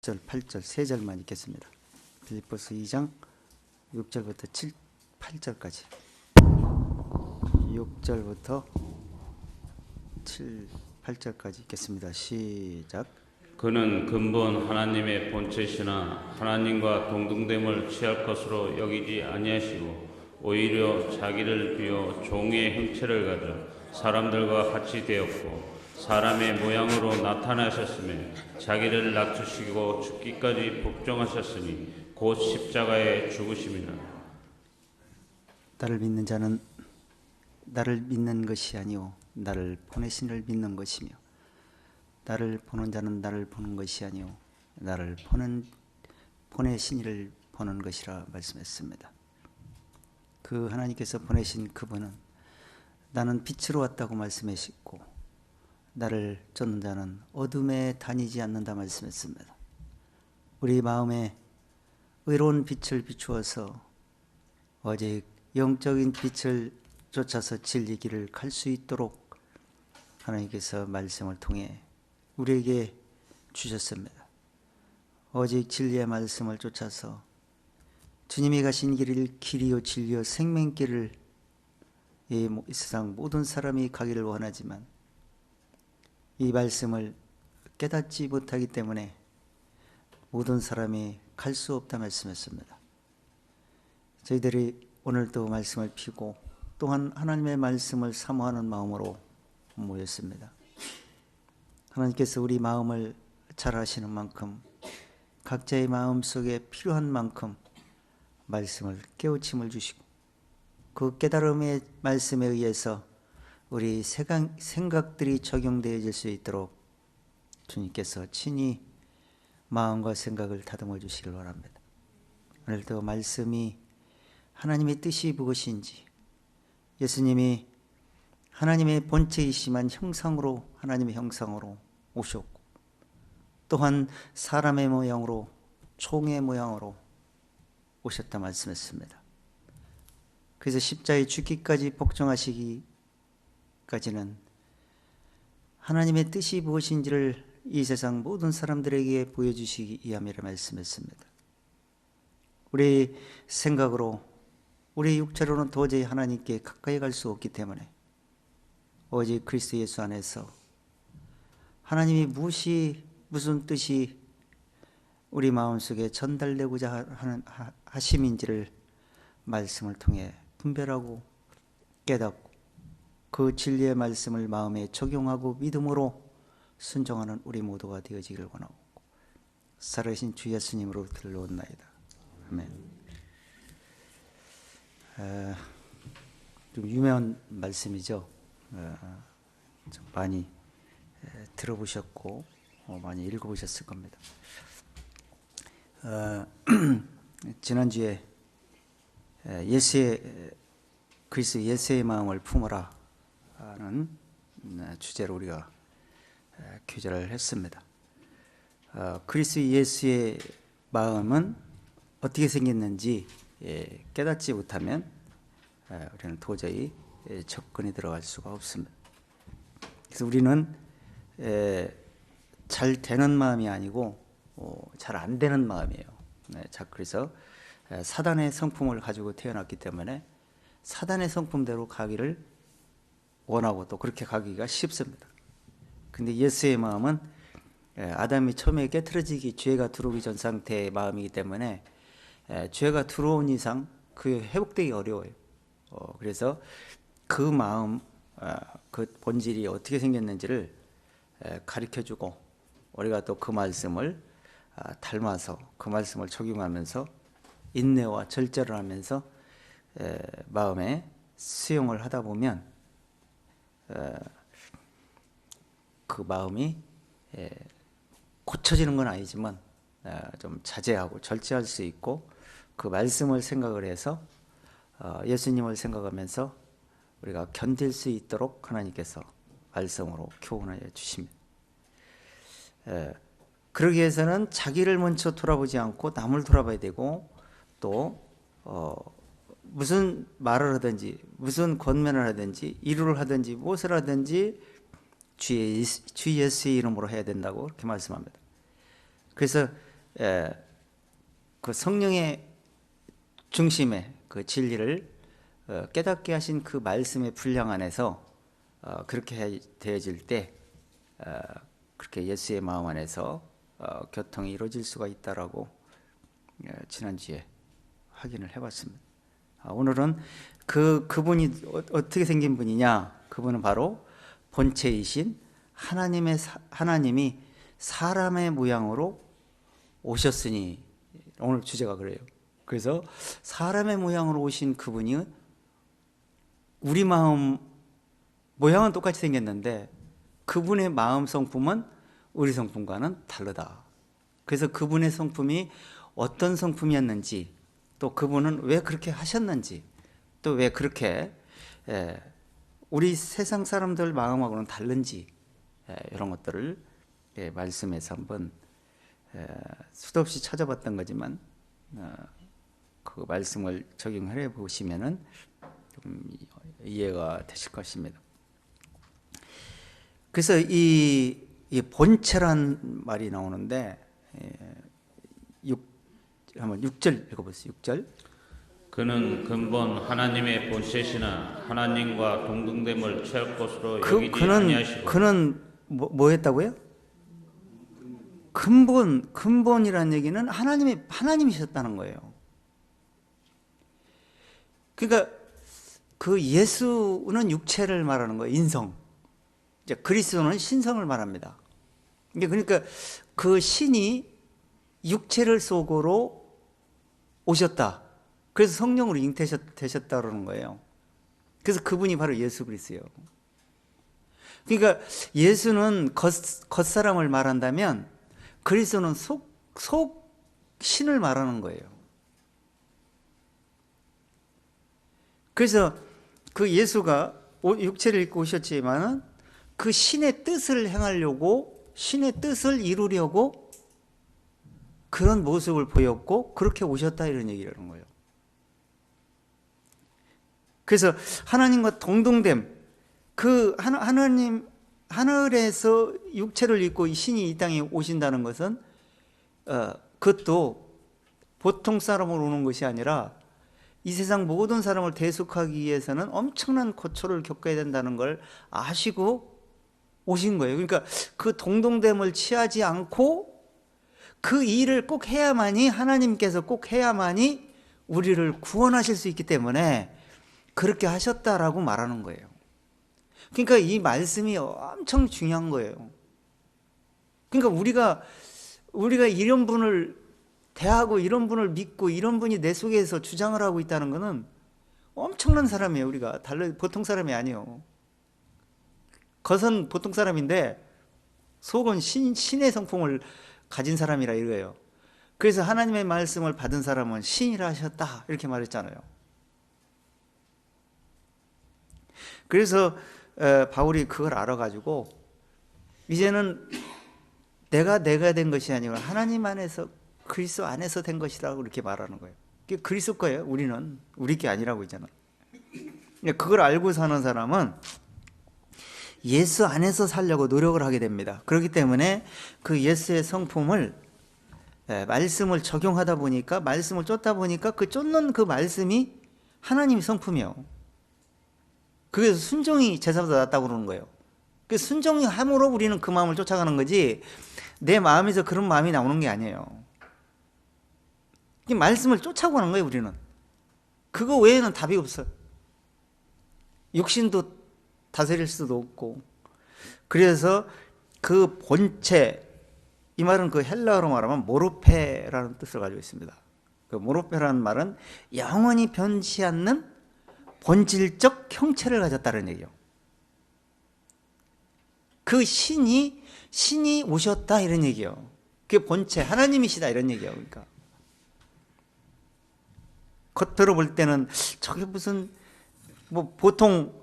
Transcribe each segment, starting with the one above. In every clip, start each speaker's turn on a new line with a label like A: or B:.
A: 7절, 8절 세 절만 읽겠습니다. 빌립보서 2장 6절부터 8절까지 6절부터 8절까지 읽겠습니다. 시작.
B: 그는 근본 하나님의 본체시나 하나님과 동등됨을 취할 것으로 여기지 아니하시고 오히려 자기를 비워 종의 형체를 가져 사람들과 같이 되었고 사람의 모양으로 나타나셨으며 자기를 낮추시고 죽기까지 복종하셨으니 곧 십자가에 죽으심이라.
A: 나를 믿는 자는 나를 믿는 것이 아니오 나를 보내신을 믿는 것이며 나를 보는 자는 나를 보는 것이 아니오 나를 보내신 이를 보는 것이라 말씀했습니다. 그 하나님께서 보내신 그분은 나는 빛으로 왔다고 말씀하셨고 나를 쫓는 자는 어둠에 다니지 않는다 말씀했습니다. 우리 마음에 의로운 빛을 비추어서 오직 영적인 빛을 쫓아서 진리 길을 갈 수 있도록 하나님께서 말씀을 통해 우리에게 주셨습니다. 오직 진리의 말씀을 쫓아서 주님이 가신 길이요 진리요 생명길을 이 세상 모든 사람이 가기를 원하지만 이 말씀을 깨닫지 못하기 때문에 모든 사람이 갈 수 없다 말씀했습니다. 저희들이 오늘도 말씀을 피고 또한 하나님의 말씀을 사모하는 마음으로 모였습니다. 하나님께서 우리 마음을 잘 아시는 만큼 각자의 마음 속에 필요한 만큼 말씀을 깨우침을 주시고 그 깨달음의 말씀에 의해서 우리 생각들이 적용되어질 수 있도록 주님께서 친히 마음과 생각을 다듬어 주시길 바랍니다. 오늘도 말씀이 하나님의 뜻이 무엇인지 예수님이 하나님의 본체이시만 형상으로 하나님의 형상으로 오셨고 또한 사람의 모양으로 총의 모양으로 오셨다 말씀했습니다. 그래서 십자가에 죽기까지 복종하시기까지는 하나님의 뜻이 무엇인지를 이 세상 모든 사람들에게 보여주시기 위함이라 말씀했습니다. 우리 생각으로 우리 육체로는 도저히 하나님께 가까이 갈 수 없기 때문에 오직 그리스도 예수 안에서 하나님이 무슨 뜻이 우리 마음속에 전달되고자 하심인지를 말씀을 통해 분별하고 깨닫고 그 진리의 말씀을 마음에 적용하고 믿음으로 순종하는 우리 모두가 되어지기를 원하고 살아계신 주 예수님으로 들러온나이다. 아멘. 좀 유명한 말씀이죠. 좀 많이 들어보셨고 많이 읽어보셨을 겁니다. 지난주에 그리스도 예수의 마음을 품어라 하는 주제로 우리가 교제를 했습니다. 그리스도 예수의 마음은 어떻게 생겼는지 깨닫지 못하면 우리는 도저히 접근이 들어갈 수가 없습니다. 그래서 우리는 잘 되는 마음이 아니고 잘 안 되는 마음이에요. 그래서 사단의 성품을 가지고 태어났기 때문에 사단의 성품대로 가기를 원하고 또 그렇게 가기가 쉽습니다. 근데 예수의 마음은 아담이 처음에 깨트려지기 죄가 들어오기 전 상태의 마음이기 때문에 죄가 들어온 이상 그 회복되기 어려워요. 그래서 그 마음, 그 본질이 어떻게 생겼는지를 가르쳐주고 우리가 또 그 말씀을 닮아서 그 말씀을 적용하면서 인내와 절제를 하면서 마음에 수용을 하다 보면 그 마음이 고쳐지는 건 아니지만 좀 자제하고 절제할 수 있고 그 말씀을 생각을 해서 예수님을 생각하면서 우리가 견딜 수 있도록 하나님께서 말씀으로 교훈하여 주십니다. 그러기 위해서는 자기를 먼저 돌아보지 않고 남을 돌아봐야 되고 또 무슨 말을 하든지 무슨 권면을 하든지 일을 하든지 무엇을 하든지 주 예수의 이름으로 해야 된다고 그렇게 말씀합니다. 그래서 그 성령의 중심에 그 진리를 깨닫게 하신 그 말씀의 분량 안에서 그렇게 되어질 때 그렇게 예수의 마음 안에서 교통이 이루어질 수가 있다라고 지난주에 확인을 해봤습니다. 오늘은 그분이 어떻게 생긴 분이냐? 그분은 바로 본체이신 하나님이 사람의 모양으로 오셨으니, 오늘 주제가 그래요. 그래서 사람의 모양으로 오신 그분이 우리 마음 모양은 똑같이 생겼는데 그분의 마음 성품은 우리 성품과는 다르다. 그래서 그분의 성품이 어떤 성품이었는지, 또 그분은 왜 그렇게 하셨는지, 또 왜 그렇게 우리 세상 사람들 마음하고는 다른지, 이런 것들을 말씀에서 한번 수도 없이 찾아봤던 거지만 그 말씀을 적용해 보시면은 좀 이해가 되실 것입니다. 그래서 이 본체란 말이 나오는데 한번 6절 읽어보세요. 6절.
B: 그는 근본 하나님의 본체시나 하나님과 동등됨을 취할 것으로 여기지 아니하시고.
A: 그는 뭐 했다고요? 근본이라는 얘기는 하나님이셨다는 거예요. 그러니까 그 예수는 육체를 말하는 거예요. 인성. 이제 그리스도는 신성을 말합니다. 그러니까 그 신이 육체를 속으로 오셨다. 그래서 성령으로 잉태되셨다 그러는 거예요. 그래서 그분이 바로 예수 그리스도예요. 그러니까 예수는 겉사람을 말한다면 그리스도는 속 신을 말하는 거예요. 그래서 그 예수가 육체를 입고 오셨지만은 그 신의 뜻을 행하려고, 신의 뜻을 이루려고 그런 모습을 보였고 그렇게 오셨다, 이런 얘기라는 거예요. 그래서 하나님과 동등됨, 그 하나님 하늘에서 육체를 입고 신이 이 땅에 오신다는 것은 그것도 보통 사람으로 오는 것이 아니라 이 세상 모든 사람을 대속하기 위해서는 엄청난 고초를 겪어야 된다는 걸 아시고 오신 거예요. 그러니까 그 동등됨을 취하지 않고 그 일을 꼭 해야만이, 하나님께서 꼭 해야만이 우리를 구원하실 수 있기 때문에 그렇게 하셨다라고 말하는 거예요. 그러니까 이 말씀이 엄청 중요한 거예요. 그러니까 우리가 이런 분을 대하고 이런 분을 믿고 이런 분이 내 속에서 주장을 하고 있다는 것은 엄청난 사람이에요. 우리가 보통 사람이 아니에요. 겉은 보통 사람인데 속은 신의 성품을 가진 사람이라 이거예요. 그래서 하나님의 말씀을 받은 사람은 신이라 하셨다, 이렇게 말했잖아요. 그래서 바울이 그걸 알아가지고 이제는 내가 된 것이 아니라 하나님 안에서, 그리스도 안에서 된 것이라고 이렇게 말하는 거예요. 그게 그리스도 거예요. 우리 게 아니라고 있잖아. 그걸 알고 사는 사람은 예수 안에서 살려고 노력을 하게 됩니다. 그렇기 때문에 그 예수의 성품을, 말씀을 적용하다 보니까, 말씀을 쫓다 보니까 그 쫓는 그 말씀이 하나님의 성품이에요. 그래서 순종이 제사보다 낫다고 그러는 거예요. 그 순종이 함으로 우리는 그 마음을 쫓아가는 거지, 내 마음에서 그런 마음이 나오는 게 아니에요. 이 말씀을 쫓아가는 거예요, 우리는. 그거 외에는 답이 없어요. 육신도 다스릴 수도 없고. 그래서 그 본체, 이 말은 그 헬라어로 말하면 모로페라는 뜻을 가지고 있습니다. 그 모로페라는 말은 영원히 변치 않는 본질적 형체를 가졌다는 얘기예요. 그 신이 오셨다, 이런 얘기예요. 그게 본체, 하나님이시다, 이런 얘기예요. 그러니까 겉으로 볼 때는 저게 무슨 뭐 보통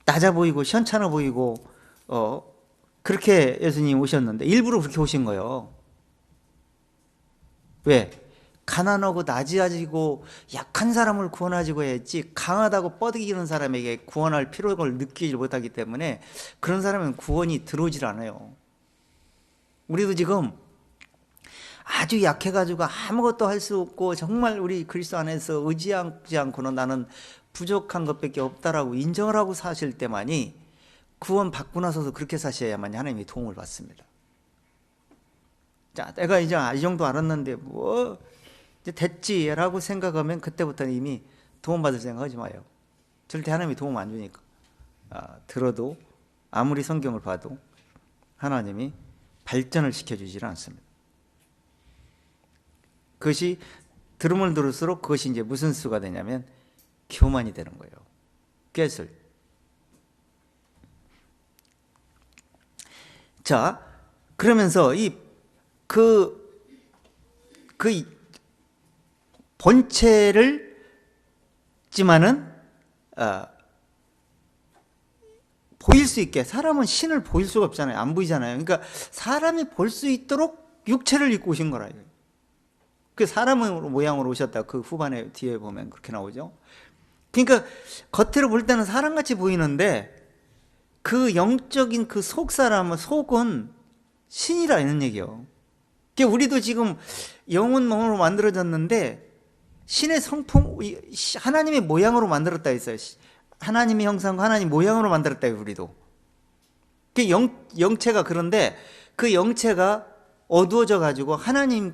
A: 낮아 보이고 시원찮아 보이고 그렇게 예수님 오셨는데 일부러 그렇게 오신 거예요. 왜? 가난하고 낮아지고 약한 사람을 구원하자고 했지, 강하다고 뻐기는 사람에게 구원할 필요를 느끼지 못하기 때문에 그런 사람은 구원이 들어오질 않아요. 우리도 지금 아주 약해가지고 아무것도 할 수 없고 정말 우리 그리스도 안에서 의지하지 않고는 나는 부족한 것밖에 없다라고 인정을 하고 사실 때만이 구원 받고 나서도 그렇게 사셔야만 하나님의 도움을 받습니다. 자, 내가 이제 이 정도 알았는데 뭐 이제 됐지라고 생각하면 그때부터는 이미 도움 받을 생각하지 마요. 절대 하나님이 도움 안 주니까. 들어도 아무리 성경을 봐도 하나님이 발전을 시켜주지는 않습니다. 그것이 들으면 들을수록 그것이 이제 무슨 수가 되냐면 교만이 되는 거예요. 꾀술. 자, 그러면서 그 본체를 지만은 보일 수 있게, 사람은 신을 보일 수가 없잖아요. 안 보이잖아요. 그러니까 사람이 볼 수 있도록 육체를 입고 오신 거라. 그 사람의 모양으로 오셨다. 그 후반에 뒤에 보면 그렇게 나오죠. 그러니까 겉으로 볼 때는 사람같이 보이는데 그 영적인 그 속사람은, 속은 신이라 이런 얘기예요. 그러니까 우리도 지금 영혼 몸으로 만들어졌는데 신의 성품, 하나님의 모양으로 만들었다 했어요. 하나님의 형상과 하나님 모양으로 만들었다 해요, 우리도. 그 영체가, 그런데 그 영체가 어두워져 가지고 하나님의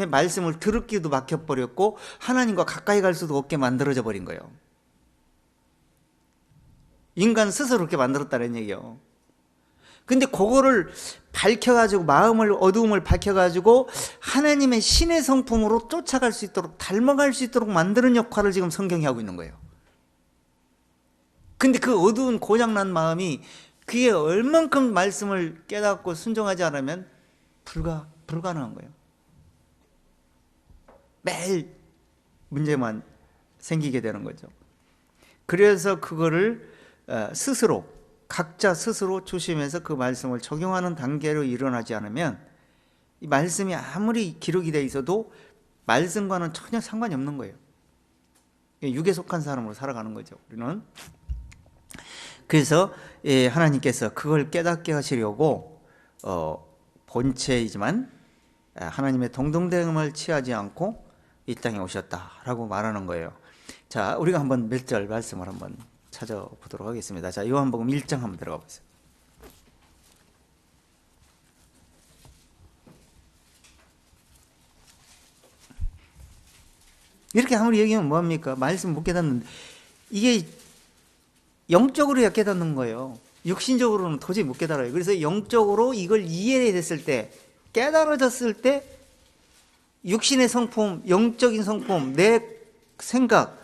A: 말씀을 들었기도 막혀버렸고 하나님과 가까이 갈 수도 없게 만들어져 버린 거예요. 인간 스스로 그렇게 만들었다는 얘기예요. 근데 그거를 밝혀가지고, 마음을, 어두움을 밝혀가지고 하나님의 신의 성품으로 쫓아갈 수 있도록, 닮아갈 수 있도록 만드는 역할을 지금 성경이 하고 있는 거예요. 근데 그 어두운 고장난 마음이 그게 얼만큼 말씀을 깨닫고 순종하지 않으면 불가능한 거예요. 매일 문제만 생기게 되는 거죠. 그래서 그거를 스스로, 각자 스스로 조심해서 그 말씀을 적용하는 단계로 일어나지 않으면 이 말씀이 아무리 기록이 돼 있어도 말씀과는 전혀 상관이 없는 거예요. 육에 속한 사람으로 살아가는 거죠, 우리는. 그래서 하나님께서 그걸 깨닫게 하시려고 본체이지만 하나님의 동등됨을 취하지 않고 이 땅에 오셨다라고 말하는 거예요. 자, 우리가 한번 몇 절 말씀을 한번 찾아보도록 하겠습니다. 자, 요한복음 1장 한번 들어가 보세요. 이렇게 아무리 얘기하면 뭐합니까? 말씀 못 깨닫는데, 이게 영적으로 깨닫는 거예요. 육신적으로는 도저히 못 깨달아요. 그래서 영적으로 이걸 이해됐을 때, 깨달아졌을 때 육신의 성품, 영적인 성품, 내 생각,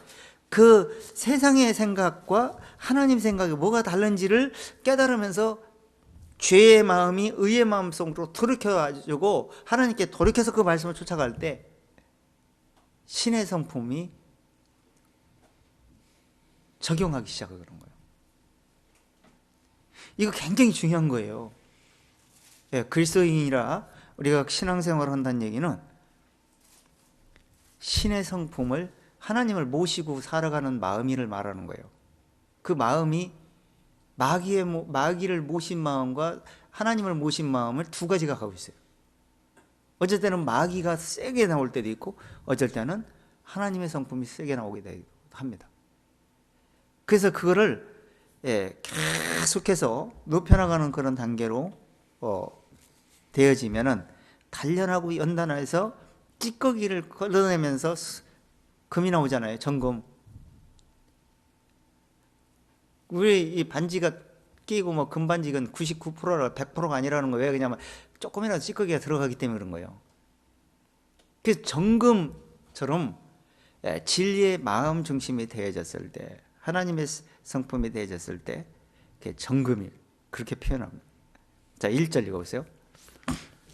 A: 그 세상의 생각과 하나님 생각이 뭐가 다른지를 깨달으면서 죄의 마음이 의의 마음 속으로 돌이켜가지고 하나님께 돌이켜서 그 말씀을 쫓아갈 때 신의 성품이 적용하기 시작하는 거예요. 이거 굉장히 중요한 거예요. 그리스도인이라 우리가 신앙생활을 한다는 얘기는 신의 성품을, 하나님을 모시고 살아가는 마음을 말하는 거예요. 그 마음이 마귀를 모신 마음과 하나님을 모신 마음을 두 가지가 가고 있어요. 어쩔 때는 마귀가 세게 나올 때도 있고 어쩔 때는 하나님의 성품이 세게 나오게 되기도 합니다. 그래서 그거를 계속해서 높여나가는 그런 단계로 되어지면은 단련하고 연단해서 찌꺼기를 걸러내면서 금이 나오잖아요. 점검. 우리 이 반지가 끼고 뭐 금반지가 99%라 100%가 아니라는 거예요. 왜 그러냐면 조금이라도 찌꺼기가 들어가기 때문에 그런 거예요. 그래서 점검처럼 진리의 마음 중심이 되어졌을 때, 하나님의 성품이 되어졌을 때 점검이 그렇게 표현합니다. 자, 1절 읽어보세요.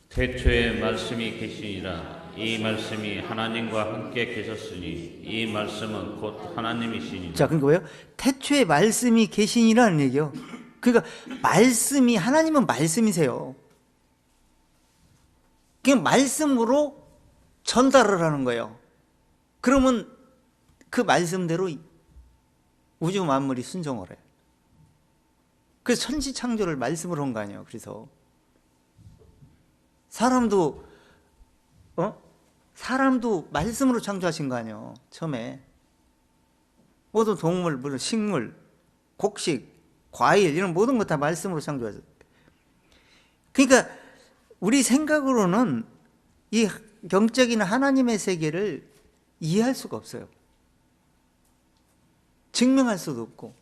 B: 태초에 말씀이 계시니라. 이 말씀이 하나님과 함께 계셨으니 이 말씀은 곧 하나님이시니라.
A: 자, 그러니까 왜요? 태초에 말씀이 계시니라는 얘기요. 그러니까 말씀이, 하나님은 말씀이세요. 그냥 말씀으로 전달을 하는 거예요. 그러면 그 말씀대로 우주 만물이 순종을 해요. 그래서 천지 창조를 말씀으로 한 거 아니에요. 그래서 사람도 사람도 말씀으로 창조하신 거 아니에요. 처음에 모든 동물, 물론 식물, 곡식, 과일 이런 모든 것 다 말씀으로 창조하셨어요. 그러니까 우리 생각으로는 이 영적인 하나님의 세계를 이해할 수가 없어요. 증명할 수도 없고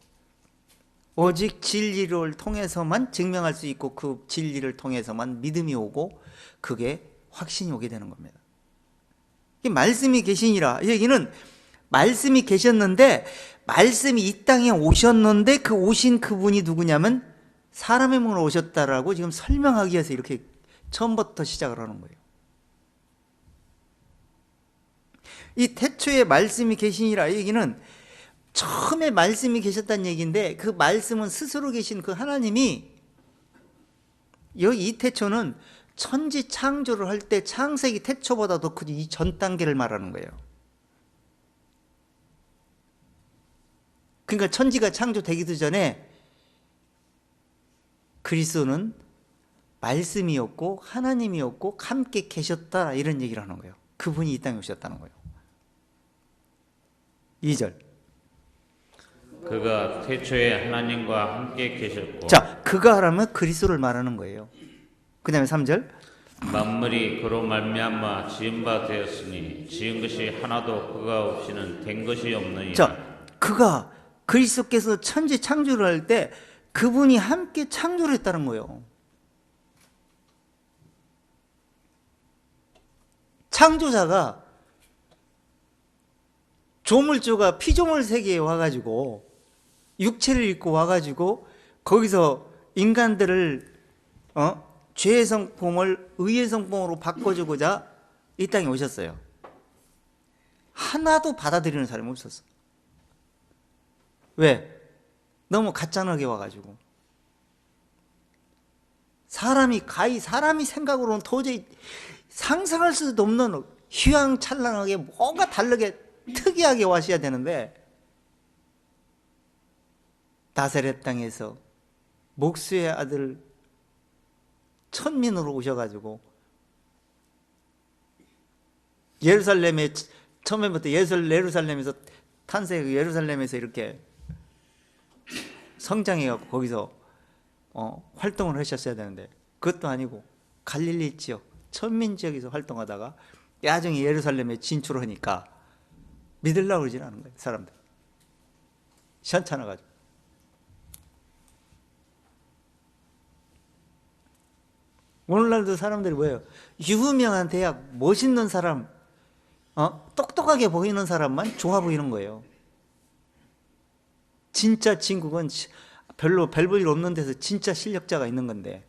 A: 오직 진리를 통해서만 증명할 수 있고 그 진리를 통해서만 믿음이 오고 그게 확신이 오게 되는 겁니다. 이 말씀이 계시니라. 이 얘기는 말씀이 계셨는데 말씀이 이 땅에 오셨는데 그 오신 그분이 누구냐면 사람의 몸으로 오셨다라고 지금 설명하기 위해서 이렇게 처음부터 시작을 하는 거예요. 이 태초에 말씀이 계시니라 이 얘기는 처음에 말씀이 계셨다는 얘기인데 그 말씀은 스스로 계신 그 하나님이 여기 이 태초는 천지 창조를 할 때 창세기 태초보다도 그 이 전 단계를 말하는 거예요. 그러니까 천지가 창조되기도 전에 그리스도는 말씀이었고 하나님이었고 함께 계셨다 이런 얘기를 하는 거예요. 그분이 이 땅에 오셨다는 거예요. 2절.
B: 그가 태초에 하나님과 함께 계셨고
A: 자, 그가 하라면 그리스도를 말하는 거예요. 그 다음에 3절.
B: 만물이 그로 말미암아 지은 바 되었으니 지은 것이 하나도 그가 없이는 된 것이 없느니라.
A: 자, 그가 그리스도께서 천지 창조를 할 때 그분이 함께 창조를 했다는 거예요. 창조자가 조물주가 피조물 세계에 와가지고 육체를 입고 와가지고 거기서 인간들을 죄의 성품을 의의 성품으로 바꿔주고자 이 땅에 오셨어요. 하나도 받아들이는 사람이 없었어. 왜? 너무 가짠하게 와가지고 사람이 생각으로는 도저히 상상할 수도 없는 휘황찬란하게 뭔가 다르게 특이하게 와셔야 되는데 나사렛 땅에서 목수의 아들 천민으로 오셔가지고 예루살렘에 처음부터 예루살렘에서 탄생 예루살렘에서 이렇게 성장해갖고 거기서 활동을 하셨어야 되는데 그것도 아니고 갈릴리 지역 천민 지역에서 활동하다가 나중에 예루살렘에 진출하니까 믿으려고 그러진 않은 거예요. 사람들 시원찮아가지고. 오늘날도 사람들이 뭐예요? 유명한 대학, 멋있는 사람, 똑똑하게 보이는 사람만 좋아 보이는 거예요. 진짜 진국은 별로 별 볼 일 없는 데서 진짜 실력자가 있는 건데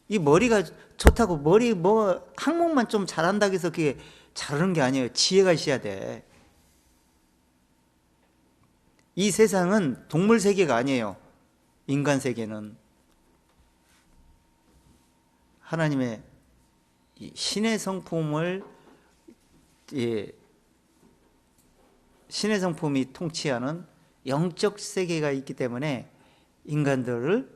A: 이 머리가 좋다고 머리 항목만 좀 잘한다고 해서 그게 잘하는 게 아니에요. 지혜가 있어야 돼. 이 세상은 동물 세계가 아니에요. 인간 세계는 하나님의 신의 성품을 신의 성품이 통치하는 영적 세계가 있기 때문에 인간들을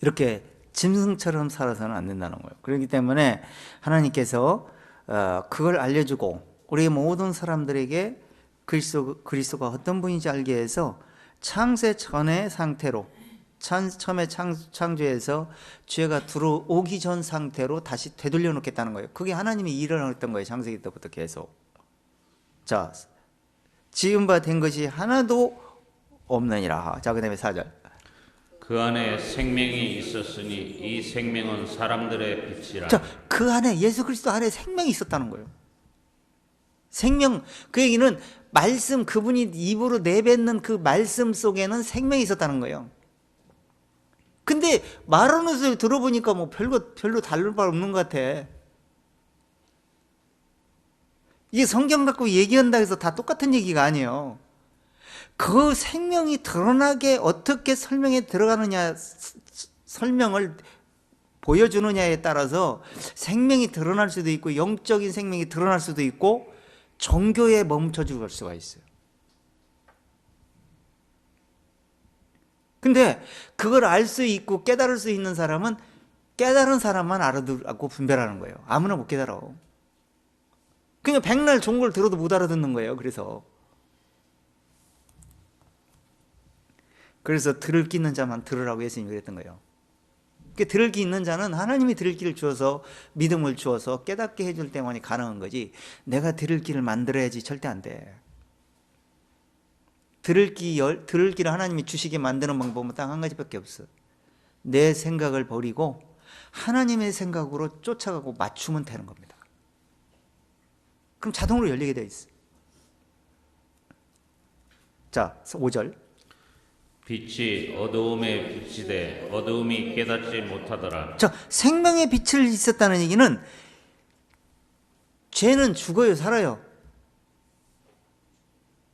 A: 이렇게 짐승처럼 살아서는 안 된다는 거예요. 그렇기 때문에 하나님께서 그걸 알려주고 우리 모든 사람들에게 그리스도가 어떤 분인지 알게 해서 창세 전의 상태로 처음에 창조해서 죄가 들어오기 전 상태로 다시 되돌려 놓겠다는 거예요. 그게 하나님이 일을 했던 거예요. 창세기 때부터 계속. 자, 지은 바 된 것이 하나도 없느니라. 자, 그 다음에 4절.
B: 그 안에 생명이 있었으니 이 생명은 사람들의 빛이라.
A: 자, 그 안에 예수 그리스도 안에 생명이 있었다는 거예요. 생명, 그 얘기는 말씀, 그분이 입으로 내뱉는 그 말씀 속에는 생명이 있었다는 거예요. 근데 말하는 소리 들어보니까 뭐 별로 다를 바 없는 것 같아. 이게 성경 갖고 얘기한다 해서 다 똑같은 얘기가 아니에요. 그 생명이 드러나게 어떻게 설명에 들어가느냐, 설명을 보여주느냐에 따라서 생명이 드러날 수도 있고 영적인 생명이 드러날 수도 있고 종교에 멈춰줄 수가 있어요. 근데 그걸 알 수 있고 깨달을 수 있는 사람은 깨달은 사람만 알아듣고 분별하는 거예요. 아무나 못 깨달아. 그냥 백날 좋은 걸 들어도 못 알아듣는 거예요. 그래서 들을 끼 있는 자만 들으라고 예수님이 그랬던 거예요. 들을 끼 있는 자는 하나님이 들을 끼를 주어서 믿음을 주어서 깨닫게 해줄 때만이 가능한 거지, 내가 들을 끼를 만들어야지 절대 안 돼. 들을 끼를 하나님이 주시게 만드는 방법은 딱 한 가지밖에 없어. 내 생각을 버리고 하나님의 생각으로 쫓아가고 맞추면 되는 겁니다. 그럼 자동으로 열리게 되어 있어. 자, 5절.
B: 빛이 어두움에 비치되 어두움이 깨닫지 못하더라.
A: 자, 생명의 빛을 있었다는 얘기는 죄는 죽어요, 살아요?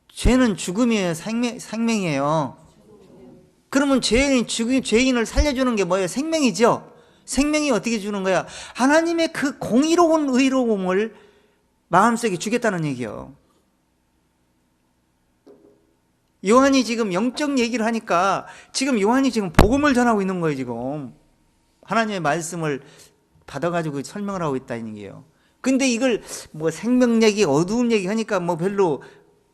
A: 죄는 죽음이에요, 생명이에요? 그러면 죄인을 살려주는 게 뭐예요? 생명이죠? 생명이 어떻게 주는 거야? 하나님의 그 공의로운 의로움을 마음속에 주겠다는 얘기예요. 요한이 지금 영적 얘기를 하니까 지금 요한이 지금 복음을 전하고 있는 거예요. 지금 하나님의 말씀을 받아가지고 설명을 하고 있다는 얘기예요. 근데 이걸 뭐 생명 얘기, 어두운 얘기 하니까 뭐 별로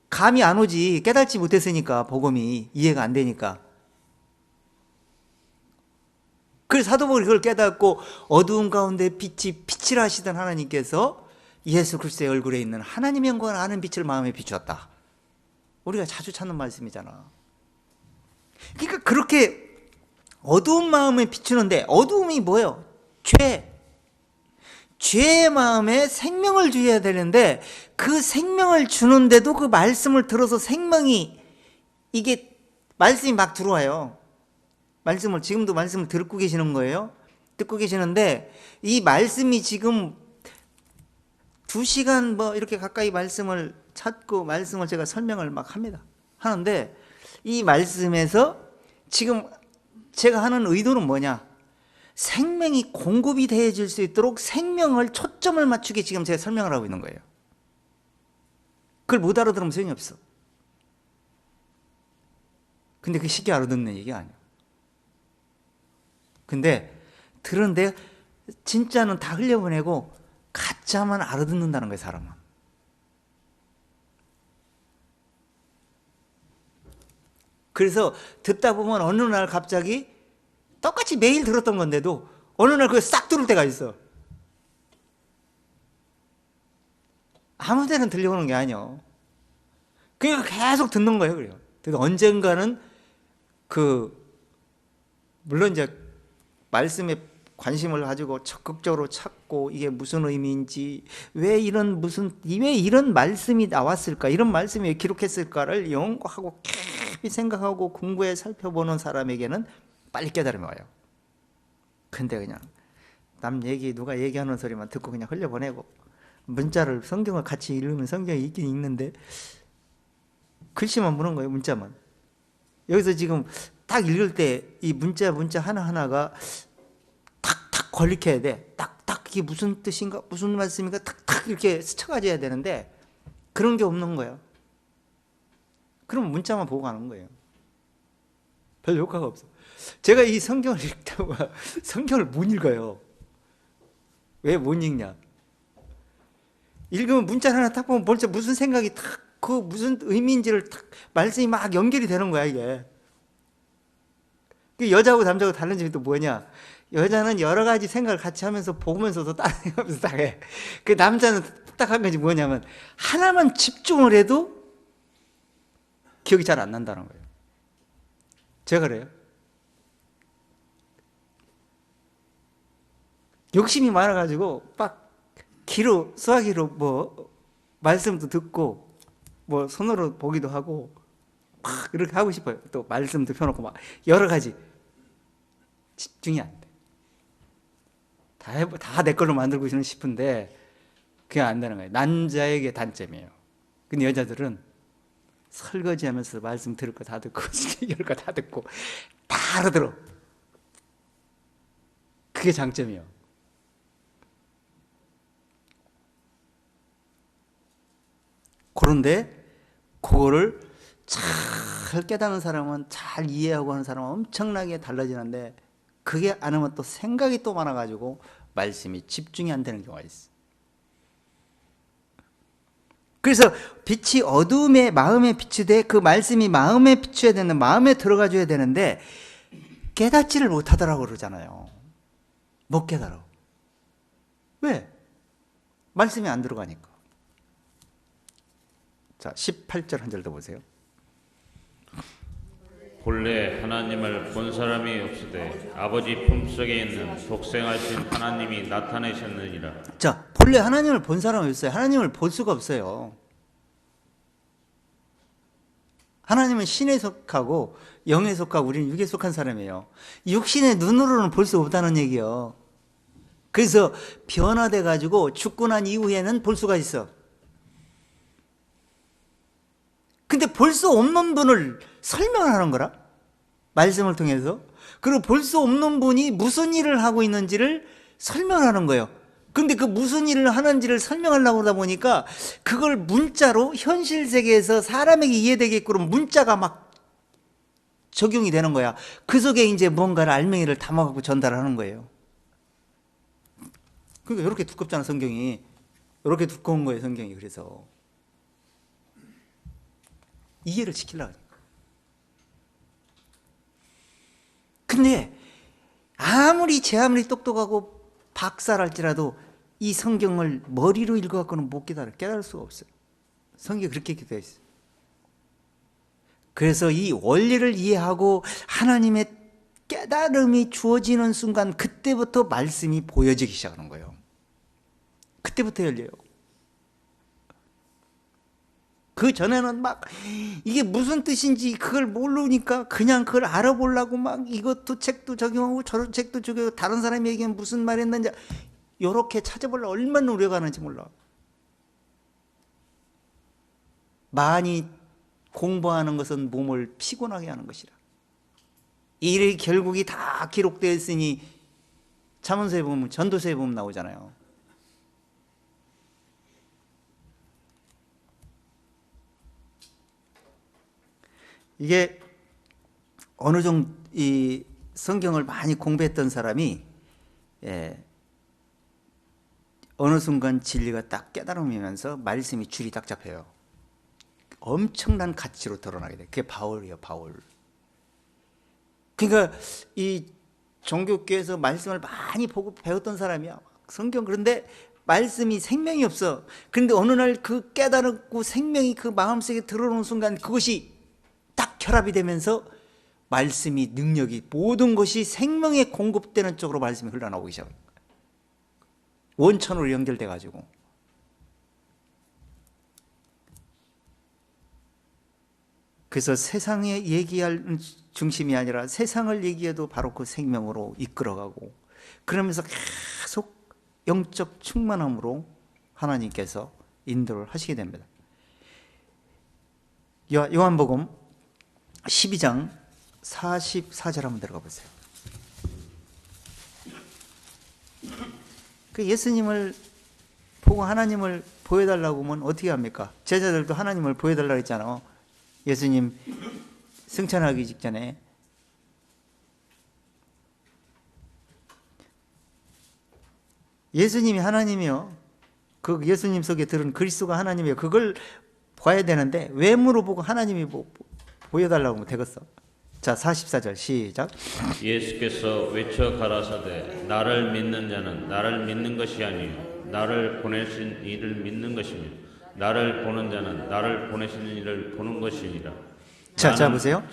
A: 감이 안 오지. 깨닫지 못했으니까, 복음이 이해가 안 되니까. 그래서 사도 바울이 그걸 깨닫고 어두운 가운데 빛이라 하시던 하나님께서 예수 그리스도의 얼굴에 있는 하나님의 영광을 아는 빛을 마음에 비추었다. 우리가 자주 찾는 말씀이잖아. 그러니까 그렇게 어두운 마음에 비추는데, 어두움이 뭐예요? 죄의 마음에 생명을 주어야 되는데, 그 생명을 주는데도 그 말씀을 들어서 이게 말씀이 막 들어와요. 지금도 말씀을 듣고 계시는 거예요. 듣고 계시는데 이 말씀이 지금 2시간 뭐 이렇게 가까이 말씀을 찾고 말씀을 제가 설명을 막 하는데, 이 말씀에서 지금 제가 하는 의도는 뭐냐? 생명이 공급이 되어질 수 있도록 생명을 초점을 맞추게 지금 제가 설명을 하고 있는 거예요. 그걸 못 알아들으면 소용이 없어. 근데 그게 쉽게 알아듣는 얘기가 아니야. 근데 들은데 진짜는 다 흘려보내고 가짜만 알아듣는다는 거예요, 사람은. 그래서 듣다 보면 어느 날 갑자기 똑같이 매일 들었던 건데도 어느 날 그게 싹 들을 때가 있어. 아무 데는 들려오는 게 아니에요. 그러니까 계속 듣는 거예요. 그래요. 그래서 언젠가는 물론 이제 말씀에 관심을 가지고 적극적으로 찾고, 이게 무슨 의미인지, 왜 이런 말씀이 나왔을까, 이런 말씀이 왜 기록했을까를 연구하고 깊이 생각하고 공부해 살펴보는 사람에게는 빨리 깨달음이 와요. 근데 그냥 남 얘기, 누가 얘기하는 소리만 듣고 그냥 흘려보내고, 문자를, 성경을 같이 읽으면 성경이 있긴 읽는데 글씨만 보는 거예요, 문자만. 여기서 지금 딱 읽을 때 이 문자 하나하나가 탁탁 걸리켜야 돼. 딱딱 이게 무슨 뜻인가, 무슨 말씀인가 탁탁 이렇게 스쳐가져야 되는데 그런 게 없는 거예요. 그럼 문자만 보고 가는 거예요. 별 효과가 없어. 제가 이 성경을 읽다가 성경을 못 읽어요. 왜 못 읽냐? 읽으면 문자 하나 딱 보면 벌써 무슨 생각이 그 무슨 의미인지를 말씀이 막 연결이 되는 거야, 이게. 여자하고 남자하고 다른 점이 또 뭐냐? 여자는 여러 가지 생각을 같이 하면서 보면서도 다른 생각하면서 딱 해. 그 남자는 딱한 가지 뭐냐면 하나만 집중을 해도 기억이 잘 안 난다는 거예요. 제가 그래요. 욕심이 많아가지고 막 수화기로 뭐 말씀도 듣고 뭐 손으로 보기도 하고 막 이렇게 하고 싶어요. 또 말씀도 펴놓고 막 여러 가지 집중이 안 돼. 다 내 걸로 만들고 싶은데 그게 안 되는 거예요. 남자에게 단점이에요. 근데 여자들은 설거지하면서 말씀 들을 거 다 듣고 이럴 거 다 듣고 다 알아들어. 그게 장점이에요. 그런데 그거를 잘 깨닫는 사람은, 잘 이해하고 하는 사람은 엄청나게 달라지는데, 그게 안 하면 또 생각이 또 많아가지고 말씀이 집중이 안 되는 경우가 있어. 그래서 빛이 어두움에 마음에 비추되 그 말씀이 마음에 비춰야 되는, 마음에 들어가 줘야 되는데 깨닫지를 못하더라고 그러잖아요. 못 깨달아. 왜? 말씀이 안 들어가니까. 자, 18절 한 절 더 보세요.
B: 본래 하나님을 본 사람이 없으되 아버지 품속에 있는 독생하신 하나님이 나타내셨느니라.
A: 자, 본래 하나님을 본 사람이 없어요. 하나님을 볼 수가 없어요. 하나님은 신에 속하고 영에 속하고 우리는 육에 속한 사람이에요. 육신의 눈으로는 볼 수 없다는 얘기예요. 그래서 변화돼 가지고 죽고 난 이후에는 볼 수가 있어. 근데 볼 수 없는 분을 설명하는 거라? 말씀을 통해서. 그리고 볼 수 없는 분이 무슨 일을 하고 있는지를 설명하는 거예요. 근데 그 무슨 일을 하는지를 설명하려고 하다 보니까 그걸 문자로 현실 세계에서 사람에게 이해되게끔 문자가 막 적용이 되는 거야. 그 속에 이제 뭔가를 알맹이를 담아갖고 전달하는 거예요. 그러니까 이렇게 두껍잖아, 성경이. 이렇게 두꺼운 거예요, 성경이. 그래서 이해를 시키려고. 근데 아무리 제 아무리 똑똑하고 박사랄지라도 이 성경을 머리로 읽어갖고는 못 깨달을 수가 없어요. 성경이 그렇게 되어 있어요. 그래서 이 원리를 이해하고 하나님의 깨달음이 주어지는 순간 그때부터 말씀이 보여지기 시작하는 거예요. 그때부터 열려요. 그 전에는 막 이게 무슨 뜻인지 그걸 모르니까 그냥 그걸 알아보려고 막 이것도 책도 적용하고 저런 책도 적용하고 다른 사람이 얘기하면 무슨 말이 했는지 이렇게 찾아보려고 얼마나 노력하는지 몰라. 많이 공부하는 것은 몸을 피곤하게 하는 것이라. 이 결국이 다 기록되어 있으니 잠언서에 보면, 전도서에 보면 나오잖아요. 이게 어느 정도 이 성경을 많이 공부했던 사람이 어느 순간 진리가 딱 깨달음이면서 말씀이 줄이 딱 잡혀요. 엄청난 가치로 드러나게 돼. 그게 바울이에요, 바울. 그러니까 이 종교계에서 말씀을 많이 보고 배웠던 사람이야. 성경. 그런데 말씀이 생명이 없어. 그런데 어느 날 그 깨달았고 생명이 그 마음속에 들어오는 순간 그것이 딱 결합이 되면서 말씀이, 능력이, 모든 것이 생명에 공급되는 쪽으로 말씀이 흘러나오기 시작해요. 원천으로 연결돼 가지고. 그래서 세상에 얘기할 중심이 아니라 세상을 얘기해도 바로 그 생명으로 이끌어가고, 그러면서 계속 영적 충만함으로 하나님께서 인도를 하시게 됩니다. 요한복음 12장 44절 한번 들어가 보세요. 그 예수님을 보고 하나님을 보여달라고 하면 어떻게 합니까? 제자들도 하나님을 보여달라고 했잖아. 예수님 승천하기 직전에. 예수님이 하나님이요. 그 예수님 속에 들은 그리스도가 하나님이요. 그걸 봐야 되는데 왜 물어보고 하나님이 보여달라고 하면 되겠어. 자, 44절 시작.
B: 예수께서 외쳐 가라사대 나를 믿는 자는 나를 믿는 것이 아니요 나를 보내신 이를 믿는 것이며 나를 보는 자는 나를 보내신 이를 보는 것이니라.
A: 자 보세요.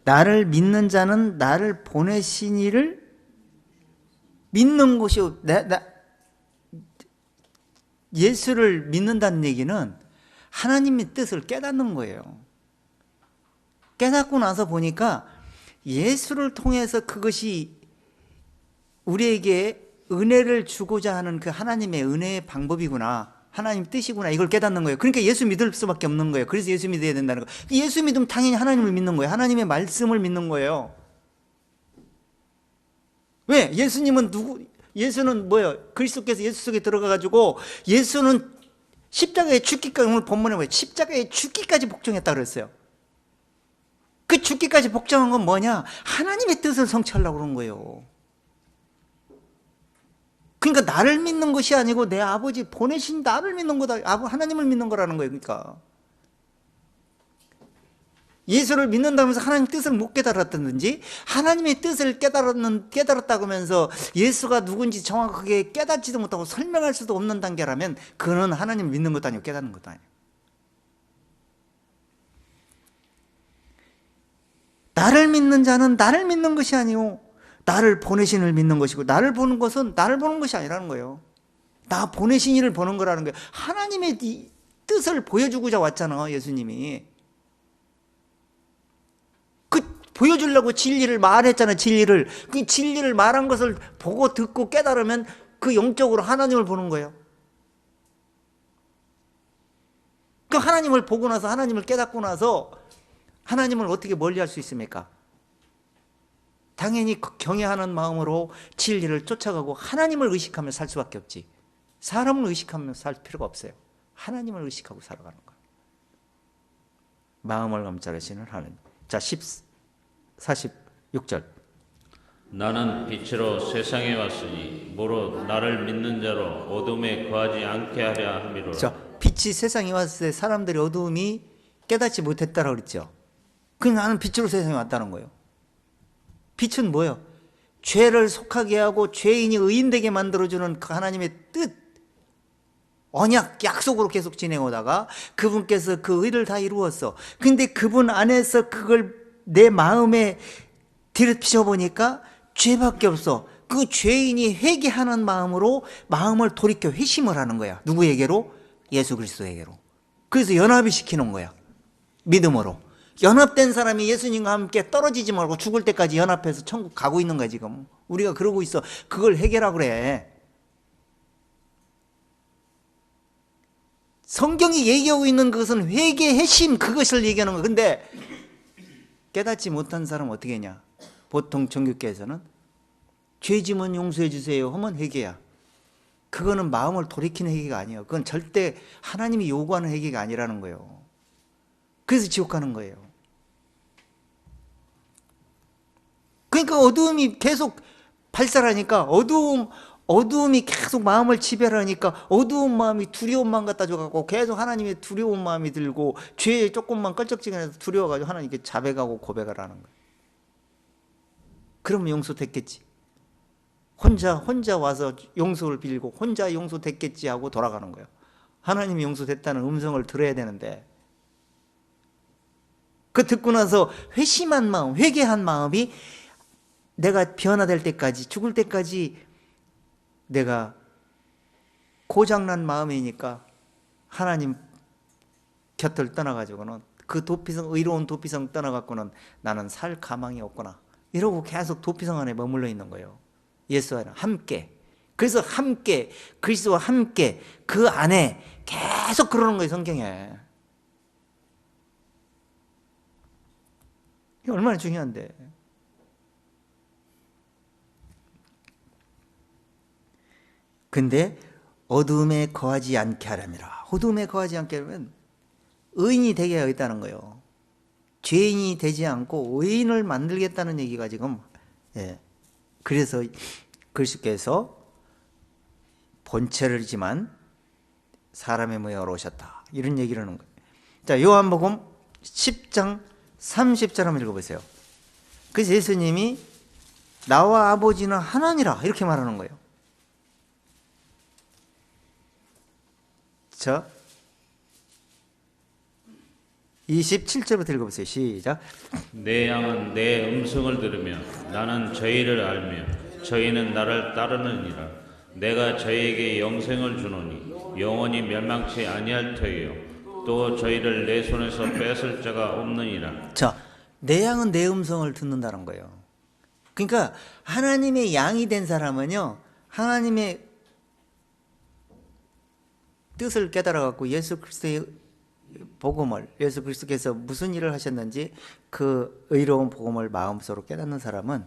A: 나를 믿는 자는 나를 보내신 이를 믿는 것이 예수를 믿는다는 얘기는 하나님의 뜻을 깨닫는 거예요. 깨닫고 나서 보니까 예수를 통해서 그것이 우리에게 은혜를 주고자 하는 그 하나님의 은혜의 방법이구나, 하나님 뜻이구나, 이걸 깨닫는 거예요. 그러니까 예수 믿을 수밖에 없는 거예요. 그래서 예수 믿어야 된다는 거예요. 예수 믿으면 당연히 하나님을 믿는 거예요. 하나님의 말씀을 믿는 거예요. 왜? 예수는 뭐예요? 그리스도께서 예수 속에 들어가가지고 예수는 십자가에 죽기까지, 오늘 본문에 뭐예요? 십자가에 죽기까지 복종했다 그랬어요. 그 죽기까지 복종한 건 뭐냐? 하나님의 뜻을 성취하려고 그런 거예요. 그러니까 나를 믿는 것이 아니고 내 아버지 보내신 나를 믿는 거다. 하나님을 믿는 거라는 거예요. 그러니까 예수를 믿는다면서 하나님 뜻을 못 깨달았다든지 하나님의 뜻을 깨달았다고 하면서 예수가 누군지 정확하게 깨닫지도 못하고 설명할 수도 없는 단계라면 그거는 하나님 믿는 것도 아니고 깨닫는 것도 아니에요. 나를 믿는 자는 나를 믿는 것이 아니오 나를 보내신 이를 믿는 것이고, 나를 보는 것은 나를 보는 것이 아니라는 거예요. 나 보내신 이를 보는 거라는 거예요. 하나님의 뜻을 보여주고자 왔잖아, 예수님이. 보여주려고 진리를 말했잖아. 진리를. 그 진리를 말한 것을 보고 듣고 깨달으면 그 영적으로 하나님을 보는 거예요. 그 하나님을 보고 나서, 하나님을 깨닫고 나서 하나님을 어떻게 멀리할 수 있습니까? 당연히 경외하는 마음으로 진리를 쫓아가고 하나님을 의식하며 살 수밖에 없지. 사람을 의식하며 살 필요가 없어요. 하나님을 의식하고 살아가는 거예요. 마음을 검찰하시는 하나님. 자, 46절.
B: 나는 빛으로 세상에 왔으니 무릇 나를 믿는 자로 어둠에 거하지 않게 하려 함이로라.
A: 자, 빛이 세상에 왔을 때 사람들이 어두움이 깨닫지 못했다라고 그랬죠. 그냥 나는 빛으로 세상에 왔다는 거예요. 빛은 뭐예요? 죄를 속하게 하고 죄인이 의인되게 만들어주는 그 하나님의 뜻, 언약, 약속으로 계속 지내오다가 그분께서 그 의를 다 이루었어. 근데 그분 안에서 그걸 내 마음에 들이피셔보니까 죄밖에 없어. 그 죄인이 회개하는 마음으로 마음을 돌이켜 회심을 하는 거야. 누구에게로? 예수 그리스도에게로. 그래서 연합이 시키는 거야. 믿음으로. 연합된 사람이 예수님과 함께 떨어지지 말고 죽을 때까지 연합해서 천국 가고 있는 거야 지금. 우리가 그러고 있어. 그걸 회개라고 그래. 성경이 얘기하고 있는 것은 회개, 회심, 그것을 얘기하는 거야. 근데 깨닫지 못한 사람은 어떻게 했냐? 보통 정교회에서는 죄짐은 용서해 주세요 하면 회개야. 그거는 마음을 돌이키는 회개가 아니에요. 그건 절대 하나님이 요구하는 회개가 아니라는 거예요. 그래서 지옥 가는 거예요. 그러니까 어두움이 계속 발산하니까 어두움이 계속 마음을 지배하니까 어두운 마음이 두려운 마음 갖다 줘갖고 계속 하나님의 두려운 마음이 들고 죄에 조금만 껄쩍지근해서 두려워가지고 하나님께 자백하고 고백을 하는 거예요. 그러면 용서됐겠지. 혼자 와서 용서를 빌고 혼자 용서됐겠지 하고 돌아가는 거예요. 하나님이 용서됐다는 음성을 들어야 되는데 그 듣고 나서 회심한 마음, 회개한 마음이 내가 변화될 때까지, 죽을 때까지 내가 고장난 마음이니까 하나님 곁을 떠나가지고는 그 의로운 도피성 떠나갖고는 나는 살 가망이 없구나. 이러고 계속 도피성 안에 머물러 있는 거예요. 예수와 함께. 그래서 함께, 그리스도와 함께 그 안에 계속 그러는 거예요, 성경에. 이게 얼마나 중요한데. 근데 어둠에 거하지 않게 하려니라. 어둠에 거하지 않게 하려면 의인이 되게 하겠다는 거예요. 죄인이 되지 않고 의인을 만들겠다는 얘기가 지금, 그래서 그리스도께서 본체를지만 사람의 모양으로 오셨다. 이런 얘기를 하는 거예요. 자, 요한복음 10장 30절 한번 읽어보세요. 그래서 예수님이 나와 아버지는 하나니라 이렇게 말하는 거예요. 자, 27절부터 읽어보세요. 시작.
B: 내 양은 내 음성을 들으며 나는 저희를 알며 저희는 나를 따르느니라. 내가 저희에게 영생을 주노니 영원히 멸망치 아니할 터이요 또 저희를 내 손에서 뺏을 자가 없느니라.
A: 자, 내 양은 내 음성을 듣는다는 거예요. 그러니까 하나님의 양이 된 사람은요, 하나님의 뜻을 깨달아갖고 예수 그리스도의 복음을, 예수 그리스도께서 무슨 일을 하셨는지 그 의로운 복음을 마음속으로 깨닫는 사람은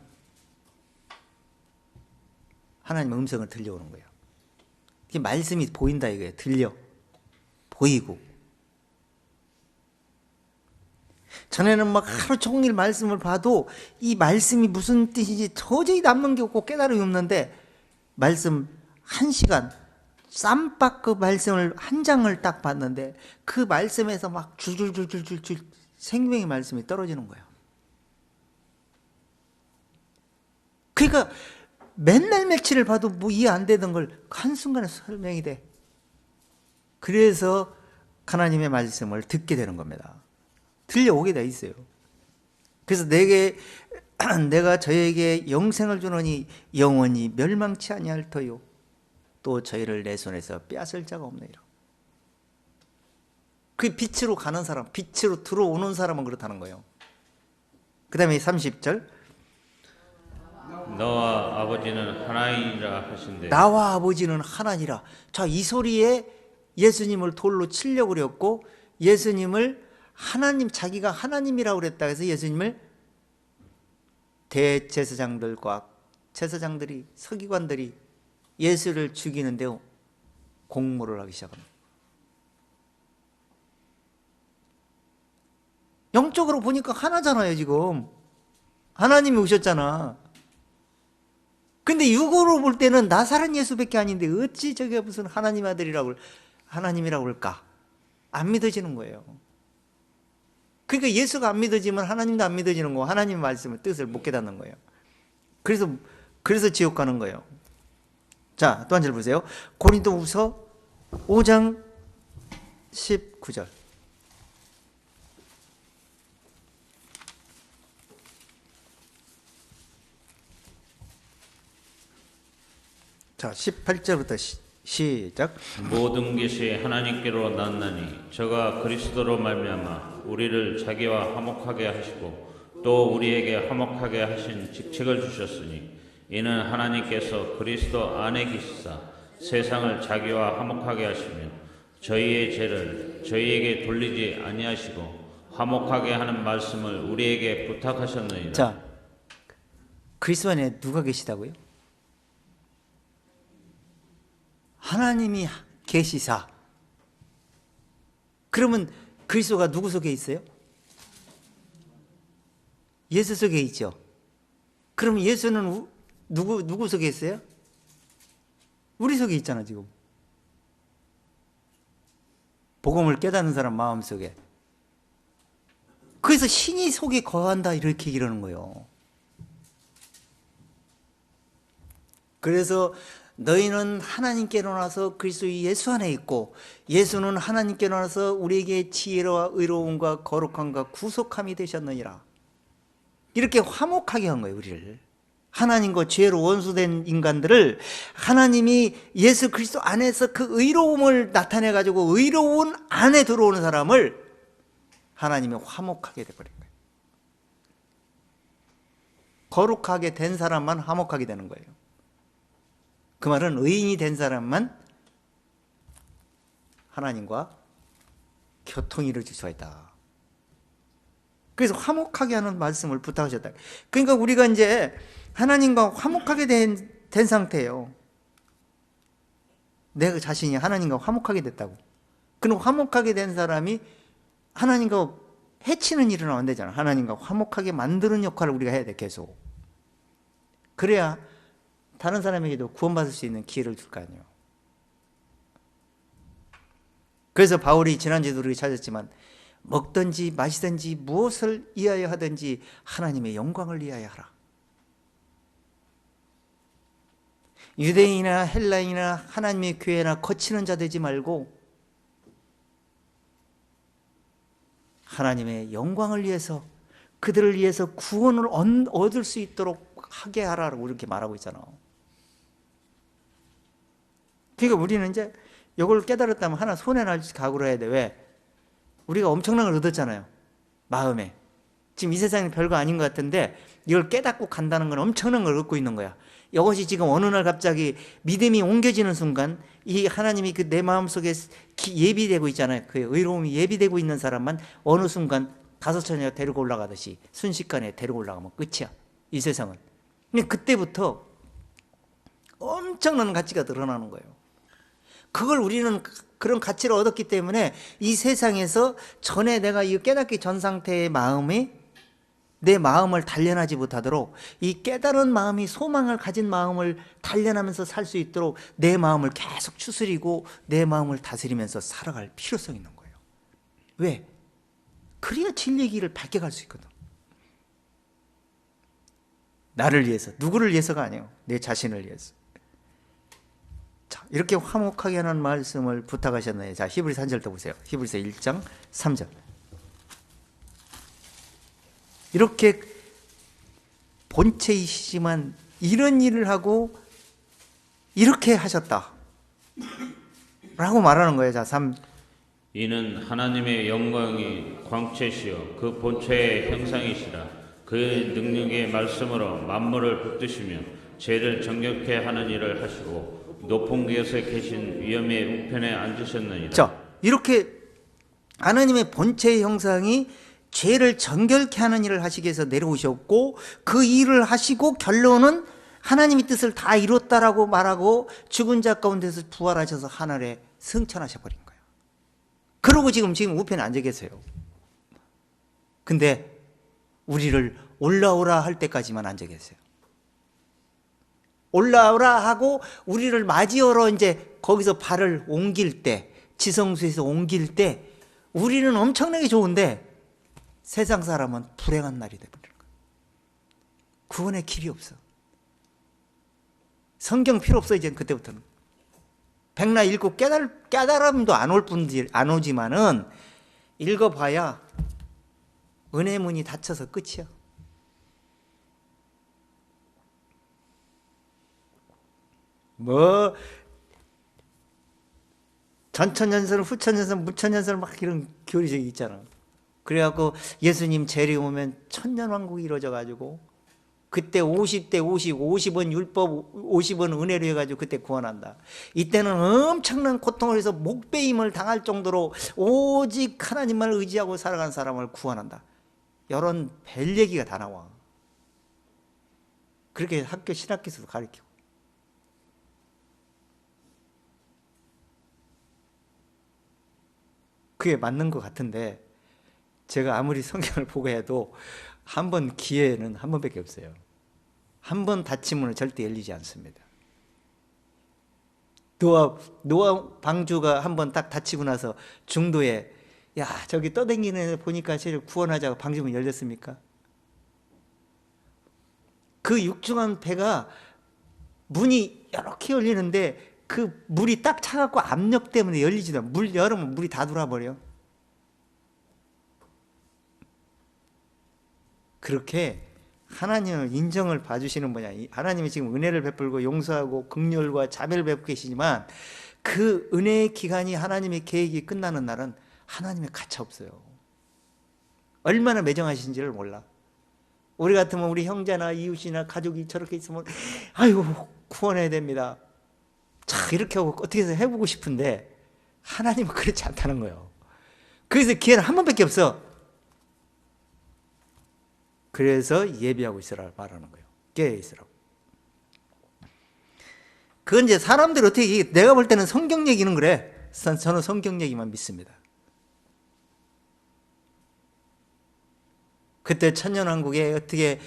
A: 하나님의 음성을 들려오는 거예요. 이게 말씀이 보인다 이거예요. 들려, 보이고. 전에는 막 하루 종일 말씀을 봐도 이 말씀이 무슨 뜻인지 도저히 남는 게 없고 깨달음이 없는데 말씀 1시간 쌈박 그 말씀을 한 장을 딱 봤는데 그 말씀에서 막 줄줄줄줄줄 생명의 말씀이 떨어지는 거예요. 그러니까 맨날 며칠을 봐도 뭐 이해 안 되던 걸 한순간에 설명이 돼. 그래서 하나님의 말씀을 듣게 되는 겁니다. 들려오게 돼 있어요. 그래서 내가 저에게 영생을 주노니 영원히 멸망치 아니할 터요 또 저희를 내 손에서 빼앗을 자가 없느니라. 그 빛으로 가는 사람, 빛으로 들어오는 사람은 그렇다는 거예요. 그 다음에 30절
B: 너와 아버지는 하나이니라 하신대.
A: 나와 아버지는 하나니라. 자, 이 소리에 예수님을 돌로 치려고 그랬고 예수님을 하나님, 자기가 하나님이라고 그랬다 해서 예수님을 대제사장들과 제사장들이, 서기관들이 예수를 죽이는데 공모를 하기 시작합니다. 영적으로 보니까 하나잖아요. 지금 하나님이 오셨잖아. 근데 육으로 볼 때는 나사렛 예수밖에 아닌데 어찌 저게 무슨 하나님 아들이라고 하나님이라고 할까? 안 믿어지는 거예요. 그러니까 예수가 안 믿어지면 하나님도 안 믿어지는 거고 하나님의 말씀을 뜻을 못 깨닫는 거예요. 그래서 지옥 가는 거예요. 자, 또 한 절 보세요. 고린도후서 5장 19절. 자, 18절부터 시작.
B: 모든 것이 하나님께로 났나니 저가 그리스도로 말미암아 우리를 자기와 화목하게 하시고 또 우리에게 화목하게 하신 직책을 주셨으니 이는 하나님께서 그리스도 안에 계시사 세상을 자기와 화목하게 하시며 저희의 죄를 저희에게 돌리지 아니하시고 화목하게 하는 말씀을 우리에게 부탁하셨느니라.
A: 자, 그리스도 안에 누가 계시다고요? 하나님이 계시사. 그러면 그리스도가 누구 속에 있어요? 예수 속에 있죠. 그럼 예수는 누구 속에 있어요? 우리 속에 있잖아 지금. 복음을 깨닫는 사람 마음속에. 그래서 신이 속에 거한다 이렇게 이러는 거예요. 그래서 너희는 하나님께로 나서 그리스도 예수 안에 있고 예수는 하나님께로 나서 우리에게 지혜와 의로움과 거룩함과 구속함이 되셨느니라. 이렇게 화목하게 한 거예요. 우리를. 하나님과 죄로 원수된 인간들을 하나님이 예수 그리스도 안에서 그 의로움을 나타내 가지고 의로운 안에 들어오는 사람을 하나님이 화목하게 되버린 거예요. 거룩하게 된 사람만 화목하게 되는 거예요. 그 말은 의인이 된 사람만 하나님과 교통이 이루어질 수가 있다. 그래서 화목하게 하는 말씀을 부탁하셨다. 그러니까 우리가 이제 하나님과 화목하게 된 상태예요. 내 자신이 하나님과 화목하게 됐다고. 그럼 화목하게 된 사람이 하나님과 해치는 일은 안 되잖아. 하나님과 화목하게 만드는 역할을 우리가 해야 돼. 계속. 그래야 다른 사람에게도 구원받을 수 있는 기회를 줄 거 아니에요. 그래서 바울이 지난주에도 우리가 찾았지만 먹든지 마시든지 무엇을 위하여 하든지 하나님의 영광을 위하여 하라. 유대인이나 헬라인이나 하나님의 교회나 거치는 자 되지 말고 하나님의 영광을 위해서 그들을 위해서 구원을 얻을 수 있도록 하게 하라고 이렇게 말하고 있잖아. 그러니까 우리는 이제 이걸 깨달았다면 하나 손해날 각오를 해야 돼. 왜? 우리가 엄청난 걸 얻었잖아요. 마음에. 지금 이 세상에 별거 아닌 것 같은데 이걸 깨닫고 간다는 건 엄청난 걸 얻고 있는 거야. 이것이 지금 어느 날 갑자기 믿음이 옮겨지는 순간 이 하나님이 그 내 마음속에 예비되고 있잖아요. 그 의로움이 예비되고 있는 사람만 어느 순간 다섯 처녀가 데리고 올라가듯이 순식간에 데리고 올라가면 끝이야. 이 세상은. 근데 그때부터 엄청난 가치가 드러나는 거예요. 그걸 우리는 그런 가치를 얻었기 때문에 이 세상에서 전에 내가 이 깨닫기 전 상태의 마음이 내 마음을 단련하지 못하도록, 이 깨달은 마음이 소망을 가진 마음을 단련하면서 살 수 있도록 내 마음을 계속 추스리고 내 마음을 다스리면서 살아갈 필요성이 있는 거예요. 왜? 그래야 진리의 길을 밝게 갈 수 있거든. 나를 위해서, 누구를 위해서가 아니에요. 내 자신을 위해서. 자, 이렇게 화목하게 하는 말씀을 부탁하셨네요. 자, 히브리서 1절도 보세요. 히브리서 1장 3절. 이렇게 본체이시지만 이런 일을 하고 이렇게 하셨다 라고 말하는 거예요. 자, 3.
B: 이는 하나님의 영광이 광채시요 그 본체의 형상이시라. 그의 능력의 말씀으로 만물을 붙드시며 죄를 정결케 하는 일을 하시고 높은 곳에 계신 위엄의 우편에 앉으셨느니라.
A: 자, 이렇게 하나님의 본체의 형상이 죄를 정결케 하는 일을 하시기 위해서 내려오셨고, 그 일을 하시고 결론은 하나님의 뜻을 다 이뤘다라고 말하고 죽은 자 가운데서 부활하셔서 하늘에 승천하셔 버린 거예요. 그러고 지금 우편에 앉아 계세요. 근데 우리를 올라오라 할 때까지만 앉아 계세요. 올라오라 하고 우리를 맞이하러 이제 거기서 발을 옮길 때, 지성소에서 옮길 때 우리는 엄청나게 좋은데 세상 사람은 불행한 날이 되버리는 거예요. 구원의 길이 없어. 성경 필요 없어. 이제 그때부터는 백날 읽고 깨달음도 안 오지만은 읽어봐야 은혜 문이 닫혀서 끝이야. 뭐 전천연설, 후천연설, 무천연설 막 이런 교리적이 있잖아. 그래갖고 예수님 재림 오면 천년왕국이 이루어져가지고 그때 50대 50은 율법, 50은 은혜로 해가지고 그때 구원한다. 이때는 엄청난 고통을 해서 목배임을 당할 정도로 오직 하나님만 의지하고 살아간 사람을 구원한다. 이런 별 얘기가 다 나와. 그렇게 학교 신학기에서도 가르치고. 그게 맞는 것 같은데 제가 아무리 성경을 보고 해도 한 번 기회는 한 번밖에 없어요. 한 번 닫힌 문은 절대 열리지 않습니다. 노아 방주가 한 번 딱 닫히고 나서 중도에 야 저기 떠댕기는 애 보니까 쟤를 구원하자고 방주문 열렸습니까? 그 육중한 배가 문이 이렇게 열리는데 그 물이 딱 차갖고 압력 때문에 열리지도 않아. 물 열으면 물이 다 돌아버려. 그렇게 하나님을 인정을 봐주시는 분야. 하나님이 지금 은혜를 베풀고 용서하고 긍휼과 자비를 베풀고 계시지만 그 은혜의 기간이 하나님의 계획이 끝나는 날은 하나님의 가차 없어요. 얼마나 매정하신지를 몰라. 우리 같으면 우리 형제나 이웃이나 가족이 저렇게 있으면 아이고 구원해야 됩니다. 자 이렇게 하고 어떻게 해서 해보고 싶은데 하나님은 그렇지 않다는 거예요. 그래서 기회는 한 번밖에 없어. 그래서 예비하고 있으라 말하는 거예요. 깨어 있으라고. 그건 이제 사람들이 어떻게, 내가 볼 때는 성경 얘기는 그래. 저는 성경 얘기만 믿습니다. 그때 천년왕국에 어떻게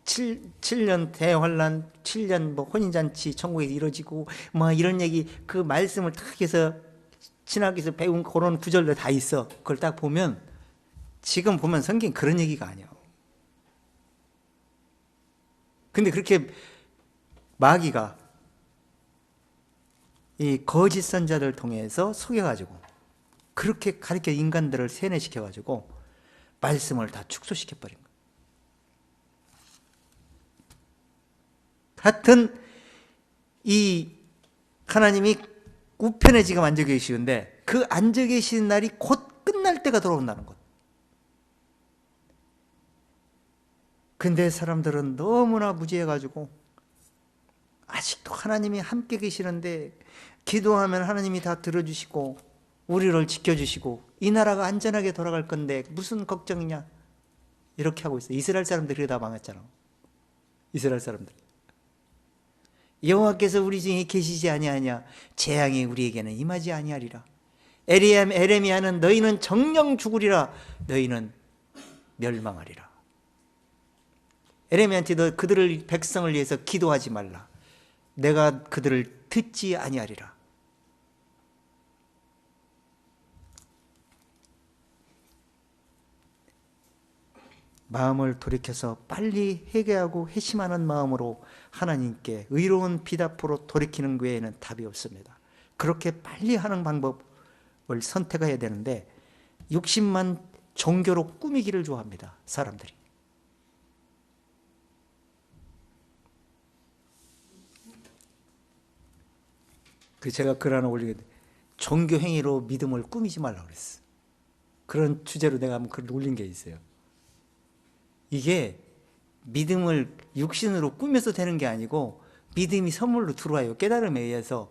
A: 7년 대환란, 7년 뭐 혼인잔치 천국에서 이루어지고 뭐 이런 얘기, 그 말씀을 딱 해서 신학에서 배운 그런 구절도 다 있어. 그걸 딱 보면 지금 보면 성경 그런 얘기가 아니야. 근데 그렇게 마귀가 이 거짓 선자들 통해서 속여가지고 그렇게 가르쳐 인간들을 세뇌시켜가지고 말씀을 다 축소시켜버린 거예요. 하여튼 이 하나님이 우편에 지금 앉아 계시는데 그 앉아 계신 날이 곧 끝날 때가 들어온다는 것. 근데 사람들은 너무나 무지해가지고 아직도 하나님이 함께 계시는데 기도하면 하나님이 다 들어주시고 우리를 지켜주시고 이 나라가 안전하게 돌아갈 건데 무슨 걱정이냐 이렇게 하고 있어요. 이스라엘 사람들이 다 망했잖아. 이스라엘 사람들. 여호와께서 우리 중에 계시지 아니하냐 재앙이 우리에게는 임하지 아니하리라. 에레미야는 너희는 정령 죽으리라. 너희는 멸망하리라. 에레미야한테 너 그들을 백성을 위해서 기도하지 말라. 내가 그들을 듣지 아니하리라. 마음을 돌이켜서 빨리 회개하고 회심하는 마음으로 하나님께 의로운 비답으로 돌이키는 외에는 답이 없습니다. 그렇게 빨리 하는 방법을 선택해야 되는데 욕심만 종교로 꾸미기를 좋아합니다. 사람들이. 그 제가 글 하나 올리게 종교 행위로 믿음을 꾸미지 말라고 그랬어. 그런 주제로 내가 한번 글을 올린 게 있어요. 이게 믿음을 육신으로 꾸며서 되는 게 아니고 믿음이 선물로 들어와요. 깨달음에 의해서.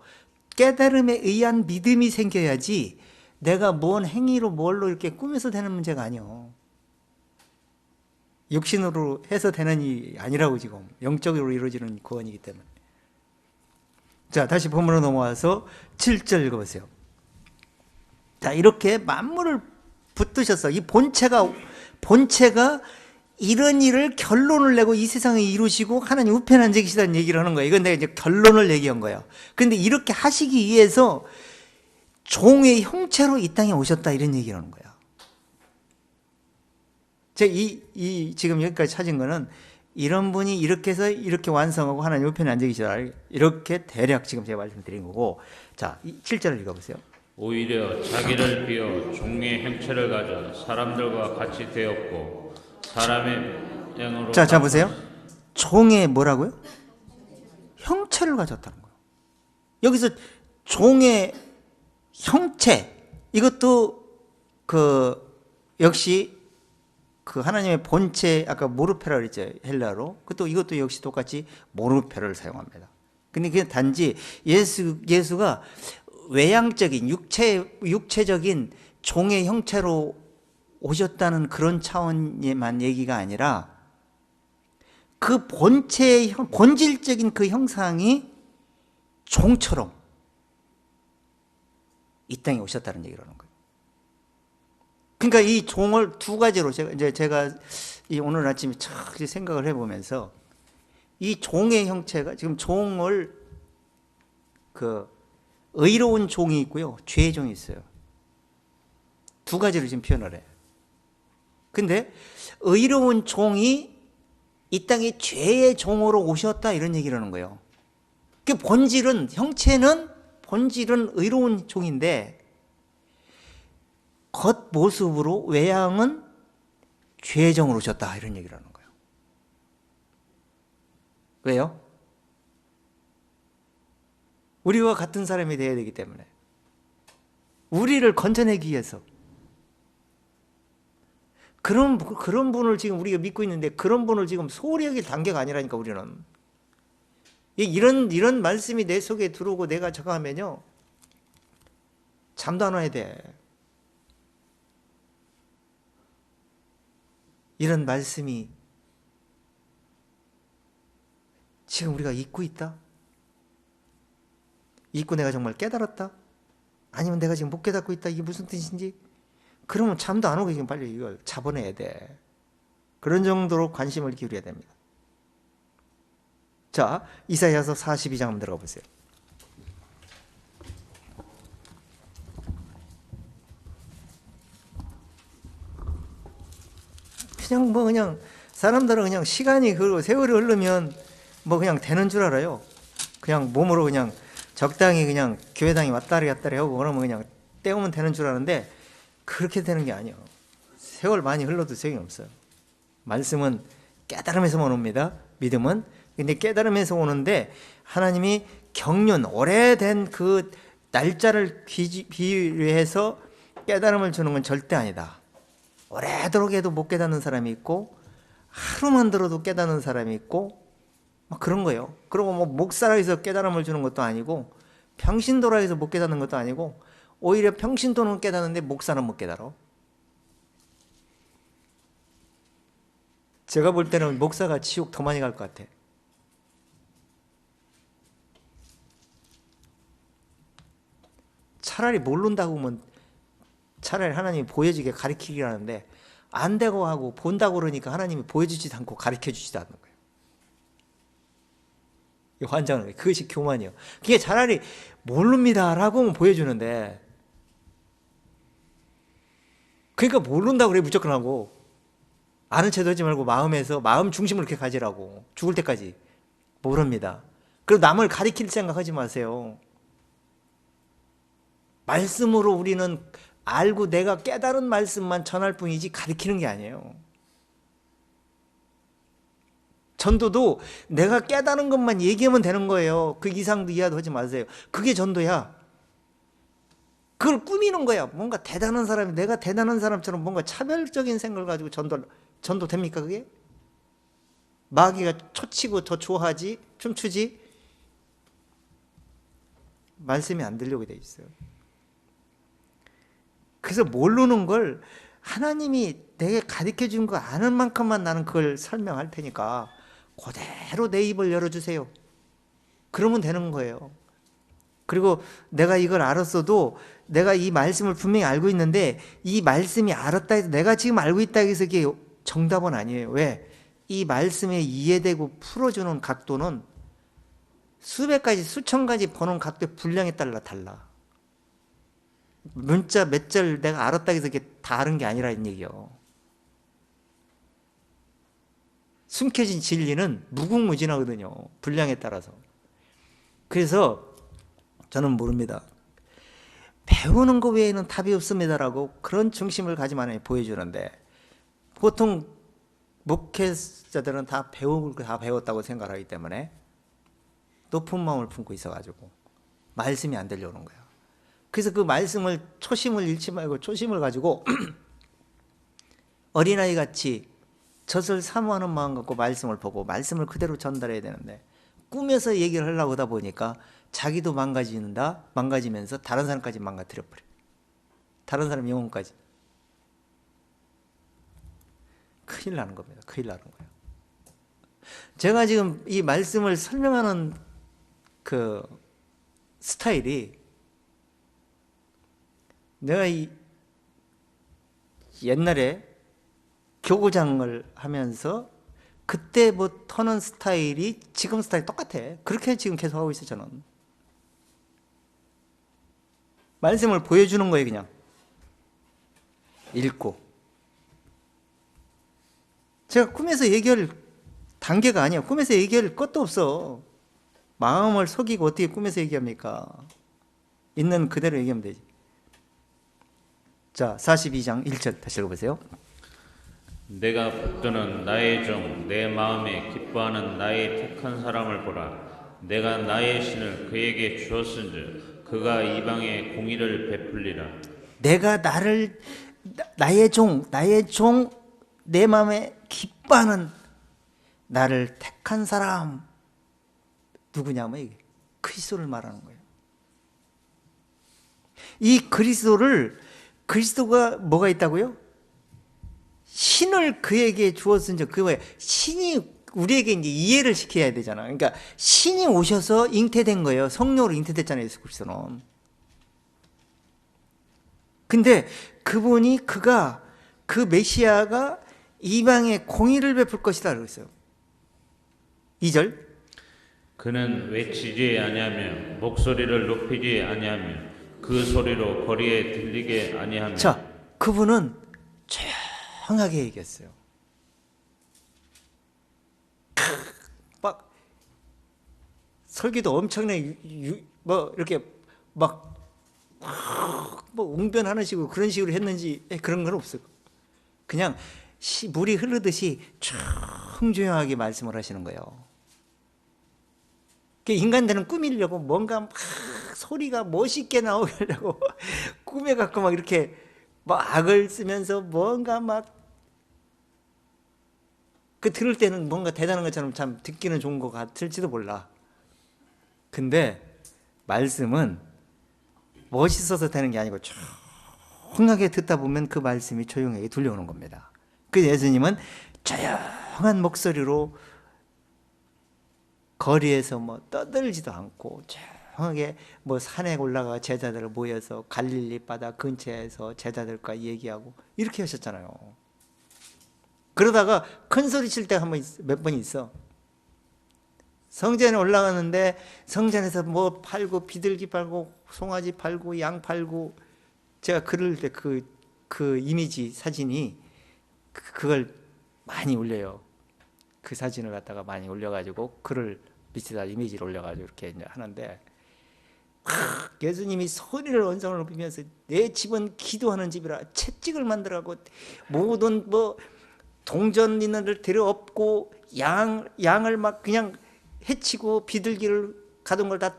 A: 깨달음에 의한 믿음이 생겨야지 내가 뭔 행위로 뭘로 이렇게 꾸며서 되는 문제가 아니요. 육신으로 해서 되는 일이 아니라고 지금 영적으로 이루어지는 구원이기 때문에. 자, 다시 본문으로 넘어와서 7절 읽어보세요. 자, 이렇게 만물을 붙드셔서 이 본체가 이런 일을 결론을 내고 이 세상에 이루시고 하나님 우편에 앉아 계시다는 얘기를 하는 거예요. 이건 내가 이제 결론을 얘기한 거예요. 그런데 이렇게 하시기 위해서 종의 형체로 이 땅에 오셨다 이런 얘기를 하는 거예요. 제가 지금 여기까지 찾은 거는 이런 분이 이렇게 해서 이렇게 완성하고 하나님 우편에 앉아 계시다 이렇게 대략 지금 제가 말씀드린 거고. 자, 7절을 읽어보세요.
B: 오히려 자기를 비워 종의 형체를 가져 사람들과 같이 되었고 사람의 양으로.
A: 자 보세요. 종의 뭐라고요? 형체를 가졌다는 거예요. 여기서 종의 형체, 이것도 역시 하나님의 본체, 아까 모르페라 그랬죠, 헬라로. 이것도 역시 똑같이 모르페를 사용합니다. 근데 그게 단지 예수가 외향적인 육체적인 종의 형체로 오셨다는 그런 차원에만 얘기가 아니라 그 본질적인 그 형상이 종처럼 이 땅에 오셨다는 얘기를 하는 거예요. 그러니까 이 종을 두 가지로 제가 오늘 아침에 촥 생각을 해보면서 이 종의 형체가 지금 종을 의로운 종이 있고요, 죄의 종이 있어요. 두 가지로 지금 표현을 해요. 근데 의로운 종이 이 땅에 죄의 종으로 오셨다 이런 얘기를 하는 거예요. 그 본질은 의로운 종인데 겉모습으로 외양은 죄의 종으로 오셨다 이런 얘기를 하는 거예요. 왜요? 우리와 같은 사람이 되어야 되기 때문에, 우리를 건져내기 위해서. 그런 분을 지금 우리가 믿고 있는데 그런 분을 지금 소홀히 여길 단계가 아니라니까. 우리는 이런 말씀이 내 속에 들어오고 내가 적용하면요 잠도 안 와야 돼. 이런 말씀이 지금 우리가 잊고 있다? 잊고 내가 정말 깨달았다? 아니면 내가 지금 못 깨닫고 있다? 이게 무슨 뜻인지? 그러면 잠도 안 오고 지금 빨리 이걸 잡아내야 돼. 그런 정도로 관심을 기울여야 됩니다. 자, 이사야서 42장 한번 들어가 보세요. 그냥 사람들은 그냥 시간이 그리고 세월이 흐르면 그냥 되는 줄 알아요. 그냥 몸으로 그냥 적당히 그냥 교회당에 왔다리 갔다리 하고 그러면 그냥 때우면 되는 줄 아는데 그렇게 되는 게 아니에요. 세월 많이 흘러도 소용이 없어요. 말씀은 깨달음에서만 옵니다. 믿음은. 근데 깨달음에서 오는데 하나님이 경륜, 오래된 그 날짜를 비유해서 깨달음을 주는 건 절대 아니다. 오래도록 해도 못 깨닫는 사람이 있고 하루만 들어도 깨닫는 사람이 있고 막 그런 거예요. 그리고 목사라 해서 깨달음을 주는 것도 아니고 평신도라 해서 못 깨닫는 것도 아니고 오히려 평신도는 깨닫는데 목사는 못 깨달아. 제가 볼 때는 목사가 지옥 더 많이 갈 것 같아. 차라리 모른다고 하면 차라리 하나님이 보여지게 가르치기라는데
C: 안 되고 하고 본다고 그러니까 하나님이 보여주지도 않고 가르쳐주지도 않는 거예요. 이 환장은 거예요. 그것이 교만이에요. 그게 차라리 모릅니다 라고 하면 보여주는데, 그러니까 모른다고 그래 무조건 하고, 아는 체도 하지 말고 마음에서 마음 중심을 이렇게 가지라고. 죽을 때까지 모릅니다. 그리고 남을 가리킬 생각하지 마세요. 말씀으로 우리는 알고 내가 깨달은 말씀만 전할 뿐이지 가리키는 게 아니에요. 전도도 내가 깨달은 것만 얘기하면 되는 거예요. 그 이상도 이하도 하지 마세요. 그게 전도야. 그걸 꾸미는 거야. 뭔가 대단한 사람이, 내가 대단한 사람처럼 뭔가 차별적인 생각을 가지고 전도 됩니까 그게? 마귀가 초치고 더 좋아하지, 춤추지, 말씀이 안 들려오게 돼 있어요. 그래서 모르는 걸 하나님이 내게 가르쳐 준 거 아는 만큼만 나는 그걸 설명할 테니까 그대로 내 입을 열어주세요. 그러면 되는 거예요. 그리고 내가 이걸 알았어도 내가 이 말씀을 분명히 알고 있는데 이 말씀이 알았다 해서 내가 지금 알고 있다 해서 이게 정답은 아니에요. 왜? 이 말씀에 이해되고 풀어주는 각도는 수백 가지, 수천 가지 보는 각도의 분량에 따라 달라. 문자 몇 절 내가 알았다 해서 이게 다 아는 게 아니라는 얘기요. 숨겨진 진리는 무궁무진하거든요. 분량에 따라서. 그래서 저는 모릅니다. 배우는 것 외에는 답이 없습니다라고 그런 중심을 가지만 보여주는데, 보통 목회자들은 다 배우고 다 배웠다고 생각하기 때문에 높은 마음을 품고 있어가지고 말씀이 안 들려오는 거예요. 그래서 그 말씀을 초심을 잃지 말고 초심을 가지고 어린아이 같이 젖을 사모하는 마음 갖고 말씀을 보고 말씀을 그대로 전달해야 되는데, 꾸며서 얘기를 하려고 하다 보니까 자기도 망가지면서 다른 사람까지 망가뜨려 버려. 다른 사람 영혼까지. 큰일 나는 겁니다. 큰일 나는 거예요. 제가 지금 이 말씀을 설명하는 그 스타일이, 내가 이 옛날에 교구장을 하면서 그때부터는 스타일이 지금 스타일 똑같아. 그렇게 지금 계속 하고 있어요. 저는 말씀을 보여주는 거예요. 그냥 읽고. 제가 꿈에서 얘기할 단계가 아니야. 꿈에서 얘기할 것도 없어. 마음을 속이고 어떻게 꿈에서 얘기합니까? 있는 그대로 얘기하면 되지. 자, 42장 1절 다시 읽어보세요.
B: 내가 붙드는 나의 종 내 마음에 기뻐하는 나의 택한 사람을 보라. 내가 나의 신을 그에게 주었은즉 그가 이방에 공의를 베풀리라.
C: 내가 나의 종 내 마음에 기뻐하는 나를 택한 사람, 누구냐면 이게 그리스도를 말하는 거예요. 이 그리스도가 뭐가 있다고요? 신을 그에게 주었은즉, 그 뭐예요? 신이 우리에게 이제 이해를 시켜야 되잖아. 그러니까 신이 오셔서 잉태된 거예요. 성령으로 잉태됐잖아요, 예수 그리스도는. 근데 그가 그 메시아가 이방에 공의를 베풀 것이다 그러고 있어요. 2절.
B: 그는 외치지 아니하며 목소리를 높이지 아니하며 그 소리로 거리에 들리게 아니하며.
C: 자, 그분은 조용하게 얘기했어요. 막 설교도 엄청나게 뭐 이렇게 막 뭐 웅변하는 식으로 그런 식으로 했는지 그런 건 없어요. 그냥 물이 흐르듯이 조용하게 말씀을 하시는 거예요. 인간들은 꾸미려고 뭔가 막 소리가 멋있게 나오려고 꾸며갖고 막 이렇게 막 악을 쓰면서 뭔가 막 들을 때는 뭔가 대단한 것처럼 참 듣기는 좋은 것 같을지도 몰라. 근데 말씀은 멋있어서 되는 게 아니고 조용하게 듣다 보면 그 말씀이 조용하게 들려오는 겁니다. 그래서 예수님은 조용한 목소리로 거리에서 뭐 떠들지도 않고 조용하게 뭐 산에 올라가 제자들 모여서 갈릴리 바다 근처에서 제자들과 얘기하고 이렇게 하셨잖아요. 그러다가 큰 소리 칠 때가 몇 번 있어. 성전에 올라가는데 성전에서 뭐 팔고 비둘기 팔고 송아지 팔고 양 팔고, 제가 그럴 때 그 이미지 사진이 그걸 많이 올려요. 그 사진을 갖다가 많이 올려가지고 글을 밑에다 이미지를 올려가지고 이렇게 이제 하는데, 예수님이 소리를 언성을 높이면서 내 집은 기도하는 집이라 채찍을 만들어가고 모든 뭐 동전 있는 데를 데려엎고 양을 막 그냥 해치고 비둘기를 가둔 걸 다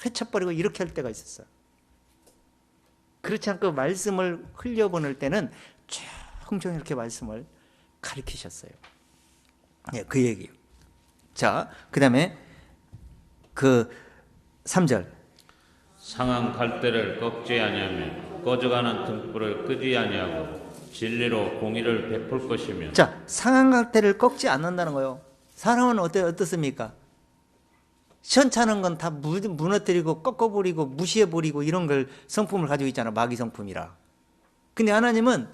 C: 해쳐버리고 이렇게 할 때가 있었어요. 그렇지 않고 말씀을 흘려보낼 때는 종종 이렇게 말씀을 가르치셨어요. 예, 그 얘기예요. 자, 그 다음에 그 3절.
B: 상한 갈대를 꺾지 아니하며 꺼져가는 등불을 끄지 아니하고 진리로 공의를 베풀 것이며.
C: 자, 상한 갈대를 꺾지 않는다는 거예요. 사람은 어떻습니까? 시원찮은 건 다 무너뜨리고 꺾어버리고 무시해버리고 이런 걸 성품을 가지고 있잖아. 마귀 성품이라. 근데 하나님은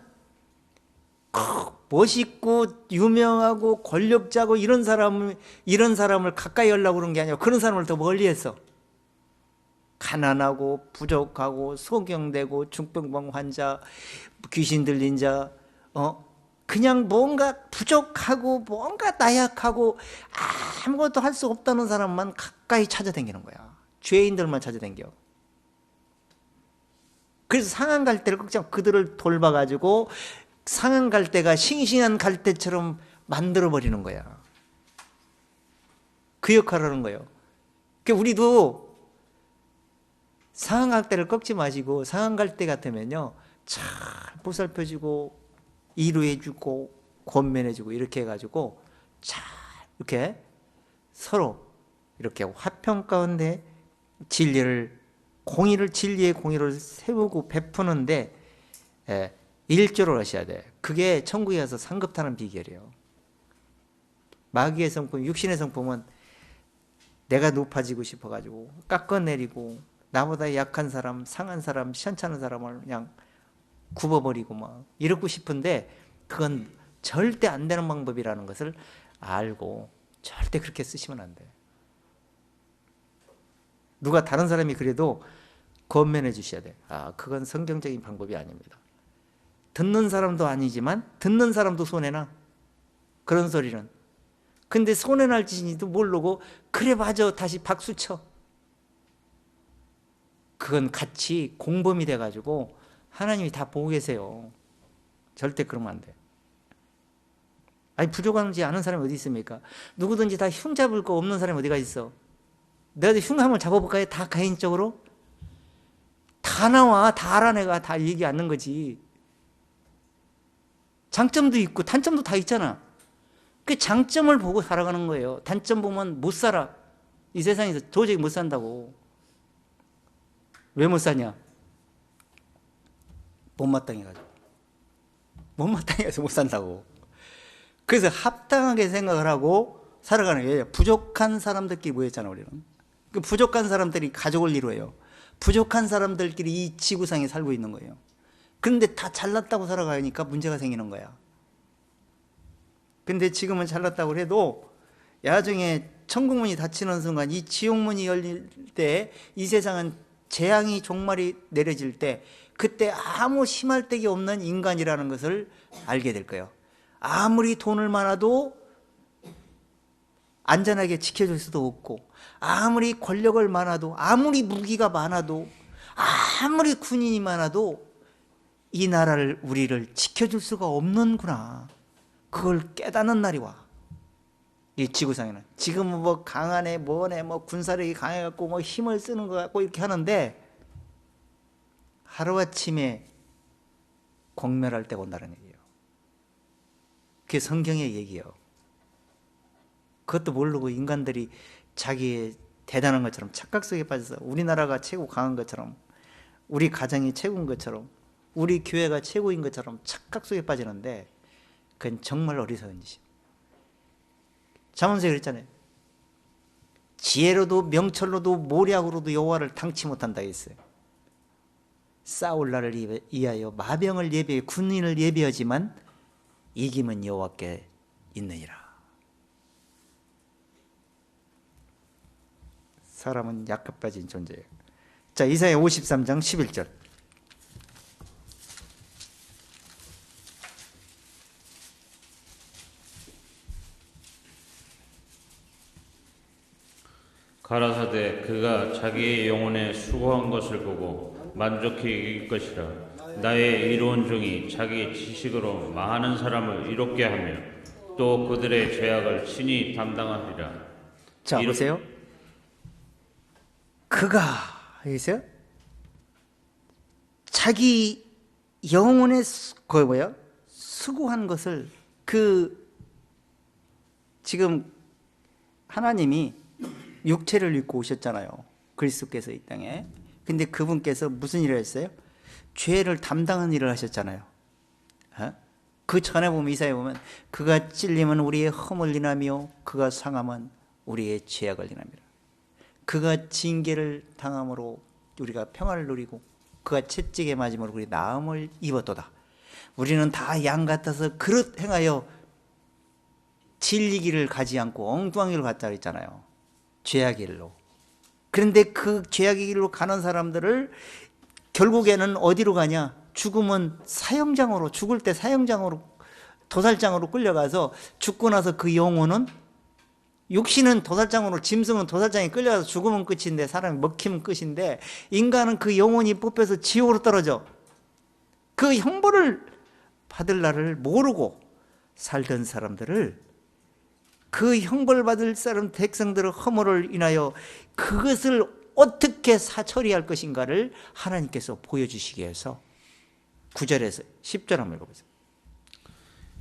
C: 멋있고 유명하고 권력자고 이런 사람을 가까이 하려고 그런 게 아니라 그런 사람을 더 멀리 했어. 가난하고 부족하고 소경되고 중풍병 환자, 귀신 들린 자, 그냥 뭔가 부족하고 뭔가 나약하고 아무것도 할 수 없다는 사람만 가까이 찾아다니는 거야. 죄인들만 찾아다녀. 그래서 상한 갈대를 꺾지 않고 그들을 돌봐가지고 상한 갈대가 싱싱한 갈대처럼 만들어버리는 거야. 그 역할을 하는 거예요. 그러니까 우리도 상한 갈대를 꺾지 마시고 상한 갈대 같으면요, 잘 보살펴주고 이루해주고 권면해주고 이렇게 해가지고 잘 이렇게 서로 이렇게 화평 가운데 진리의 공의를 세우고 베푸는데 일조를 하셔야 돼. 그게 천국에 가서 상급 타는 비결이에요. 마귀의 성품, 육신의 성품은 내가 높아지고 싶어가지고 깎아내리고 나보다 약한 사람, 상한 사람, 시원찮은 사람을 그냥 굽어버리고 막 이러고 싶은데 그건 절대 안 되는 방법이라는 것을 알고 절대 그렇게 쓰시면 안 돼. 누가 다른 사람이 그래도 권면해 주셔야 돼. 그건 성경적인 방법이 아닙니다. 듣는 사람도 아니지만 듣는 사람도 손해나. 그런 소리는. 근데 손해날 짓인지도 모르고 그래 맞아 다시 박수쳐. 그건 같이 공범이 돼가지고 하나님이 다 보고 계세요. 절대 그러면 안 돼. 아니 부족한지 아는 사람이 어디 있습니까? 누구든지 다 흉 잡을 거 없는 사람이 어디가 있어? 내가 흉 한번 잡아볼까요? 다 개인적으로? 다 나와. 다 알아내가 다 얘기 않는 거지. 장점도 있고 단점도 다 있잖아. 그 장점을 보고 살아가는 거예요. 단점 보면 못 살아. 이 세상에서 도저히 못 산다고. 왜 못 사냐? 못마땅해가지고. 못마땅해서 못 산다고. 그래서 합당하게 생각을 하고 살아가는 거예요. 부족한 사람들끼리 모였잖아, 우리는. 그 부족한 사람들이 가족을 이루어요. 부족한 사람들끼리 이 지구상에 살고 있는 거예요. 그런데 다 잘났다고 살아가니까 문제가 생기는 거야. 근데 지금은 잘났다고 해도 나중에 천국문이 닫히는 순간 이 지옥문이 열릴 때 이 세상은 재앙이 종말이 내려질 때 그때 아무 힘할 데기 없는 인간이라는 것을 알게 될 거예요. 아무리 돈을 많아도 안전하게 지켜줄 수도 없고 아무리 권력을 많아도 아무리 무기가 많아도 아무리 군인이 많아도 이 나라를 우리를 지켜줄 수가 없는구나. 그걸 깨닫는 날이 와. 이 지구상에는 지금은 뭐 강하네 뭐네 뭐 군사력이 강해갖고 뭐 힘을 쓰는 것 같고 이렇게 하는데 하루아침에 공멸할 때가 온다는 얘기예요. 그게 성경의 얘기예요. 그것도 모르고 인간들이 자기의 대단한 것처럼 착각 속에 빠져서 우리나라가 최고 강한 것처럼 우리 가정이 최고인 것처럼 우리 교회가 최고인 것처럼 착각 속에 빠지는데 그건 정말 어리석은 짓이에요. 잠언서에 그랬잖아요. 지혜로도 명철로도 모략으로도 여호와를 당치 못한다 했어요. 싸울 날을 위하여 마병을 예비해 군인을 예비하지만
A: 이김은 여호와께 있느니라.
C: 사람은 약해 빠진 존재예요. 자, 이사야 53장 11절.
B: 가라사대 그가 자기의 영혼에 수고한 것을 보고 만족히 여길 것이라. 나의 이로운 종이 자기 지식으로 많은 사람을 이롭게 하며 또 그들의 죄악을 친히 담당하리라.
C: 자, 보세요. 그가 여기서요. 자기 영혼에 그 뭐야? 수고한 것을 지금 하나님이 육체를 입고 오셨잖아요. 그리스도께서 이 땅에. 근데 그분께서 무슨 일을 했어요? 죄를 담당한 일을 하셨잖아요. 그 전에 보면 이사야 보면 그가 찔림은 우리의 허물 인하며 그가 상함은 우리의 죄악을 인함이라. 그가 징계를 당함으로 우리가 평안을 누리고 그가 채찍에 맞음으로 우리 나음을 입었도다. 우리는 다 양 같아서 그릇 행하여 진리기를 가지 않고 엉뚱한 길로 갔다 그랬잖아요. 죄악의 길로. 그런데 그 죄악의 길로 가는 사람들을 결국에는 어디로 가냐? 죽으면 사형장으로, 죽을 때 사형장으로, 도살장으로 끌려가서 죽고 나서 그 영혼은, 육신은 도살장으로, 짐승은 도살장에 끌려가서 죽으면 끝인데, 사람이 먹히면 끝인데, 인간은 그 영혼이 뽑혀서 지옥으로 떨어져. 그 형벌을 받을 날을 모르고 살던 사람들을, 그 형벌 받을 사람 백성들의 허물을 인하여 그것을 어떻게 처리할 것인가를 하나님께서 보여주시기 위해서 9절에서 10절 한번 읽어보세요.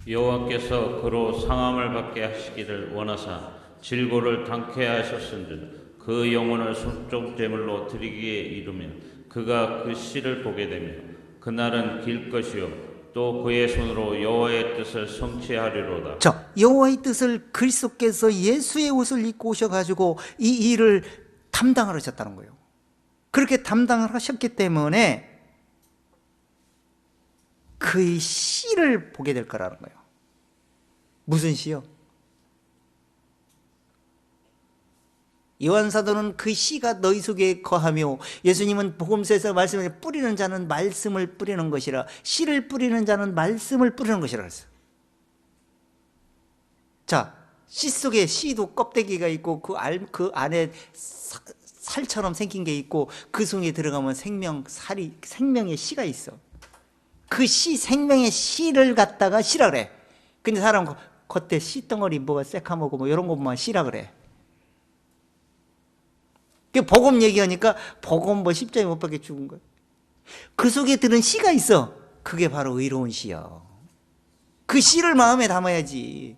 B: 여호와께서 그로 상함을 받게 하시기를 원하사 질고를 당케 하셨은즉 그 영혼을 순종 제물로 드리기에 이르면 그가 그 씨를 보게 되며 그날은 길 것이요 또 그의 손으로 여호와의 뜻을 성취하리로다.
C: 자, 여호와의 뜻을 그리스도께서 예수의 옷을 입고 오셔가지고 이 일을 담당을 하셨다는 거예요. 그렇게 담당을 하셨기 때문에 그의 씨를 보게 될 거라는 거예요. 무슨 씨요? 요한사도는 그 씨가 너희 속에 거하며, 예수님은 복음서에서 말씀을 뿌리는 자는 말씀을 뿌리는 것이라, 씨를 뿌리는 자는 말씀을 뿌리는 것이라 그랬어요. 자, 씨 속에 씨도 껍데기가 있고 그 안에 살처럼 생긴 게 있고 그 속에 들어가면 생명의 씨가 있어. 그 씨, 생명의 씨를 갖다가 씨라 그래. 근데 사람 겉에 씨덩어리 뭐가 새카먹고 뭐 이런 것만 씨라 그래. 그 복음 얘기하니까 복음 뭐 십자에 못 박혀 죽은 거야. 그 속에 들은 씨가 있어. 그게 바로 의로운 씨야. 그 씨를 마음에 담아야지.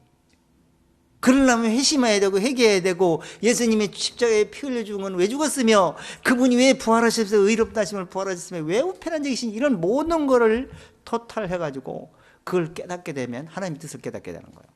C: 그러려면 회심해야 되고 회개해야 되고, 예수님의 십자가에 피 흘려 죽은 건 왜 죽었으며, 그분이 왜 부활하셔서 의롭다 하심을 부활하셨으며 왜 우편한 자이신, 이런 모든 거를 토탈해가지고 그걸 깨닫게 되면 하나님의 뜻을 깨닫게 되는 거예요.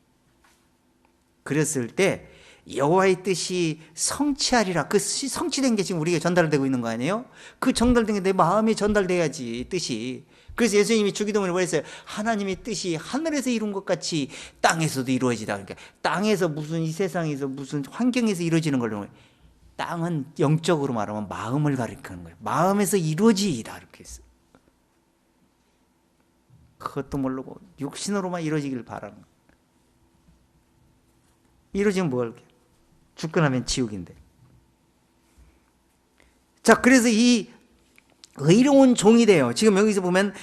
C: 그랬을 때 여호와의 뜻이 성취하리라. 그 성취된 게 지금 우리에게 전달되고 있는 거 아니에요? 그 전달된 게 내 마음에 전달돼야지, 뜻이. 그래서 예수님이 주기도문을 보냈어요. 하나님의 뜻이 하늘에서 이룬 것 같이 땅에서도 이루어지다. 그러니까 땅에서 무슨 이 세상에서 무슨 환경에서 이루어지는 걸, 땅은 영적으로 말하면 마음을 가리키는 거예요. 마음에서 이루어지다 이렇게 했어요. 그것도 모르고 육신으로만 이루어지길 바라는 거예요. 이루어지면 뭘? 죽고 나면 지옥인데. 자, 그래서 이 의로운 종이 돼요. 지금 여기서 보면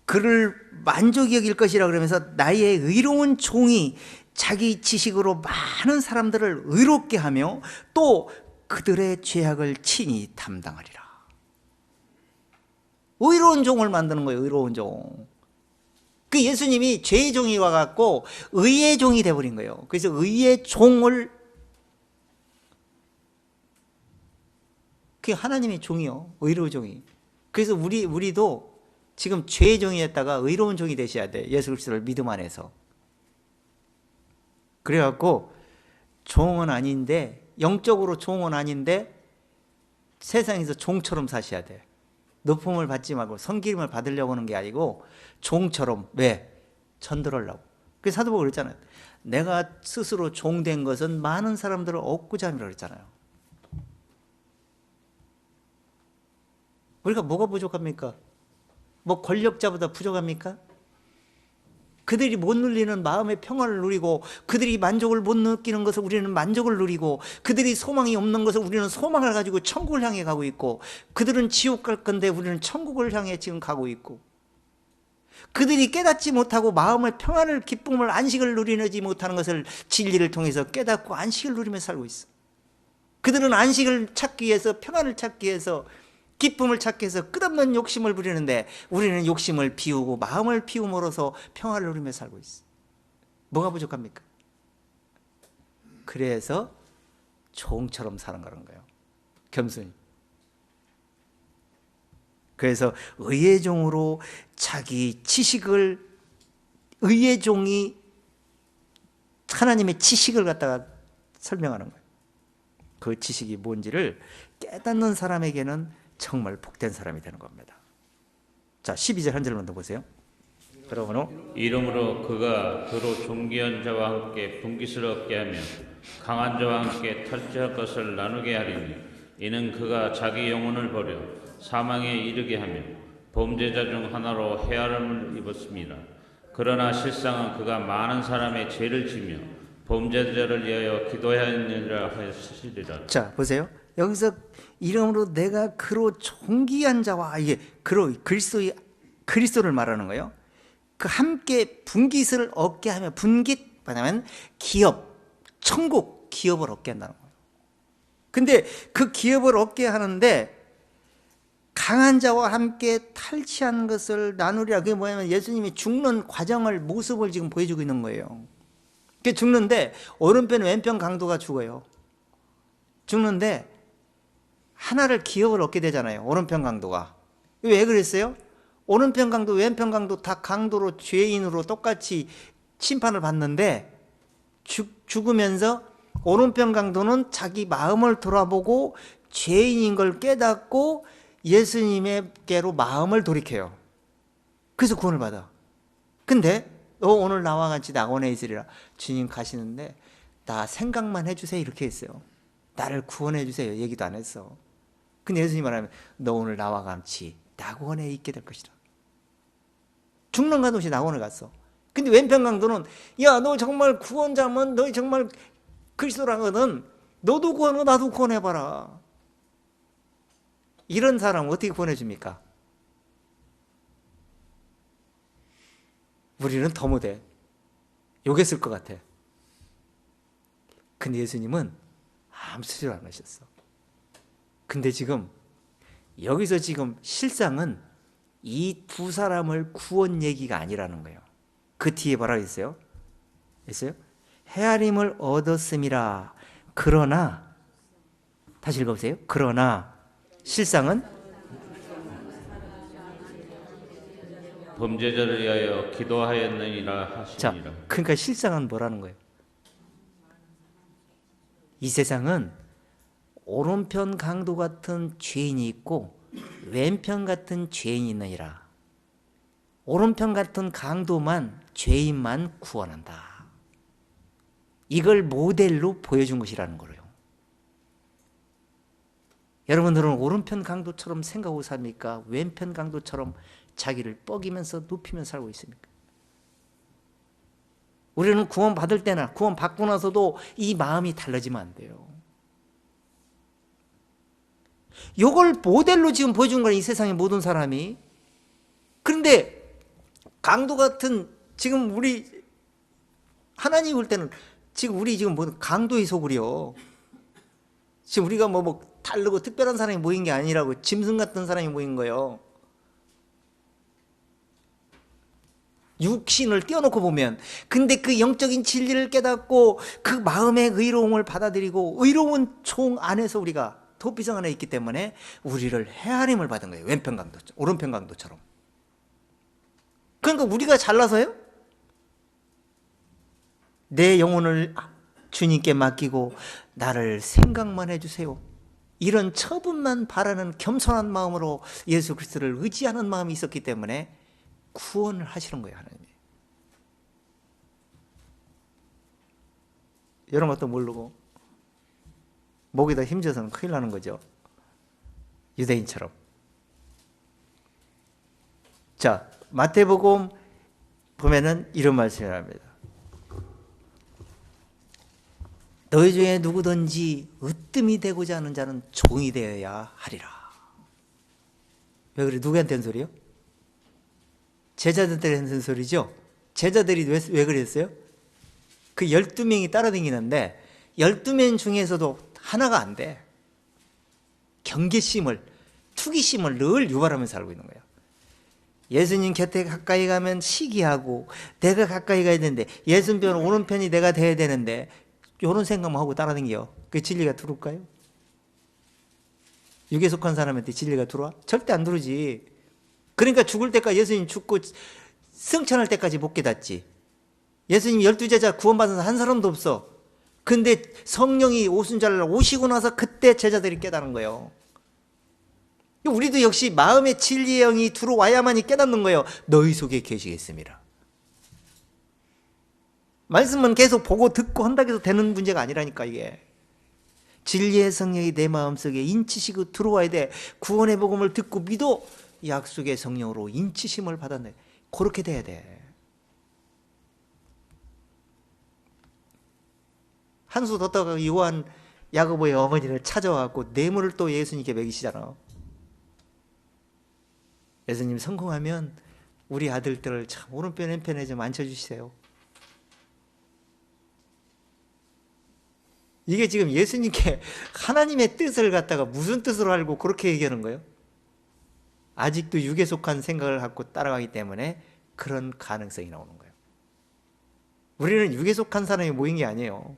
C: 그를 만족이 여길 것이라 그러면서 나의 의로운 종이 자기 지식으로 많은 사람들을 의롭게 하며 또 그들의 죄악을 친히 담당하리라. 의로운 종을 만드는 거예요. 의로운 종. 그 예수님이 죄의 종이 와갖고 의의 종이 돼버린 거예요. 그래서 의의 종을, 그게 하나님의 종이요. 의로운 종이. 그래서 우리도 지금 죄의 종이었다가 의로운 종이 되셔야 돼. 예수 그리스도를 믿음 안에서. 그래갖고 종은 아닌데, 영적으로 종은 아닌데 세상에서 종처럼 사셔야 돼. 높음을 받지 말고 성기름을 받으려고 하는 게 아니고 종처럼. 왜? 전도하려고. 그래서 사도 바울이 그랬잖아요. 내가 스스로 종된 것은 많은 사람들을 얻고자 함이라고 그랬잖아요. 우리가 뭐가 부족합니까? 뭐 권력자보다 부족합니까? 그들이 못 누리는 마음의 평화를 누리고, 그들이 만족을 못 느끼는 것을 우리는 만족을 누리고, 그들이 소망이 없는 것을 우리는 소망을 가지고 천국을 향해 가고 있고, 그들은 지옥 갈 건데 우리는 천국을 향해 지금 가고 있고, 그들이 깨닫지 못하고 마음의 평안을, 기쁨을, 안식을 누리지 못하는 것을 진리를 통해서 깨닫고 안식을 누리며 살고 있어. 그들은 안식을 찾기 위해서, 평안을 찾기 위해서, 기쁨을 찾기 위해서 끝없는 욕심을 부리는데, 우리는 욕심을 비우고 마음을 비움으로써 평화를 누리며 살고 있어. 뭐가 부족합니까? 그래서 종처럼 사는 거라는 거예요. 겸손히. 그래서 의의 종으로 자기 지식을, 의의 종이 하나님의 지식을 갖다가 설명하는 거예요. 그 지식이 뭔지를 깨닫는 사람에게는 정말 복된 사람이 되는 겁니다. 자, 12절 한 절만 더 보세요. 그러므로
B: 이러므로 그가 더러 존귀한 자와 함께 분깃을 얻게 하며 강한 자와 함께 탈취할 것을 나누게 하리니, 이는 그가 자기 영혼을 버려 사망에 이르게 하며 범죄자 중 하나로 헤아림을 입었습니다. 그러나 실상은 그가 많은 사람의 죄를 지며 범죄자를 위하여 기도하였느니라 하시리라.
C: 자, 보세요. 여기서 이름으로 내가 그로 존귀한 자와, 이게 그로 그리스도를 말하는 거예요. 그 함께 분깃을 얻게 하며, 분깃 뭐냐면 기업, 천국 기업을 얻게 한다는 거예요. 근데 그 기업을 얻게 하는데 강한 자와 함께 탈취한 것을 나누리라. 그게 뭐냐면 예수님이 죽는 과정을, 모습을 지금 보여주고 있는 거예요. 그게 죽는데 오른편 왼편 강도가 죽어요. 죽는데 하나를 기업을 얻게 되잖아요. 오른편 강도가. 왜 그랬어요? 오른편 강도, 왼편 강도 다 강도로, 죄인으로 똑같이 심판을 받는데, 죽으면서 오른편 강도는 자기 마음을 돌아보고 죄인인 걸 깨닫고 예수님께로 마음을 돌이켜요. 그래서 구원을 받아. 근데 오늘 나와 같이 낙원에 있으리라. 주님 가시는데 나 생각만 해주세요 이렇게 했어요. 나를 구원해 주세요 얘기도 안 했어. 근데 예수님 말하면 너 오늘 나와 같이 낙원에 있게 될 것이라. 죽는 강도시 낙원을 갔어. 근데 왼편 강도는 야, 너 정말 구원자면, 너 정말 그리스도라거든, 너도 구원하고 나도 구원해봐라. 이런 사람 어떻게 구원해 줍니까? 우리는 더 못해. 욕했을 것 같아. 근데 예수님은 아무 소리도 안 하셨어. 근데 지금 여기서 지금 실상은 이 두 사람을 구원 얘기가 아니라는 거예요. 그 뒤에 뭐라고 했어요? 했어요? 헤아림을 얻었음이라. 그러나, 다시 읽어보세요. 그러나 실상은
B: 범죄자를 위하여 기도하였느니라 하시니라.
C: 자, 그러니까 실상은 뭐라는 거예요? 이 세상은 오른편 강도 같은 죄인이 있고 왼편 같은 죄인이 있느니라. 오른편 같은 강도만, 죄인만 구원한다. 이걸 모델로 보여준 것이라는 거예요. 여러분들은 오른편 강도처럼 생각하고 삽니까? 왼편 강도처럼 자기를 뻐기면서 눕히면서 살고 있습니까? 우리는 구원 받을 때나 구원 받고 나서도 이 마음이 달라지면 안 돼요. 이걸 모델로 지금 보여준 거예요, 이 세상의 모든 사람이. 그런데 강도 같은, 지금 우리 하나님 볼 때는 지금 우리 지금 뭐 강도의 소굴이요. 지금 우리가 뭐 다르고 특별한 사람이 모인 게 아니라고, 짐승 같은 사람이 모인 거예요. 육신을 띄워놓고 보면. 근데 그 영적인 진리를 깨닫고 그 마음의 의로움을 받아들이고 의로운 종 안에서 우리가 도피성 안에 있기 때문에 우리를 헤아림을 받은 거예요. 왼편 강도, 오른편 강도처럼. 그러니까 우리가 잘나서요? 내 영혼을 주님께 맡기고 나를 생각만 해주세요, 이런 처분만 바라는 겸손한 마음으로 예수 그리스도를 의지하는 마음이 있었기 때문에 구원을 하시는 거예요, 하나님이. 이런 것도 모르고 목에다 힘줘서는 큰일 나는 거죠. 유대인처럼. 자, 마태복음 보면은 이런 말씀을 합니다. 너희 중에 누구든지 으뜸이 되고자 하는 자는 종이 되어야 하리라. 왜 그래? 누구한테 한 소리요? 제자들한테 한 소리죠. 제자들이 왜 그랬어요? 그 12명이 따라다니는데 12명 중에서도 하나가 안 돼. 경계심을, 투기심을 늘 유발하면서 살고 있는 거예요. 예수님 곁에 가까이 가면 시기하고 내가 가까이 가야 되는데 예수님 편 오른편이 내가 돼야 되는데 이런 생각만 하고 따라다녀. 그 진리가 들어올까요? 육에 속한 사람한테 진리가 들어와? 절대 안 들어오지. 그러니까 죽을 때까지 예수님 죽고 승천할 때까지 못 깨닫지. 예수님 12제자 구원받은 한 사람도 없어. 근데 성령이 오순절날 오시고 나서 그때 제자들이 깨닫는 거예요. 우리도 역시 마음의 진리의 영이 들어와야만이 깨닫는 거예요. 너희 속에 계시겠습니다. 말씀은 계속 보고 듣고 한다고 해서 되는 문제가 아니라니까 이게. 진리의 성령이 내 마음속에 인치시고 들어와야 돼. 구원의 복음을 듣고 믿어 약속의 성령으로 인치심을 받았네. 그렇게 돼야 돼. 한수 뒀다가 요한 야고보의 어머니를 찾아와갖고 뇌물을 또 예수님께 먹이시잖아. 예수님 성공하면 우리 아들들을 참 오른편 왼편에 좀 앉혀주세요. 이게 지금 예수님께 하나님의 뜻을 갖다가 무슨 뜻으로 알고 그렇게 얘기하는 거예요? 아직도 육에 속한 생각을 갖고 따라가기 때문에 그런 가능성이 나오는 거예요. 우리는 육에 속한 사람이 모인 게 아니에요.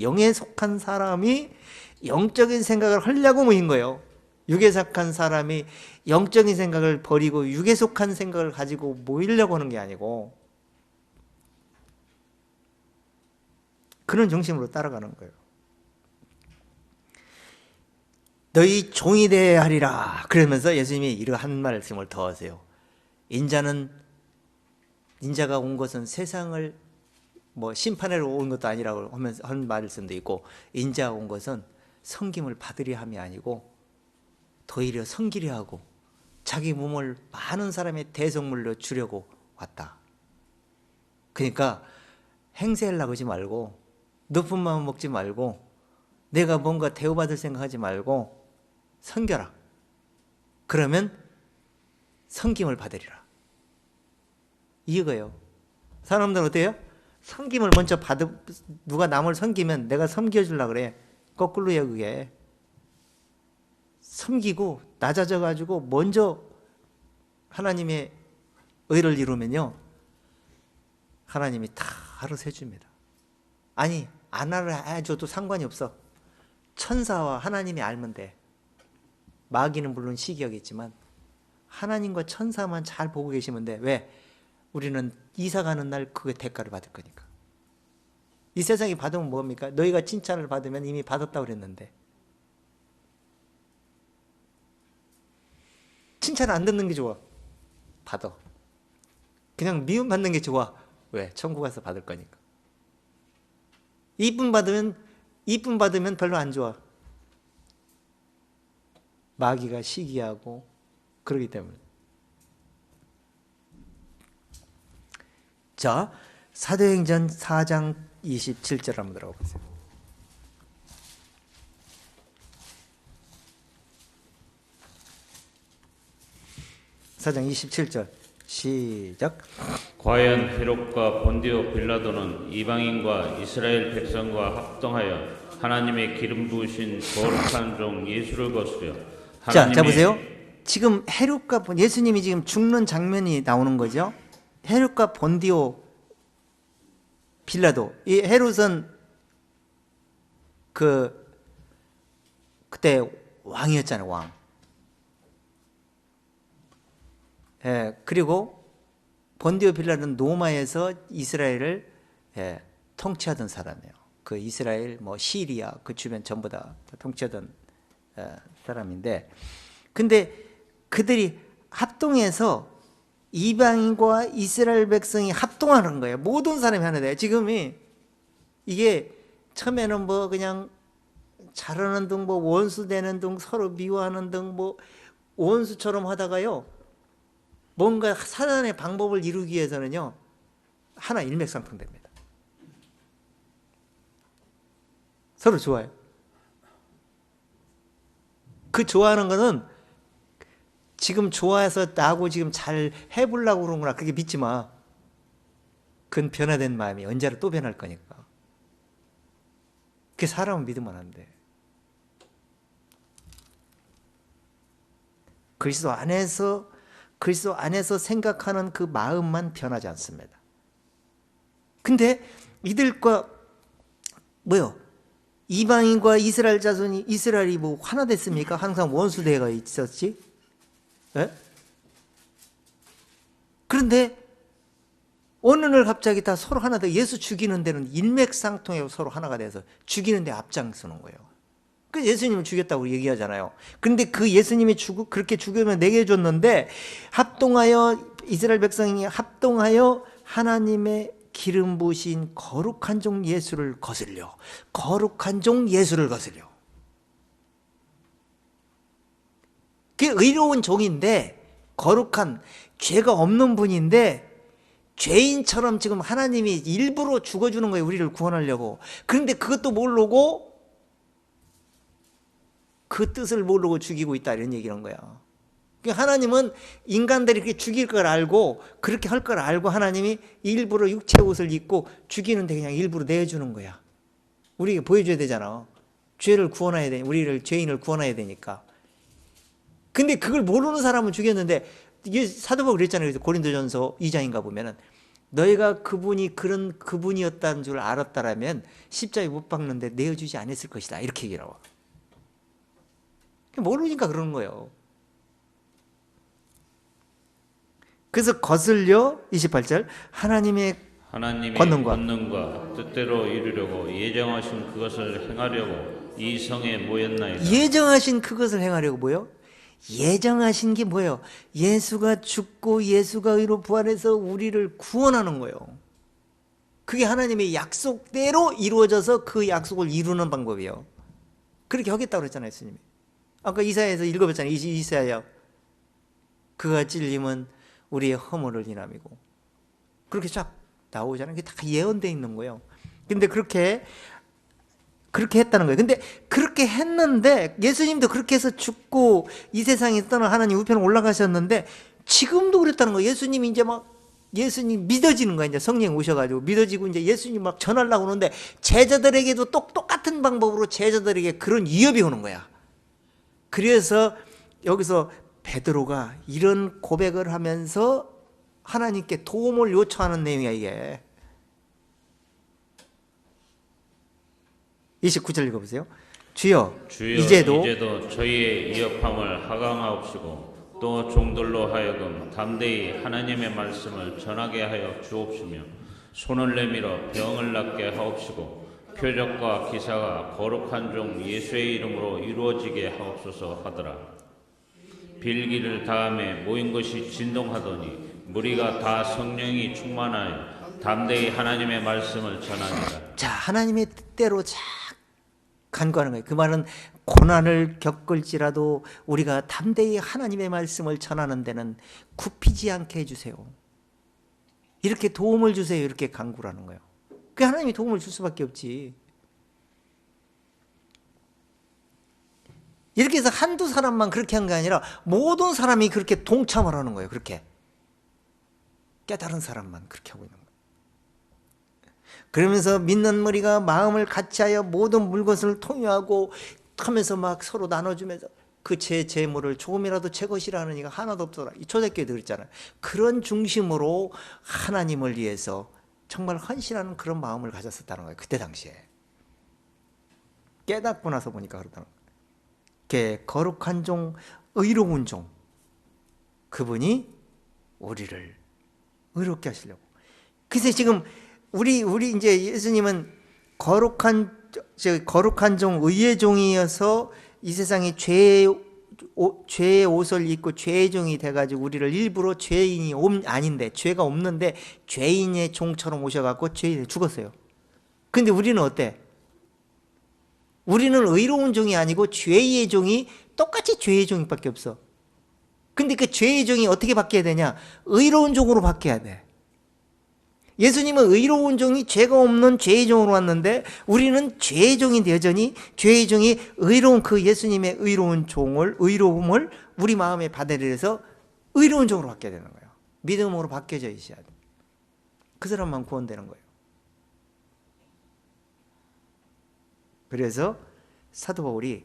C: 영에 속한 사람이 영적인 생각을 하려고 모인 거예요. 육에 속한 사람이 영적인 생각을 버리고 육에 속한 생각을 가지고 모이려고 하는 게 아니고 그런 중심으로 따라가는 거예요. 너희 종이 되어야 하리라. 그러면서 예수님이 이러한 말씀을 더 하세요. 인자가 온 것은 세상을 심판하러 온 것도 아니라고 하면서 한 말씀도 있고, 인자가 온 것은 섬김을 받으려 함이 아니고 도리어 섬기려 하고 자기 몸을 많은 사람의 대속물로 주려고 왔다. 그러니까 행세하려고 하지 말고 높은 마음 먹지 말고 내가 뭔가 대우받을 생각하지 말고 섬겨라. 그러면 섬김을 받으리라. 이거예요. 사람들은 어때요? 섬김을 먼저 누가 남을 섬기면 내가 섬겨주려고 그래. 거꾸로예요 그게. 섬기고 낮아져가지고 먼저 하나님의 의를 이루면요 하나님이 다 알아서 해줍니다. 아니 안 알아줘도 상관이 없어. 천사와 하나님이 알면 돼. 마귀는 물론 시기하겠지만 하나님과 천사만 잘 보고 계시면 돼. 왜? 우리는 이사 가는 날 그 대가를 받을 거니까. 이 세상이 받으면 뭡니까? 너희가 칭찬을 받으면 이미 받았다고 그랬는데 칭찬 안 듣는 게 좋아? 받아. 그냥 미움 받는 게 좋아? 왜? 천국 가서 받을 거니까. 이쁨 받으면 별로 안 좋아. 마귀가 시기하고 그러기 때문에. 자, 사도행전 4장 27절 한번 들어가 보세요. 사장 27절 시작.
B: 과연 헤롯과 본디오 빌라도는 이방인과 이스라엘 백성과 합동하여 하나님의 기름 부으신 거룩한 종 예수를 거스려
C: 자 보세요. 지금 헤롯과 예수님이 지금 죽는 장면이 나오는 거죠. 헤롯과 본디오 빌라도. 이 헤롯은 그때 왕이었잖아요. 왕. 예, 그리고 본디오 빌라도는 로마에서 이스라엘을 통치하던 사람이에요. 그 이스라엘 시리아 그 주변 전부 다 통치하던 사람인데, 근데 그들이 합동해서 이방인과 이스라엘 백성이 합동하는 거예요. 모든 사람이 하나 돼요. 지금이 이게 처음에는 뭐 그냥 자르는 등, 뭐 원수 되는 등, 서로 미워하는 등, 뭐 원수처럼 하다가요, 뭔가 사단의 방법을 이루기 위해서는요, 하나 일맥상통됩니다. 서로 좋아요. 그 좋아하는 거는 지금 좋아해서 나하고 지금 잘 해보려고 그러는구나, 그렇게 믿지 마. 그건 변화된 마음이 언제나 또 변할 거니까. 그 사람은 믿으면 안 돼. 그리스도 안에서 생각하는 그 마음만 변하지 않습니다. 근데 이들과 뭐요? 이방인과 이스라엘 자손이, 이스라엘이 뭐 하나 됐습니까? 항상 원수대가 있었지. 예? 그런데 어느 날 갑자기 다 서로 하나 돼. 예수 죽이는 데는 일맥상통하고 서로 하나가 돼서 죽이는 데 앞장서는 거예요. 그 예수님을 죽였다고 얘기하잖아요. 그런데 그 예수님이 그렇게 죽으면 내게 줬는데, 합동하여, 이스라엘 백성이 합동하여 하나님의 기름 부으신 거룩한 종 예수를 거슬려. 거룩한 종 예수를 거슬려. 그게 의로운 종인데, 거룩한, 죄가 없는 분인데, 죄인처럼 지금 하나님이 일부러 죽어주는 거예요. 우리를 구원하려고. 그런데 그것도 모르고, 그 뜻을 모르고 죽이고 있다, 이런 얘기는 거야. 하나님은 인간들이 그렇게 죽일 걸 알고, 그렇게 할 걸 알고, 하나님이 일부러 육체 옷을 입고 죽이는데 그냥 일부러 내주는 거야. 우리에게 보여줘야 되잖아. 죄를 구원해야 돼. 우리를, 죄인을 구원해야 되니까. 근데 그걸 모르는 사람은 죽였는데, 이게 사도 바울이 그랬잖아요. 그래서 고린도전서 2장인가 보면은, 너희가 그분이 그분이었다는 줄 알았다라면 십자가에 못 박는데 내어주지 않았을 것이다, 이렇게 얘기를 하고. 모르니까 그러는 거예요. 그래서 거슬려, 28절, 하나님의 권능과
B: 뜻대로 이루려고 예정하신 그것을 행하려고 이 성에 모였나이다.
C: 예정하신 그것을 행하려고 뭐요? 예정하신 게 뭐예요? 예수가 죽고 예수가 의로 부활해서 우리를 구원하는 거예요. 그게 하나님의 약속대로 이루어져서 그 약속을 이루는 방법이에요. 그렇게 하겠다고 그랬잖아요, 예수님이. 아까 이사야에서 읽어봤잖아요. 이사야. 그가 찔림은 우리의 허물을 인함이고. 그렇게 쫙 나오잖아요. 그게 다 예언되어 있는 거예요. 근데 그렇게 했다는 거예요. 근데 그렇게 했는데, 예수님도 그렇게 해서 죽고 이 세상에 떠나 하나님 우편에 올라가셨는데, 지금도 그랬다는 거예요. 예수님이 이제 예수님 믿어지는 거야. 이제 성령이 오셔가지고 믿어지고 이제 예수님 막 전하려고 하는데, 제자들에게도 똑같은 방법으로 제자들에게 그런 위협이 오는 거야. 그래서 여기서 베드로가 이런 고백을 하면서 하나님께 도움을 요청하는 내용이야, 이게. 29절 읽어보세요. 주여 이제도
B: 저희의 위협함을 하강하옵시고 또 종들로 하여금 담대히 하나님의 말씀을 전하게 하여 주옵시며 손을 내밀어 병을 낫게 하옵시고 표적과 기사가 거룩한 종 예수의 이름으로 이루어지게 하옵소서 하더라. 빌기를 다음에 모인 것이 진동하더니 무리가 다 성령이 충만하여 담대히 하나님의 말씀을 전하니라.
C: 자, 하나님의 뜻대로 자 간구하는 거예요. 그 말은 고난을 겪을지라도 우리가 담대히 하나님의 말씀을 전하는 데는 굽히지 않게 해주세요. 이렇게 도움을 주세요. 이렇게 간구를 하는 거예요. 그 하나님이 도움을 줄 수밖에 없지. 이렇게 해서 한두 사람만 그렇게 한 게 아니라 모든 사람이 그렇게 동참을 하는 거예요. 그렇게 깨달은 사람만 그렇게 하고 있는 거예요. 그러면서 믿는 무리가 마음을 같이하여 모든 물것을 통유하고 하면서 막 서로 나눠주면서 그 제 재물을 조금이라도 제 것이라는 이가 하나도 없더라. 이 초대교회도 그랬잖아요. 그런 중심으로 하나님을 위해서 정말 헌신하는 그런 마음을 가졌었다는 거예요. 그때 당시에. 깨닫고 나서 보니까 그렇다는 거예요. 거룩한 종, 의로운 종, 그분이 우리를 의롭게 하시려고. 그래서 지금 우리 이제 예수님은 거룩한 종, 의의 종이어서 이 세상에 죄의 옷을 입고 죄의 종이 돼가지고 우리를 일부러 아닌데, 죄가 없는데 죄인의 종처럼 오셔갖고 죄인을 죽었어요. 근데 우리는 어때? 우리는 의로운 종이 아니고 죄의 종이 똑같이 죄의 종밖에 없어. 근데 그 죄의 종이 어떻게 바뀌어야 되냐? 의로운 종으로 바뀌어야 돼. 예수님은 의로운 종이 죄가 없는 죄의 종으로 왔는데 우리는 죄의 종인데 여전히 죄의 종이 의로운 그 예수님의 의로움을 우리 마음에 받아들여서 의로운 종으로 바뀌어야 되는 거예요. 믿음으로 바뀌어져 있어야 돼. 그 사람만 구원되는 거예요. 그래서 사도 바울이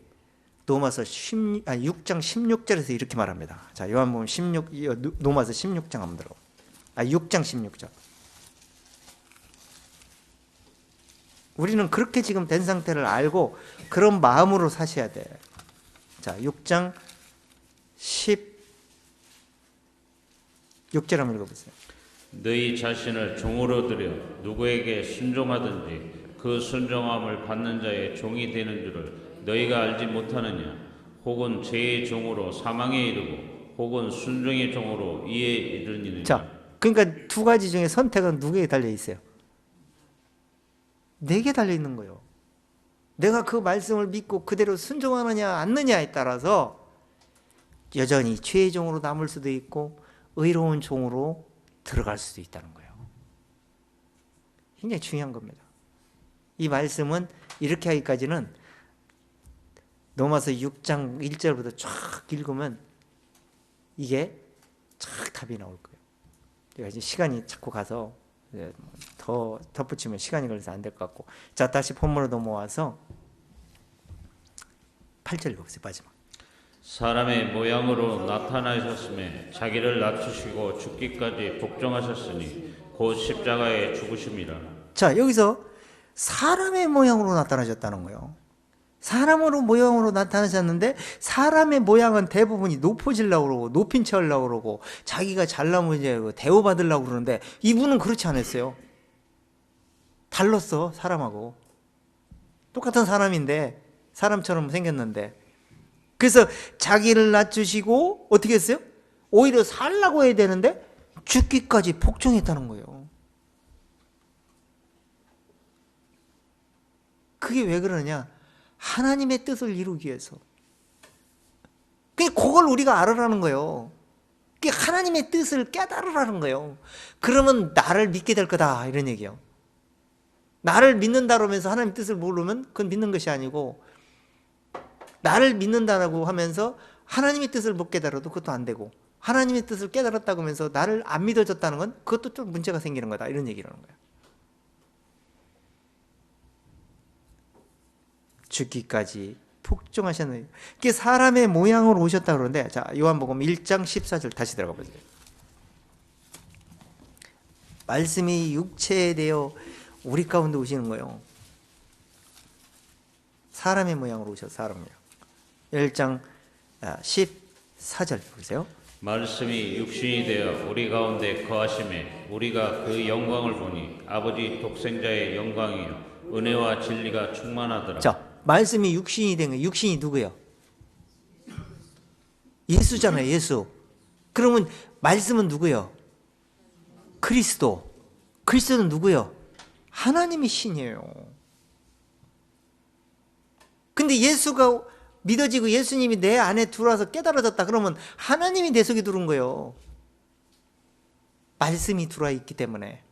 C: 로마서 6장 16절에서 이렇게 말합니다. 자, 요한복음 16, 로마서 16장 한번 들어. 6장 16절. 우리는 그렇게 지금 된 상태를 알고 그런 마음으로 사셔야 돼. 자, 6장 16절 한번 읽어보세요.
B: 너희 자신을 종으로 들여 누구에게 순종하든지 그 순종함을 받는 자의 종이 되는 줄을 너희가 알지 못하느냐? 혹은 죄의 종으로 사망에 이르고 혹은 순종의 종으로 이에 이르느냐?
C: 자, 그러니까 두 가지 중에 선택은 누구에게 달려 있어요? 내게 달려 있는 거예요. 내가 그 말씀을 믿고 그대로 순종하느냐 않느냐에 따라서 여전히 죄의 종으로 남을 수도 있고 의로운 종으로 들어갈 수도 있다는 거예요. 굉장히 중요한 겁니다. 이 말씀은 이렇게 하기까지는 로마서 6장 1절부터 쫙 읽으면 이게 쫙 답이 나올 거예요. 제가 이제 시간이 자꾸 가서 더 덧붙이면 시간이 걸려서 안 될 것 같고. 자, 다시 본문으로 넘어와서 8절 읽어보세요. 마지막.
B: 사람의 모양으로 나타나셨음에 자기를 낮추시고 죽기까지 복종하셨으니 곧 십자가에 죽으심이라.
C: 자, 여기서 사람의 모양으로 나타나셨다는 거예요. 사람으로 모양으로 나타나셨는데 사람의 모양은 대부분이 높아지려고 그러고 높인 채 하려고 그러고 자기가 잘나면 이제 대우받으려고 그러는데 이분은 그렇지 않았어요. 달랐어. 사람하고 똑같은 사람인데 사람처럼 생겼는데 그래서 자기를 낮추시고 어떻게 했어요? 오히려 살라고 해야 되는데 죽기까지 복종했다는 거예요. 그게 왜 그러냐? 하나님의 뜻을 이루기 위해서. 그걸 우리가 알으라는 거예요. 하나님의 뜻을 깨달으라는 거예요. 그러면 나를 믿게 될 거다 이런 얘기예요. 나를 믿는다고 하면서 하나님의 뜻을 모르면 그건 믿는 것이 아니고 나를 믿는다라고 하면서 하나님의 뜻을 못 깨달아도 그것도 안 되고 하나님의 뜻을 깨달았다고 하면서 나를 안 믿어줬다는 건 그것도 좀 문제가 생기는 거다 이런 얘기를 하는 거예요. 죽기까지 복종하셨느니 이게 사람의 모양으로 오셨다 그러는데 자 요한복음 1장 14절 다시 들어가 보세요. 말씀이 육체에 되어 우리 가운데 오시는 거예요. 사람의 모양으로 오셔서 사람이요. 1장 14절 보세요.
B: 말씀이 육신이 되어 우리 가운데 거하심에 우리가 그 영광을 보니 아버지 독생자의 영광이요 은혜와 진리가 충만하더라.
C: 자, 말씀이 육신이 된 거예요. 육신이 누구예요? 예수잖아요. 예수. 그러면 말씀은 누구예요? 그리스도. 그리스도는 누구예요? 하나님이 신이에요. 근데 예수가 믿어지고 예수님이 내 안에 들어와서 깨달아졌다 그러면 하나님이 내 속에 들어온 거예요. 말씀이 들어와 있기 때문에.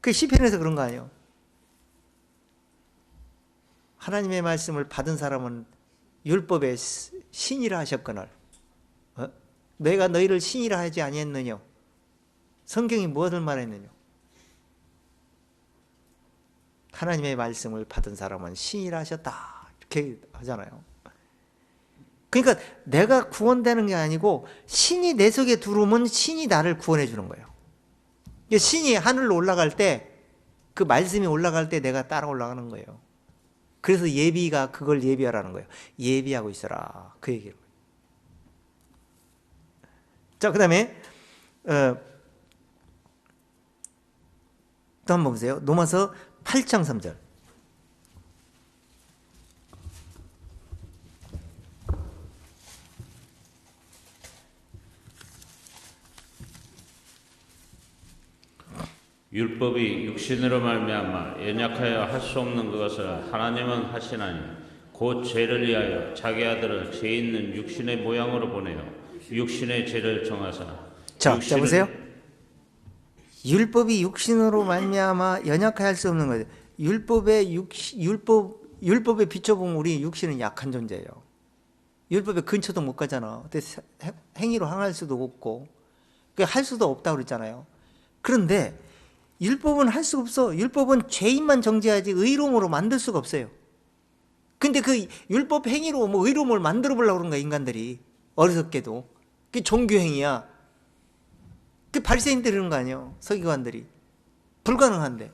C: 그 시편에서 그런 거 아니에요? 하나님의 말씀을 받은 사람은 율법의 신이라 하셨거늘 내가 너희를 신이라 하지 아니했느냐? 성경이 무엇을 말했느냐? 하나님의 말씀을 받은 사람은 신이라 하셨다 이렇게 하잖아요. 그러니까 내가 구원되는 게 아니고 신이 내 속에 들어오면 신이 나를 구원해 주는 거예요. 신이 하늘로 올라갈 때 그 말씀이 올라갈 때 내가 따라 올라가는 거예요. 그래서 예비가 그걸 예비하라는 거예요. 예비하고 있어라 그 얘기를. 자, 그 다음에 또 한번 보세요. 로마서 8장 3절.
B: 율법이 육신으로 말미암아 연약하여 할 수 없는 그것을 하나님은 하시나니 곧 죄를 위하여 자기 아들을 죄 있는 육신의 모양으로 보내어 육신의 죄를 정하사.
C: 자 보세요. 율법이 육신으로 말미암아 연약할 수 없는 거예요. 율법에 비춰보면 우리 육신은 약한 존재예요. 율법에 근처도 못 가잖아. 행위로 항할 수도 없고 할 수도 없다고 그랬잖아요. 그런데 율법은 할 수 없어. 율법은 죄인만 정죄하지 의로움으로 만들 수가 없어요. 근데 그 율법 행위로 뭐 의로움을 만들어 보려고 그런 거야, 인간들이. 어리석게도. 그게 종교행위야. 그 바리새인들이 그러는 거 아니에요, 서기관들이. 불가능한데.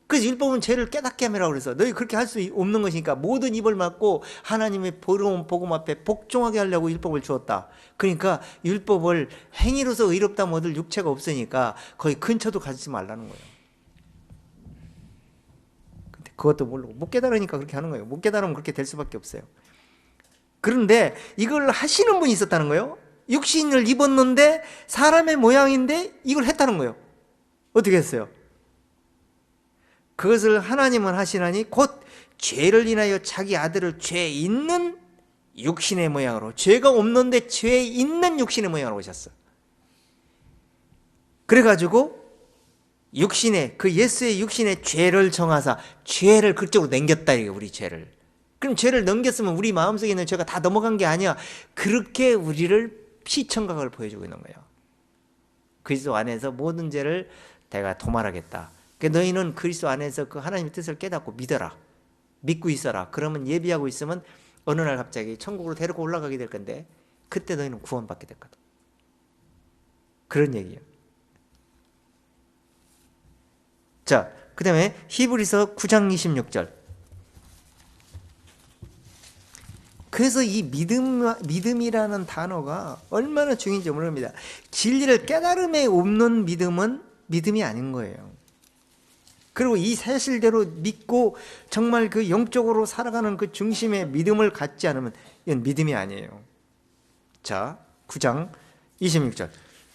C: 그래서 율법은 죄를 깨닫게 함이라고 그래서 너희 그렇게 할 수 없는 것이니까 모든 입을 막고 하나님의 보로운 복음 앞에 복종하게 하려고 율법을 주었다. 그러니까 율법을 행위로서 의롭다 얻을 육체가 없으니까 거의 근처도 가지 말라는 거예요. 근데 그것도 모르고 못 깨달으니까 그렇게 하는 거예요. 못 깨달으면 그렇게 될 수밖에 없어요. 그런데 이걸 하시는 분이 있었다는 거예요. 육신을 입었는데 사람의 모양인데 이걸 했다는 거예요. 어떻게 했어요? 그것을 하나님은 하시나니 곧 죄를 인하여 자기 아들을 죄 있는 육신의 모양으로, 죄가 없는데 죄 있는 육신의 모양으로 오셨어. 그래가지고 육신의, 그 예수의 육신의 죄를 정하사 죄를 그쪽으로 넘겼다, 이게 우리 죄를. 그럼 죄를 넘겼으면 우리 마음속에 있는 죄가 다 넘어간 게 아니야. 그렇게 우리를 피청각을 보여주고 있는 거예요. 그리스도 안에서 모든 죄를 내가 도말하겠다. 그러니까 너희는 그리스도 안에서 그 하나님의 뜻을 깨닫고 믿어라. 믿고 있어라. 그러면 예비하고 있으면 어느 날 갑자기 천국으로 데리고 올라가게 될 건데 그때 너희는 구원받게 될 거다. 그런 얘기예요. 자, 그 다음에 히브리서 9장 26절. 그래서 이 믿음이라는 단어가 얼마나 중요한지 모릅니다. 진리를 깨달음에 없는 믿음은 믿음이 아닌 거예요. 그리고 이 사실대로 믿고 정말 그 영적으로 살아가는 그 중심의 믿음을 갖지 않으면 이건 믿음이 아니에요. 자, 9장 26절.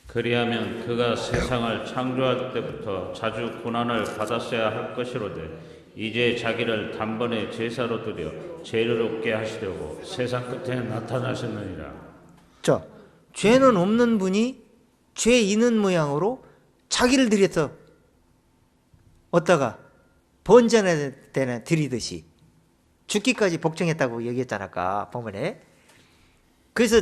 B: 그리하면 그가 세상을 창조할 때부터 자주 고난을 받았어야 할 것이로되 이제 자기를 단번에 제사로 드려 죄를 없게 하시려고 세상 끝에 나타나셨느니라. 자,
C: 죄는 없는 분이 죄 있는 모양으로 자기를 드려서 어디다가 번제나 때나 드리듯이 죽기까지 복종했다고 얘기했잖아, 아까 본문에. 그래서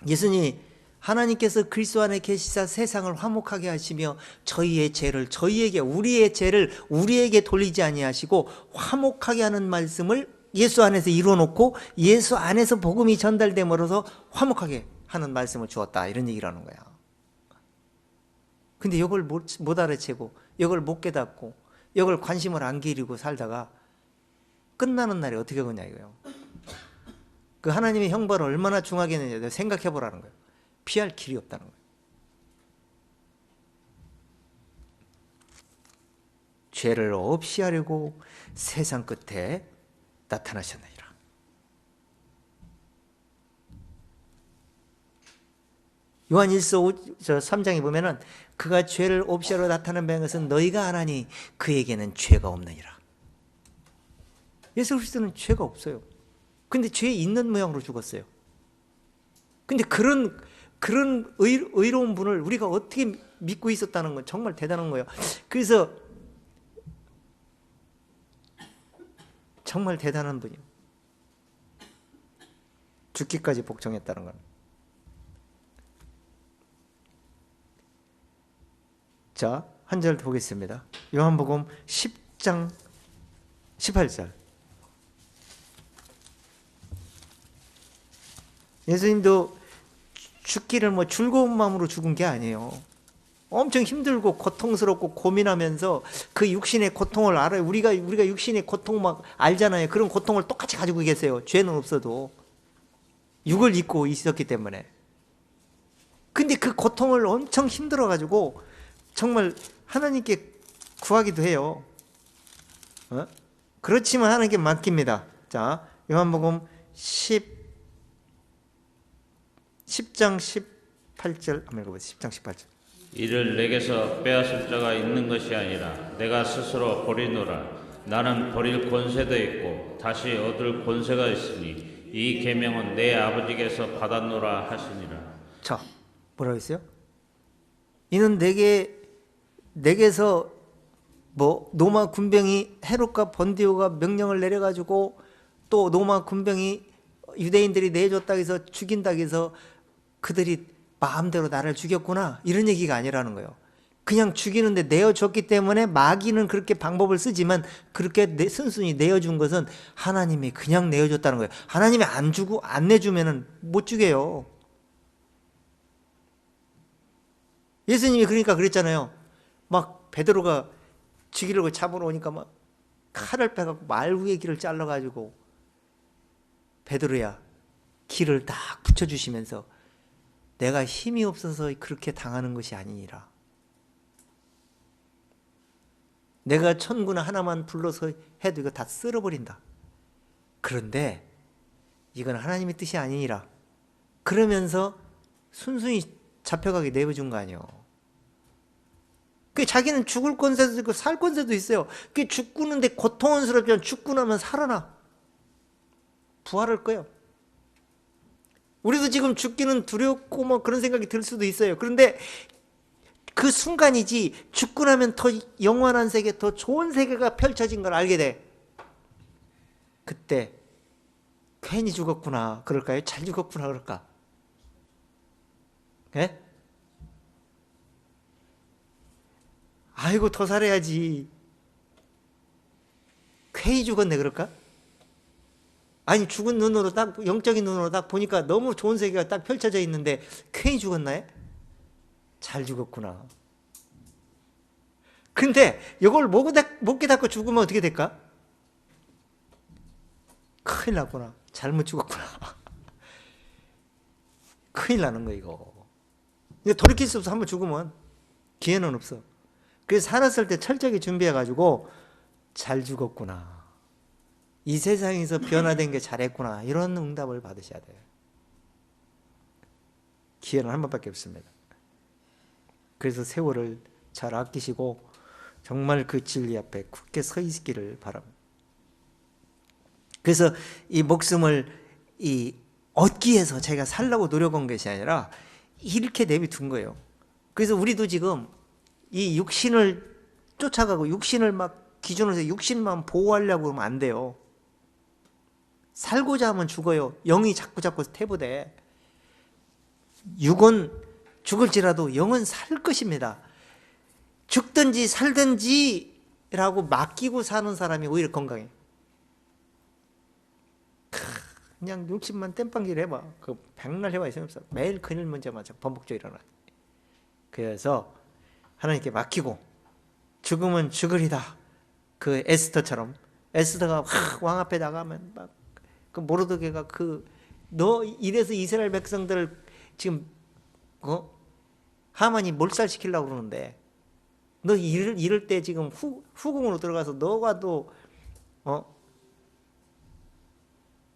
C: 예수님이 하나님께서 그리스도 안에 계시사 세상을 화목하게 하시며 저희의 죄를 저희에게 우리의 죄를 우리에게 돌리지 아니하시고 화목하게 하는 말씀을 예수 안에서 이루어놓고 예수 안에서 복음이 전달됨으로써 화목하게 하는 말씀을 주었다, 이런 얘기를 하는 거야. 근데 이걸 못 알아채고 이걸 못 깨닫고 이걸 관심을 안 기리고 살다가 끝나는 날이 어떻게 오냐 이거예요. 그 하나님의 형벌을 얼마나 중하게 했느냐 생각해 보라는 거예요. 피할 길이 없다는 거예요. 죄를 없이 하려고 세상 끝에 나타나셨느니라. 요한 1서 3장에 보면은 그가 죄를 없이 하러 나타난 것은 너희가 아나니 그에게는 죄가 없느니라. 예수 그리스도는 죄가 없어요. 근데 죄 있는 모양으로 죽었어요. 근데 그런 의로운 분을 우리가 어떻게 믿고 있었다는 건 정말 대단한 거예요. 그래서 정말 대단한 분이에요. 죽기까지 복종했다는 건. 자, 한 절 보겠습니다. 요한복음 10장 18절. 예수님도 죽기를 뭐 즐거운 마음으로 죽은 게 아니에요. 엄청 힘들고 고통스럽고 고민하면서 그 육신의 고통을 알아요. 우리가 육신의 고통 막 알잖아요. 그런 고통을 똑같이 가지고 계세요. 죄는 없어도 육을 입고 있었기 때문에. 근데 그 고통을 엄청 힘들어 가지고 정말 하나님께 구하기도 해요. 그렇지만 하나님께 맡깁니다. 자, 요한복음 10장 18절 한번 읽어보세요. 10장 18절.
B: 이를 내게서 빼앗을 자가 있는 것이 아니라 내가 스스로 버리노라. 나는 버릴 권세도 있고 다시 얻을 권세가 있으니 이 계명은 내 아버지께서 받았노라 하시니라.
C: 자, 뭐라고 했어요? 이는 내게서 뭐 로마 군병이 헤롯과 번디오가 명령을 내려가지고 또 로마 군병이 유대인들이 내줬다고 해서 죽인다고 해서 그들이 마음대로 나를 죽였구나, 이런 얘기가 아니라는 거예요. 그냥 죽이는데 내어줬기 때문에 마귀는 그렇게 방법을 쓰지만 그렇게 순순히 내어준 것은 하나님이 그냥 내어줬다는 거예요. 하나님이 안 내주면은 못 죽여요. 예수님이 그러니까 그랬잖아요. 막 베드로가 죽이려고 잡으러 오니까 막 칼을 빼갖고 말 위에 길을 잘라가지고, 베드로야, 길을 딱 붙여주시면서 내가 힘이 없어서 그렇게 당하는 것이 아니니라. 내가 천군 하나만 불러서 해도 이거 다 쓸어버린다. 그런데 이건 하나님의 뜻이 아니니라. 그러면서 순순히 잡혀가게 내버준 거 아니에요. 그 자기는 죽을 권세도 있고 살 권세도 있어요. 그 죽는데 고통스럽지만 죽고 나면 살아나. 부활할 거예요. 우리도 지금 죽기는 두렵고 뭐 그런 생각이 들 수도 있어요. 그런데 그 순간이지, 죽고 나면 더 영원한 세계, 더 좋은 세계가 펼쳐진 걸 알게 돼. 그때 괜히 죽었구나 그럴까요? 잘 죽었구나 그럴까? 예? 아이고 더 살아야지, 괜히 죽었네 그럴까? 아니 죽은 눈으로 딱, 영적인 눈으로 딱 보니까 너무 좋은 세계가 딱 펼쳐져 있는데 괜히 죽었나요? 잘 죽었구나. 근데 이걸 못 깨닫고 죽으면 어떻게 될까? 큰일 났구나, 잘못 죽었구나. 큰일 나는 거 이거. 근데 돌이킬 수 없어. 한번 죽으면 기회는 없어. 그래서 살았을 때 철저하게 준비해가지고 잘 죽었구나, 이 세상에서 변화된 게 잘했구나, 이런 응답을 받으셔야 돼요. 기회는 한 번밖에 없습니다. 그래서 세월을 잘 아끼시고 정말 그 진리 앞에 굳게 서 있기를 바랍니다. 그래서 이 목숨을 얻기 위해서 제가 살려고 노력한 것이 아니라 이렇게 내비둔 거예요. 그래서 우리도 지금 이 육신을 쫓아가고 육신을 막 기준으로 해서 육신만 보호하려고 그러면 안 돼요. 살고자 하면 죽어요. 영이 자꾸 태보돼. 육은 죽을지라도 영은 살 것입니다. 죽든지 살든지라고 맡기고 사는 사람이 오히려 건강해. 그냥 욕심만 땜빵질 해봐. 그 백날 해봐 있으면 없어. 매일 큰일 문제만 반복적으로 일어나. 그래서 하나님께 맡기고 죽으면 죽으리다. 그 에스더처럼, 에스더가 왕 앞에 나가면 막 그 모르드게가 너 이래서 이스라엘 백성들을 지금 하만이 몰살시키려고 그러는데 너 이럴 때 지금 후궁으로 들어가서 너가 또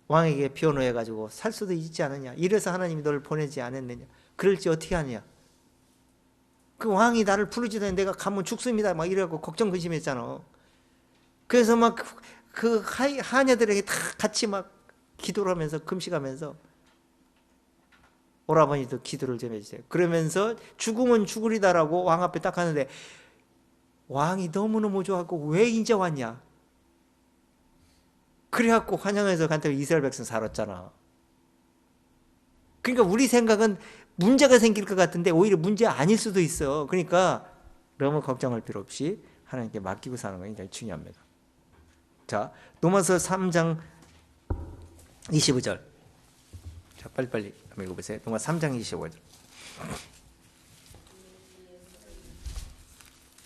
C: 왕에게 변호해가지고 살 수도 있지 않느냐. 이래서 하나님이 너를 보내지 않았느냐. 그럴지 어떻게 하느냐. 그 왕이 나를 부르지도 않는데 내가 가면 죽습니다. 막 이래갖고 걱정 근심했잖아. 그래서 막 그 하녀들에게 다 같이 막 기도를 하면서 금식하면서 오라버니도 기도를 좀 해주세요. 그러면서 죽으면 죽으리다라고 왕 앞에 딱 하는데 왕이 너무너무 좋아하고 왜 이제 왔냐. 그래갖고 환영해서 간다고 이스라엘 백성 살았잖아. 그러니까 우리 생각은 문제가 생길 것 같은데 오히려 문제 아닐 수도 있어. 그러니까 너무 걱정할 필요 없이 하나님께 맡기고 사는 건 굉장히 중요합니다. 자, 로마서 3장 25절. 자, 빨리빨리 한번 읽어보세요. 로마서 3장 25절.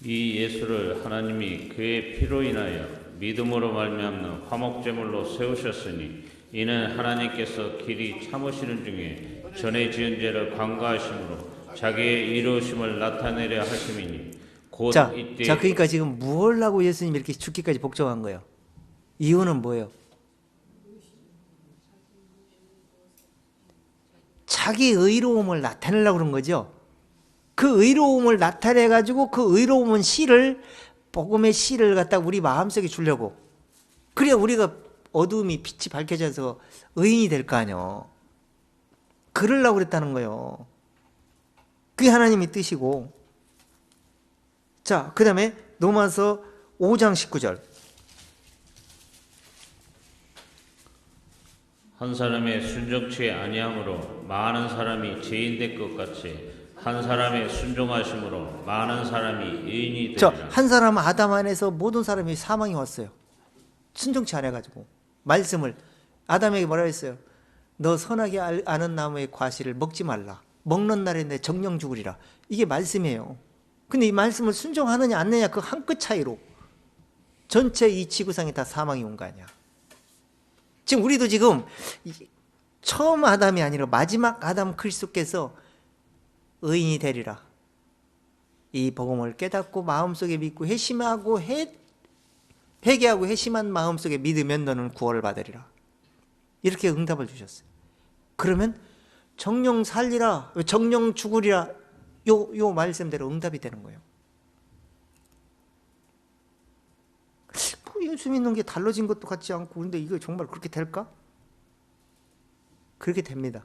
B: 이 예수를 하나님이 그의 피로 인하여 믿음으로 말미암는 화목제물로 세우셨으니 이는 하나님께서 길이 참으시는 중에 전에 지은 죄를 관과하심으로 자기의 이루심을 나타내려 하심이니 곧 이때.
C: 자, 그러니까 지금 뭘 하고 예수님이 이렇게 죽기까지 복종한 거예요? 이유는 뭐예요? 자기 의로움을 나타내려고 그런 거죠. 그 의로움을 나타내 가지고 그 의로움은 씨를, 복음의 씨를 갖다 우리 마음속에 주려고. 그래야 우리가 어두움이 빛이 밝혀져서 의인이 될 거 아니요. 그러려고 그랬다는 거예요. 그게 하나님의 뜻이고. 자, 그 다음에 로마서 5장 19절.
B: 한 사람의 순종치 아니함으로 많은 사람이 죄인 될 것 같이 한 사람의 순종하심으로 많은 사람이 의인이
C: 자,
B: 되리라.
C: 한 사람 아담 안에서 모든 사람이 사망이 왔어요. 순종치 않아가지고. 말씀을 아담에게 뭐라 했어요? 너 선하게 아는 나무의 과실을 먹지 말라. 먹는 날에 내 정령 죽으리라. 이게 말씀이에요. 근데 이 말씀을 순종하느냐 안 하느냐 그 한 끗 차이로 전체 이 지구상에 다 사망이 온 거 아니야. 지금 우리도 지금 처음 아담이 아니라 마지막 아담 그리스도께서 의인이 되리라. 이 복음을 깨닫고 마음속에 믿고 회심하고 회개하고 회심한 마음속에 믿으면 너는 구원을 받으리라. 이렇게 응답을 주셨어요. 그러면 정령 살리라, 정령 죽으리라, 요 말씀대로 응답이 되는 거예요. 뭐 예수 믿는 게 달라진 것도 같지 않고, 근데 이거 정말 그렇게 될까? 그렇게 됩니다.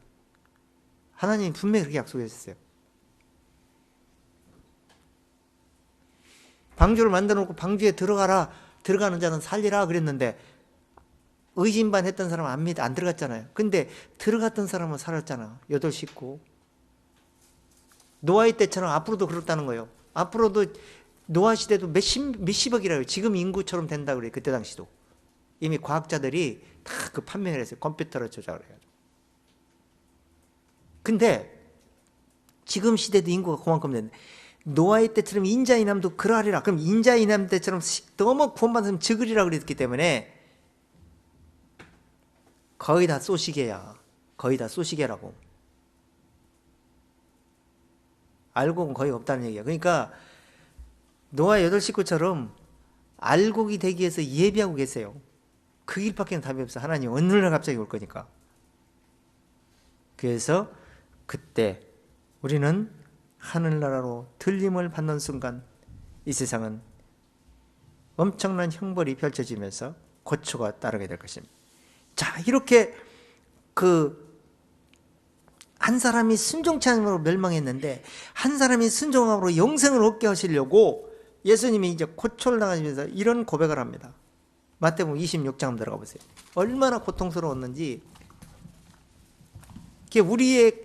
C: 하나님이 분명히 그렇게 약속했어요. 방주를 만들어 놓고 방주에 들어가라, 들어가는 자는 살리라 그랬는데 의심반 했던 사람은 안 들어갔잖아요. 근데 들어갔던 사람은 살았잖아. 8 식구. 노아의 때처럼 앞으로도 그렇다는 거예요. 앞으로도 노아 시대도 몇십억이라고요. 지금 인구처럼 된다고 그래요. 그때 당시도. 이미 과학자들이 다 그 판명을 했어요. 컴퓨터로 조작을 해가지고. 근데 지금 시대도 인구가 그만큼 됐는데 노아의 때처럼 인자이남도 그러하리라. 그럼 인자이남 때처럼 너무 구원받으면 적으리라 그랬기 때문에 거의 다 쏘시개야. 거의 다 쏘시개라고. 알고 보면 거의 없다는 얘기야. 그러니까 노아 8 식구처럼 알곡이 되기 위해서 예비하고 계세요. 그 길밖에는 답이 없어. 하나님 어느 날 갑자기 올 거니까. 그래서 그때 우리는 하늘나라로 들림을 받는 순간 이 세상은 엄청난 형벌이 펼쳐지면서 고초가 따르게 될 것입니다. 자, 이렇게 한 사람이 순종치 않음으로 멸망했는데 한 사람이 순종함으로 영생을 얻게 하시려고 예수님이 이제 고초를 당하시면서 이런 고백을 합니다. 마태복음 26장 한번 들어가 보세요. 얼마나 고통스러웠는지. 우리의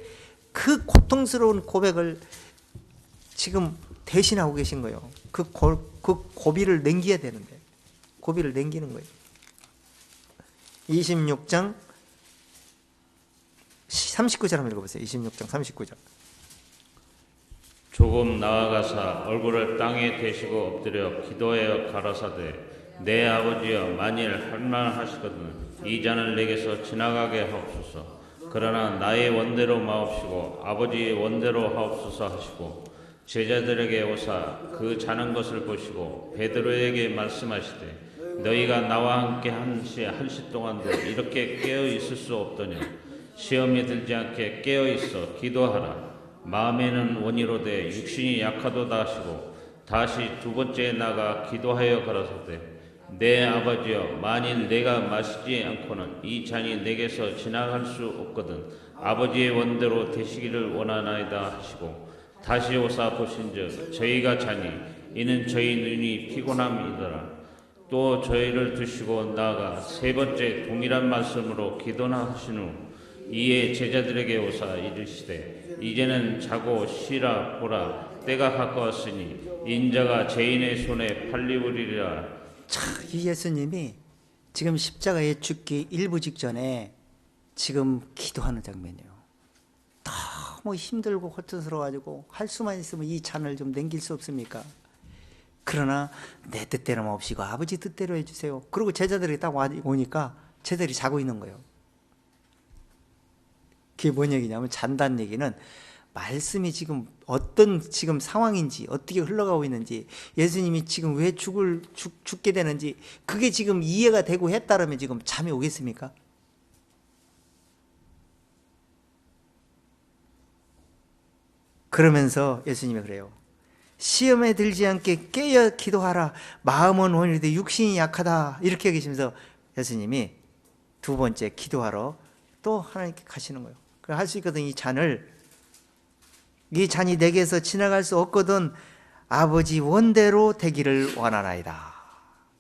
C: 그 고통스러운 고백을 지금 대신하고 계신 거예요. 그 고비를 넘겨야 되는데 고비를 넘기는 거예요. 26장 39절 한번 읽어보세요. 26장 39절.
B: 조금 나아가사 얼굴을 땅에 대시고 엎드려 기도하여 가라사대 내 아버지여 만일 할만하시거든 이 잔을 내게서 지나가게 하옵소서. 그러나 나의 원대로 마옵시고 아버지의 원대로 하옵소서 하시고 제자들에게 오사 그 자는 것을 보시고 베드로에게 말씀하시되 너희가 나와 함께 한시 동안도 이렇게 깨어 있을 수 없더냐. 시험에 들지 않게 깨어 있어 기도하라. 마음에는 원이로되 육신이 약하도다 하시고 다시 2번째 나가 기도하여 가라사대 내 아버지여 만일 내가 마시지 않고는 이 잔이 내게서 지나갈 수 없거든 아버지의 원대로 되시기를 원하나이다 하시고 다시 오사 보신즉 저희가 자니 이는 저희 눈이 피곤함이더라. 또 저희를 두시고 나아가 3번째 동일한 말씀으로 기도나 하신 후 이에 제자들에게 오사 이르시되 이제는 자고 쉬라. 보라 때가 가까웠으니 인자가 죄인의 손에 팔리우리라.
C: 이 예수님이 지금 십자가에 죽기 일부 직전에 지금 기도하는 장면이에요. 너무 힘들고 고통스러워가지고 할 수만 있으면 이 잔을 좀 넘길 수 없습니까? 그러나 내 뜻대로 마옵시고 아버지 뜻대로 해주세요. 그리고 제자들이 딱 오니까 제자들이 자고 있는 거예요. 그게 뭔 얘기냐면 잔다는 얘기는 말씀이 지금 어떤 지금 상황인지 어떻게 흘러가고 있는지 예수님이 지금 왜 죽게 되는지 그게 지금 이해가 되고 했다라면 지금 잠이 오겠습니까? 그러면서 예수님이 그래요. 시험에 들지 않게 깨어 기도하라. 마음은 온유한데 육신이 약하다. 이렇게 계시면서 예수님이 두 번째 기도하러 또 하나님께 가시는 거예요. 할 수 있거든. 이 잔이 내게서 지나갈 수 없거든. 아버지 원대로 되기를 원하나이다.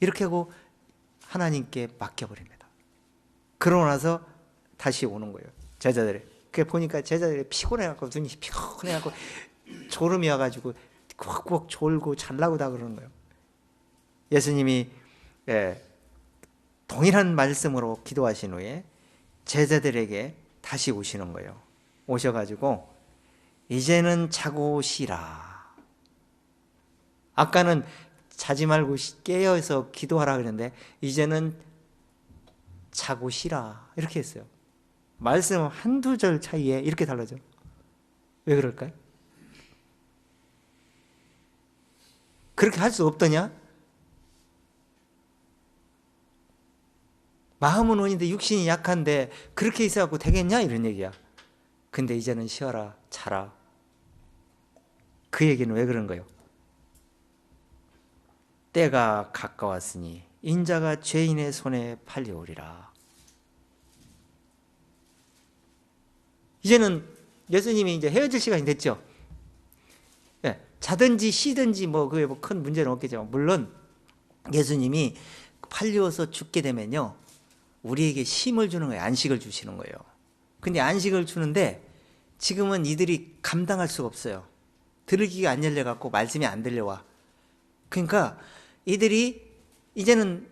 C: 이렇게 하고 하나님께 맡겨버립니다. 그러고 나서 다시 오는 거예요. 제자들이. 그게 보니까 제자들이 피곤해갖고 눈이 피곤해갖고 졸음이 와가지고 꽉꽉 졸고 잘라고 다 그러는 거예요. 예수님이 동일한 말씀으로 기도하신 후에 제자들에게 다시 오시는 거예요. 오셔가지고 이제는 자고 쉬라. 아까는 자지 말고 깨어서 기도하라 그랬는데 이제는 자고 쉬라 이렇게 했어요. 말씀 한두 절 차이에 이렇게 달라져. 왜 그럴까요? 그렇게 할 수 없더냐? 마음은 온인데 육신이 약한데 그렇게 있어갖고 되겠냐? 이런 얘기야. 근데 이제는 쉬어라, 자라. 그 얘기는 왜 그런 거예요? 때가 가까웠으니 인자가 죄인의 손에 팔려오리라. 이제는 예수님이 이제 헤어질 시간이 됐죠. 자든지 쉬든지 그게 큰 문제는 없겠죠. 물론 예수님이 팔려서 죽게 되면요, 우리에게 쉼을 주는 거예요. 안식을 주시는 거예요. 근데 안식을 주는데 지금은 이들이 감당할 수가 없어요. 들으기가 안 열려갖고 말씀이 안 들려와. 그러니까 이들이 이제는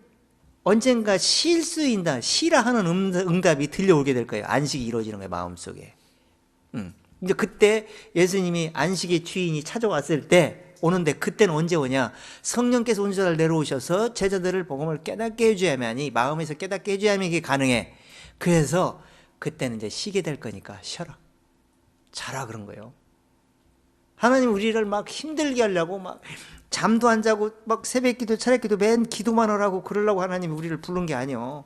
C: 언젠가 쉴 수 있다, 쉬라 하는 응답이 들려오게 될 거예요. 안식이 이루어지는 거예요, 마음속에. 근데 그때 예수님이 안식의 주인이 찾아왔을 때 오는데, 그때는 언제 오냐? 성령께서 온전히 내려오셔서 제자들을 복음을 깨닫게 해줘야만이, 마음에서 깨닫게 해줘야만 이게 가능해. 그래서 그때는 이제 쉬게 될 거니까 쉬어라, 자라 그런 거예요. 하나님 우리를 막 힘들게 하려고 막 잠도 안 자고 막 새벽기도 차례기도 맨 기도만 하라고 그러려고 하나님이 우리를 부른 게 아니요.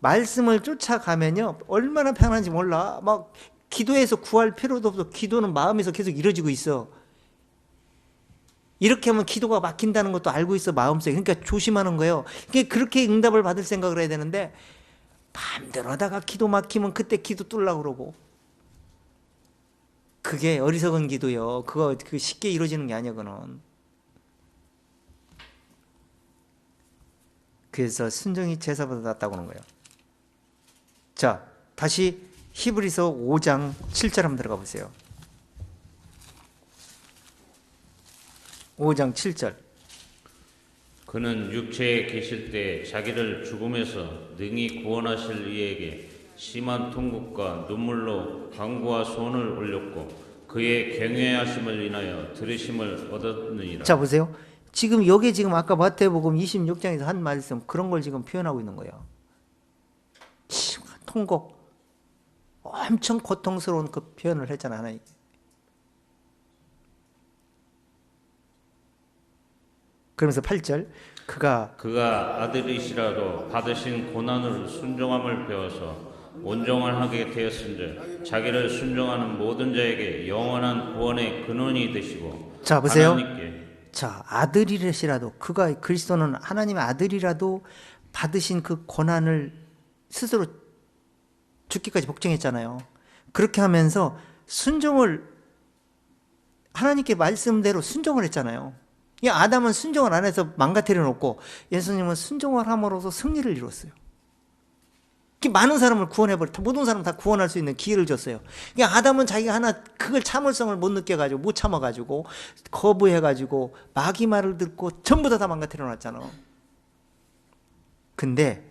C: 말씀을 쫓아가면요 얼마나 편한지 몰라. 막 기도해서 구할 필요도 없어. 기도는 마음에서 계속 이루어지고 있어. 이렇게 하면 기도가 막힌다는 것도 알고 있어, 마음속에. 그러니까 조심하는 거예요. 그렇게 응답을 받을 생각을 해야 되는데, 마음대로 하다가 기도 막히면 그때 기도 뚫으려고 그러고. 그게 어리석은 기도요. 그거 쉽게 이루어지는 게 아니야, 그거는. 그래서 순종이 제사보다 낫다고 하는 거예요. 자, 다시 히브리서 5장 7절 한번 들어가 보세요. 5장 7절.
B: 그는 육체에 계실 때 자기를 죽음에서 능히 구원하실 이에게 심한 통곡과 눈물로 간구와 소원을 올렸고 그의 경외하심을 인하여 들으심을 얻었느니라.
C: 자, 보세요. 지금 여기 지금 아까 마태복음 26장에서 한 말씀, 그런 걸 지금 표현하고 있는 거예요. 심한 통곡, 엄청 고통스러운 그 표현을 했잖아, 하나님. 그러면서 8절, 그가
B: 아들이시라도 받으신 고난을 순종함을 배워서 온종을 하게 되었은즉 자기를 순종하는 모든 자에게 영원한 구원의 근원이 되시고.
C: 자, 보세요.
B: 하나님께.
C: 자, 아들이시라도, 그가, 그리스도는 하나님의 아들이라도 받으신 그 고난을 스스로 죽기까지 복종했잖아요. 그렇게 하면서 순종을, 하나님께 말씀대로 순종을 했잖아요. 아담은 순종을 안 해서 망가뜨려 놓고 예수님은 순종을 함으로써 승리를 이뤘어요. 많은 사람을 구원해버렸다. 모든 사람 다 구원할 수 있는 기회를 줬어요. 아담은 자기가 하나 그걸 참을성을 못 느껴가지고, 못 참아가지고, 거부해가지고, 마귀 말을 듣고 전부 다 망가뜨려 놨잖아. 그런데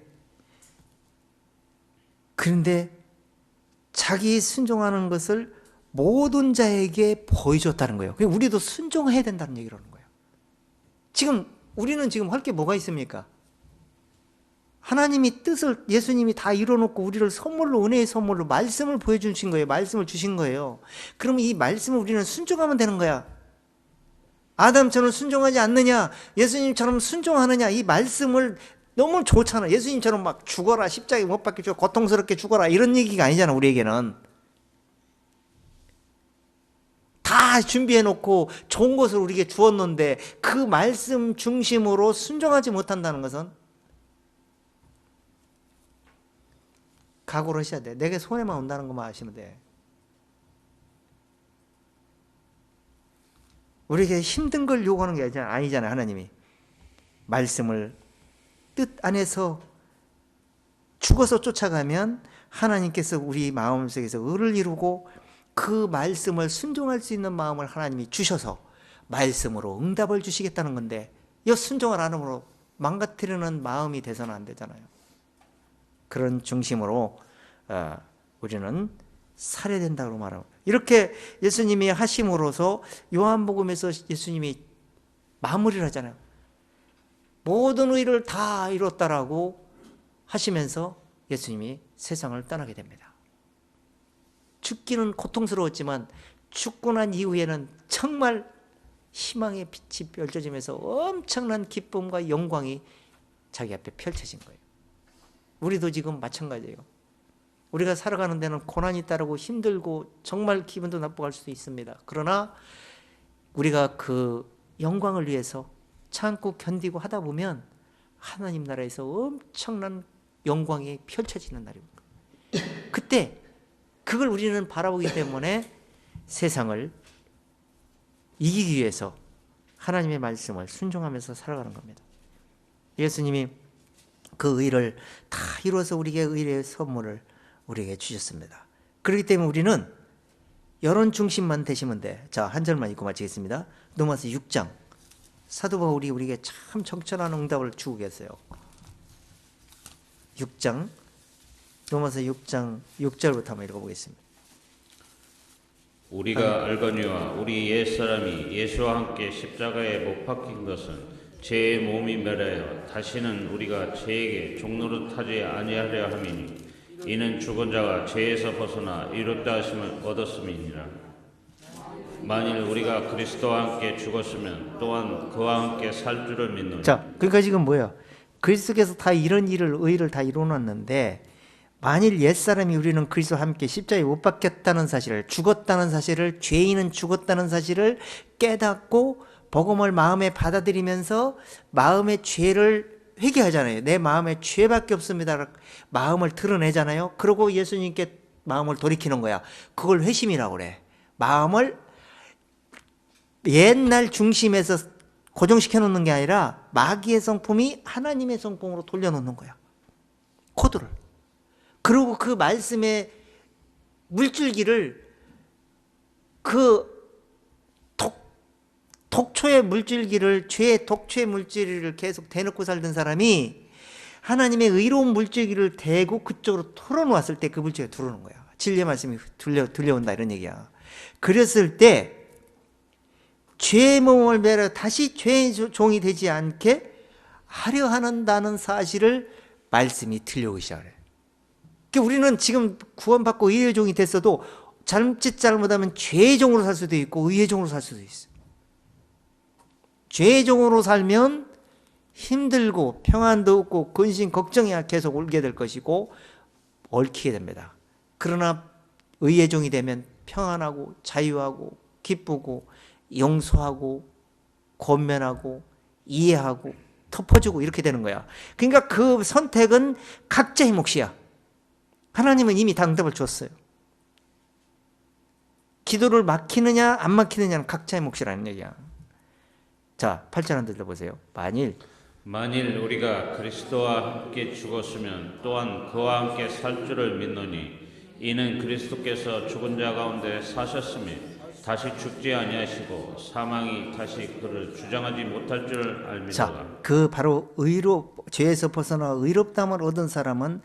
C: 자기 순종하는 것을 모든 자에게 보여줬다는 거예요. 우리도 순종해야 된다는 얘기라는 거예요. 지금 우리는 지금 할 게 뭐가 있습니까? 하나님이 뜻을, 예수님이 다 이뤄놓고 우리를 선물로, 은혜의 선물로 말씀을 보여주신 거예요. 말씀을 주신 거예요. 그럼 이 말씀을 우리는 순종하면 되는 거야. 아담처럼 순종하지 않느냐, 예수님처럼 순종하느냐, 이 말씀을 너무 좋잖아. 예수님처럼 막 죽어라, 십자가에 못 박혀 죽어, 고통스럽게 죽어라, 이런 얘기가 아니잖아. 우리에게는 다 준비해 놓고 좋은 것을 우리에게 주었는데 그 말씀 중심으로 순종하지 못한다는 것은 각오를 하셔야 돼. 내게 손해만 온다는 것만 아시면 돼. 우리에게 힘든 걸 요구하는 게 아니잖아요. 하나님이 말씀을 뜻 안에서 죽어서 쫓아가면 하나님께서 우리 마음속에서 의를 이루고 그 말씀을 순종할 수 있는 마음을 하나님이 주셔서 말씀으로 응답을 주시겠다는 건데, 이 순종을 안 함으로 망가뜨리는 마음이 돼서는 안 되잖아요. 그런 중심으로 우리는 살아야 된다고 말합니다. 이렇게 예수님이 하심으로써 요한복음에서 예수님이 마무리를 하잖아요. 모든 의를 다 이뤘다라고 하시면서 예수님이 세상을 떠나게 됩니다. 죽기는 고통스러웠지만 죽고 난 이후에는 정말 희망의 빛이 펼쳐지면서 엄청난 기쁨과 영광이 자기 앞에 펼쳐진 거예요. 우리도 지금 마찬가지예요. 우리가 살아가는 데는 고난이 따르고 힘들고 정말 기분도 나쁘고 할 수도 있습니다. 그러나 우리가 그 영광을 위해서 참고 견디고 하다 보면 하나님 나라에서 엄청난 영광이 펼쳐지는 날입니다. 그때 그걸 우리는 바라보기 때문에 세상을 이기기 위해서 하나님의 말씀을 순종하면서 살아가는 겁니다. 예수님이 그 의를 다 이루어서 우리에게 의의 선물을 우리에게 주셨습니다. 그렇기 때문에 우리는 이런 중심만 되시면 돼. 자, 한 절만 읽고 마치겠습니다. 로마서 6장. 사도 바울이 우리에게 참 적절한 응답을 주고 계세요. 6장, 로마서 6장 6절부터 한번 읽어보겠습니다.
B: 우리가 알거니와 우리 옛사람이 예수와 함께 십자가에 못 박힌 것은 죄의 몸이 멸하여 다시는 우리가 죄에게 종노릇하지 아니하려 함이니 이는 죽은 자가 죄에서 벗어나 이롭다 하심을 얻었음이니라. 만일 우리가 그리스도와 함께 죽었으면 또한 그와 함께 살 줄을 믿노니.
C: 자, 그러니까 지금 뭐예요? 그리스도께서 다 이런 의를 다 이루어놨는데, 만일 옛사람이 우리는 그리스도와 함께 십자가에 못 박혔다는 사실을, 죽었다는 사실을, 죄인은 죽었다는 사실을 깨닫고 복음을 마음에 받아들이면서 마음의 죄를 회개하잖아요. 내 마음에 죄밖에 없습니다. 마음을 드러내잖아요. 그러고 예수님께 마음을 돌이키는 거야. 그걸 회심이라고 그래. 마음을 옛날 중심에서 고정시켜 놓는 게 아니라 마귀의 성품이 하나님의 성품으로 돌려놓는 거야. 코드를. 그리고 그 말씀의 물줄기를, 그 독초의 물줄기를, 죄의 독초의 물줄기를 계속 대놓고 살던 사람이 하나님의 의로운 물줄기를 대고 그쪽으로 털어놓았을 때 그 물줄기가 들어오는 거야. 진리의 말씀이 들려온다, 이런 얘기야. 그랬을 때 죄의 몸을 매려 다시 죄의 종이 되지 않게 하려 한다는 사실을 말씀이 들려오기 시작해. 그러니까 우리는 지금 구원받고 의의 종이 됐어도 잘못하면 죄의 종으로 살 수도 있고 의의 종으로 살 수도 있어. 죄의 종으로 살면 힘들고 평안도 없고 근심 걱정이 계속 울게 될 것이고 얽히게 됩니다. 그러나 의의 종이 되면 평안하고 자유하고 기쁘고 용서하고 권면하고 이해하고 덮어주고 이렇게 되는 거야. 그러니까 그 선택은 각자의 몫이야. 하나님은 이미 응답을 줬어요. 기도를 막히느냐 안 막히느냐는 각자의 몫이라는 얘기야. 자, 8절 한번 들려보세요. 만일
B: 우리가 그리스도와 함께 죽었으면 또한 그와 함께 살 줄을 믿노니 이는 그리스도께서 죽은 자 가운데 사셨으며 다시 죽지 아니하시고 사망이 다시 그를 주장하지 못할 줄 알미로다.
C: 자, 그 바로 죄에서 벗어나 의롭다함을 얻은 사람은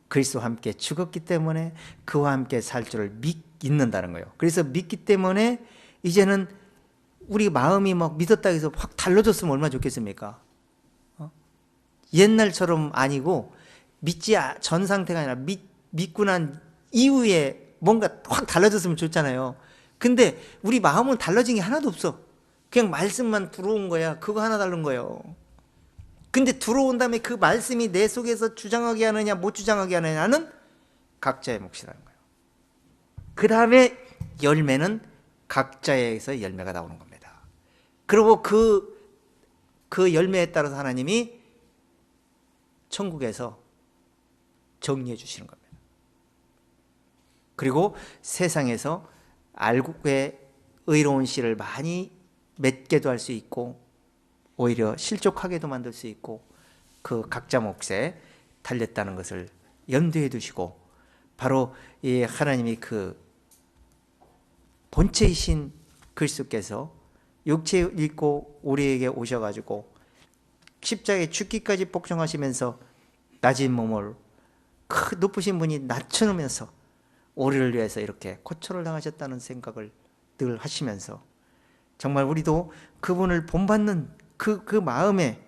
C: 그리스도와 함께 죽었기 때문에 그와 함께 살 줄을 믿는다는 거예요. 그래서 믿기 때문에 이제는 우리 마음이 막 믿었다 해서 확 달라졌으면 얼마나 좋겠습니까? 옛날처럼 아니고 믿지 전 상태가 아니라 믿고 난 이후에 뭔가 확 달라졌으면 좋잖아요. 근데 우리 마음은 달라진 게 하나도 없어. 그냥 말씀만 들어온 거야. 그거 하나 다른 거예요. 근데 들어온 다음에 그 말씀이 내 속에서 주장하게 하느냐 못 주장하게 하느냐는 각자의 몫이라는 거예요. 그 다음에 열매는 각자에서 열매가 나오는 겁니다. 그리고 그 열매에 따라서 하나님이 천국에서 정리해 주시는 겁니다. 그리고 세상에서 알곡의 의로운 씨를 많이 맺게도 할 수 있고 오히려 실족하게도 만들 수 있고 그 각자 몫에 달렸다는 것을 염두에 두시고 바로 이 하나님이 그 본체이신 그리스도께서 육체 입고 우리에게 오셔가지고 십자가에 죽기까지 복종하시면서 낮은 몸을 그 높으신 분이 낮춰놓으면서 우리를 위해서 이렇게 고초를 당하셨다는 생각을 늘 하시면서 정말 우리도 그분을 본받는 그 마음에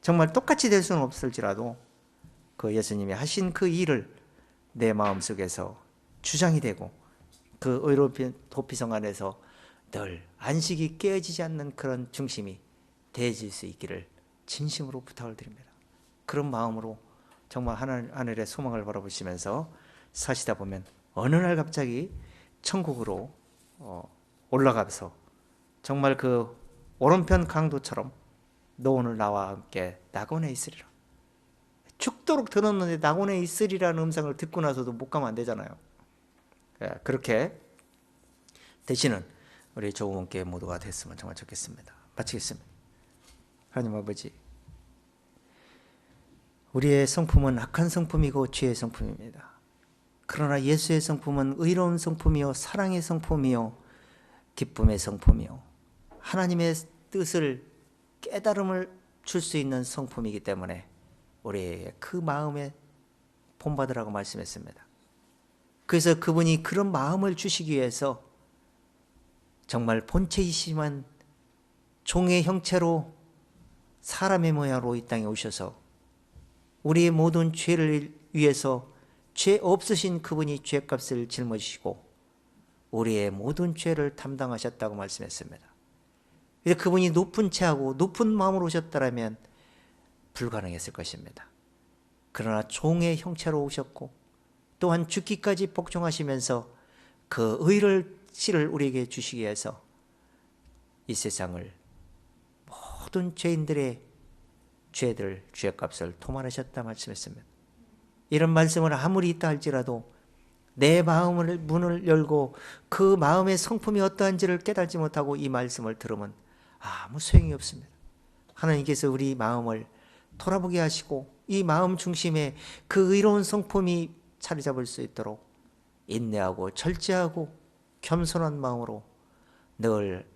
C: 정말 똑같이 될 수는 없을지라도 그 예수님이 하신 그 일을 내 마음속에서 주장이 되고 그 의로운 도피성 안에서 늘 안식이 깨어지지 않는 그런 중심이 되어질 수 있기를 진심으로 부탁을 드립니다. 그런 마음으로 정말 하늘의 소망을 바라보시면서 사시다 보면 어느 날 갑자기 천국으로 올라가서 정말 그 오른편 강도처럼 너 오늘 나와 함께 낙원에 있으리라. 죽도록 들었는데 낙원에 있으리라는 음성을 듣고 나서도 못 가면 안 되잖아요. 그렇게 되시는 우리 조국원교회 모두가 됐으면 정말 좋겠습니다. 마치겠습니다. 하나님 아버지, 우리의 성품은 악한 성품이고 죄의 성품입니다. 그러나 예수의 성품은 의로운 성품이요 사랑의 성품이요 기쁨의 성품이요 하나님의 뜻을 깨달음을 줄 수 있는 성품이기 때문에 우리에게 그 마음에 본받으라고 말씀했습니다. 그래서 그분이 그런 마음을 주시기 위해서 정말 본체이시만 종의 형체로 사람의 모양으로 이 땅에 오셔서 우리의 모든 죄를 위해서 죄 없으신 그분이 죄값을 짊어지시고 우리의 모든 죄를 담당하셨다고 말씀했습니다. 그래서 그분이 높은 체하고 높은 마음으로 오셨다면 불가능했을 것입니다. 그러나 종의 형체로 오셨고 또한 죽기까지 복종하시면서 그 의를 씨를 우리에게 주시기 위해서 이 세상을 모든 죄인들의 죄들 죄값을 토말하셨다 말씀했습니다. 이런 말씀을 아무리 있다 할지라도 내 마음을 문을 열고 그 마음의 성품이 어떠한지를 깨달지 못하고 이 말씀을 들으면 아무 소용이 없습니다. 하나님께서 우리 마음을 돌아보게 하시고 이 마음 중심에 그 의로운 성품이 자리 잡을 수 있도록 인내하고 절제하고 겸손한 마음으로 늘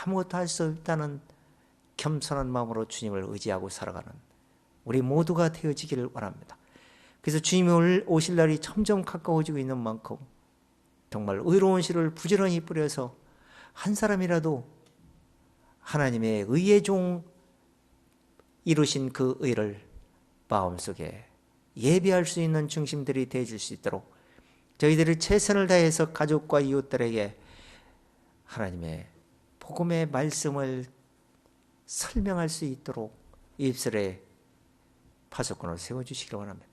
C: 아무것도 할 수 없다는 겸손한 마음으로 주님을 의지하고 살아가는 우리 모두가 되어지기를 원합니다. 그래서 주님이 오실 날이 점점 가까워지고 있는 만큼 정말 의로운 씨를 부지런히 뿌려서 한 사람이라도 하나님의 의의 종 이루신 그 의를 마음속에 예비할 수 있는 중심들이 되어질 수 있도록 저희들이 최선을 다해서 가족과 이웃들에게 하나님의 복음의 말씀을 설명할 수 있도록 입술에 파수꾼을 세워주시기 원합니다.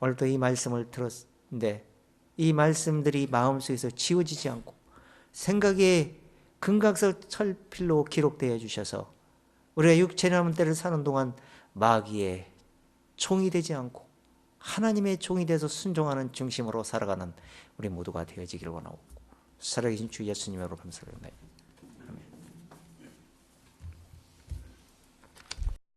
C: 오늘도 이 말씀을 들었는데 이 말씀들이 마음속에서 지워지지 않고 생각에 금강석 철필로 기록되어 주셔서 우리가 육체 남은 때를 사는 동안 마귀의 종이 되지 않고 하나님의 종이 돼서 순종하는 중심으로 살아가는 우리 모두가 되어지기를 원하고 살아계신 주 예수님으로 감사드립니다.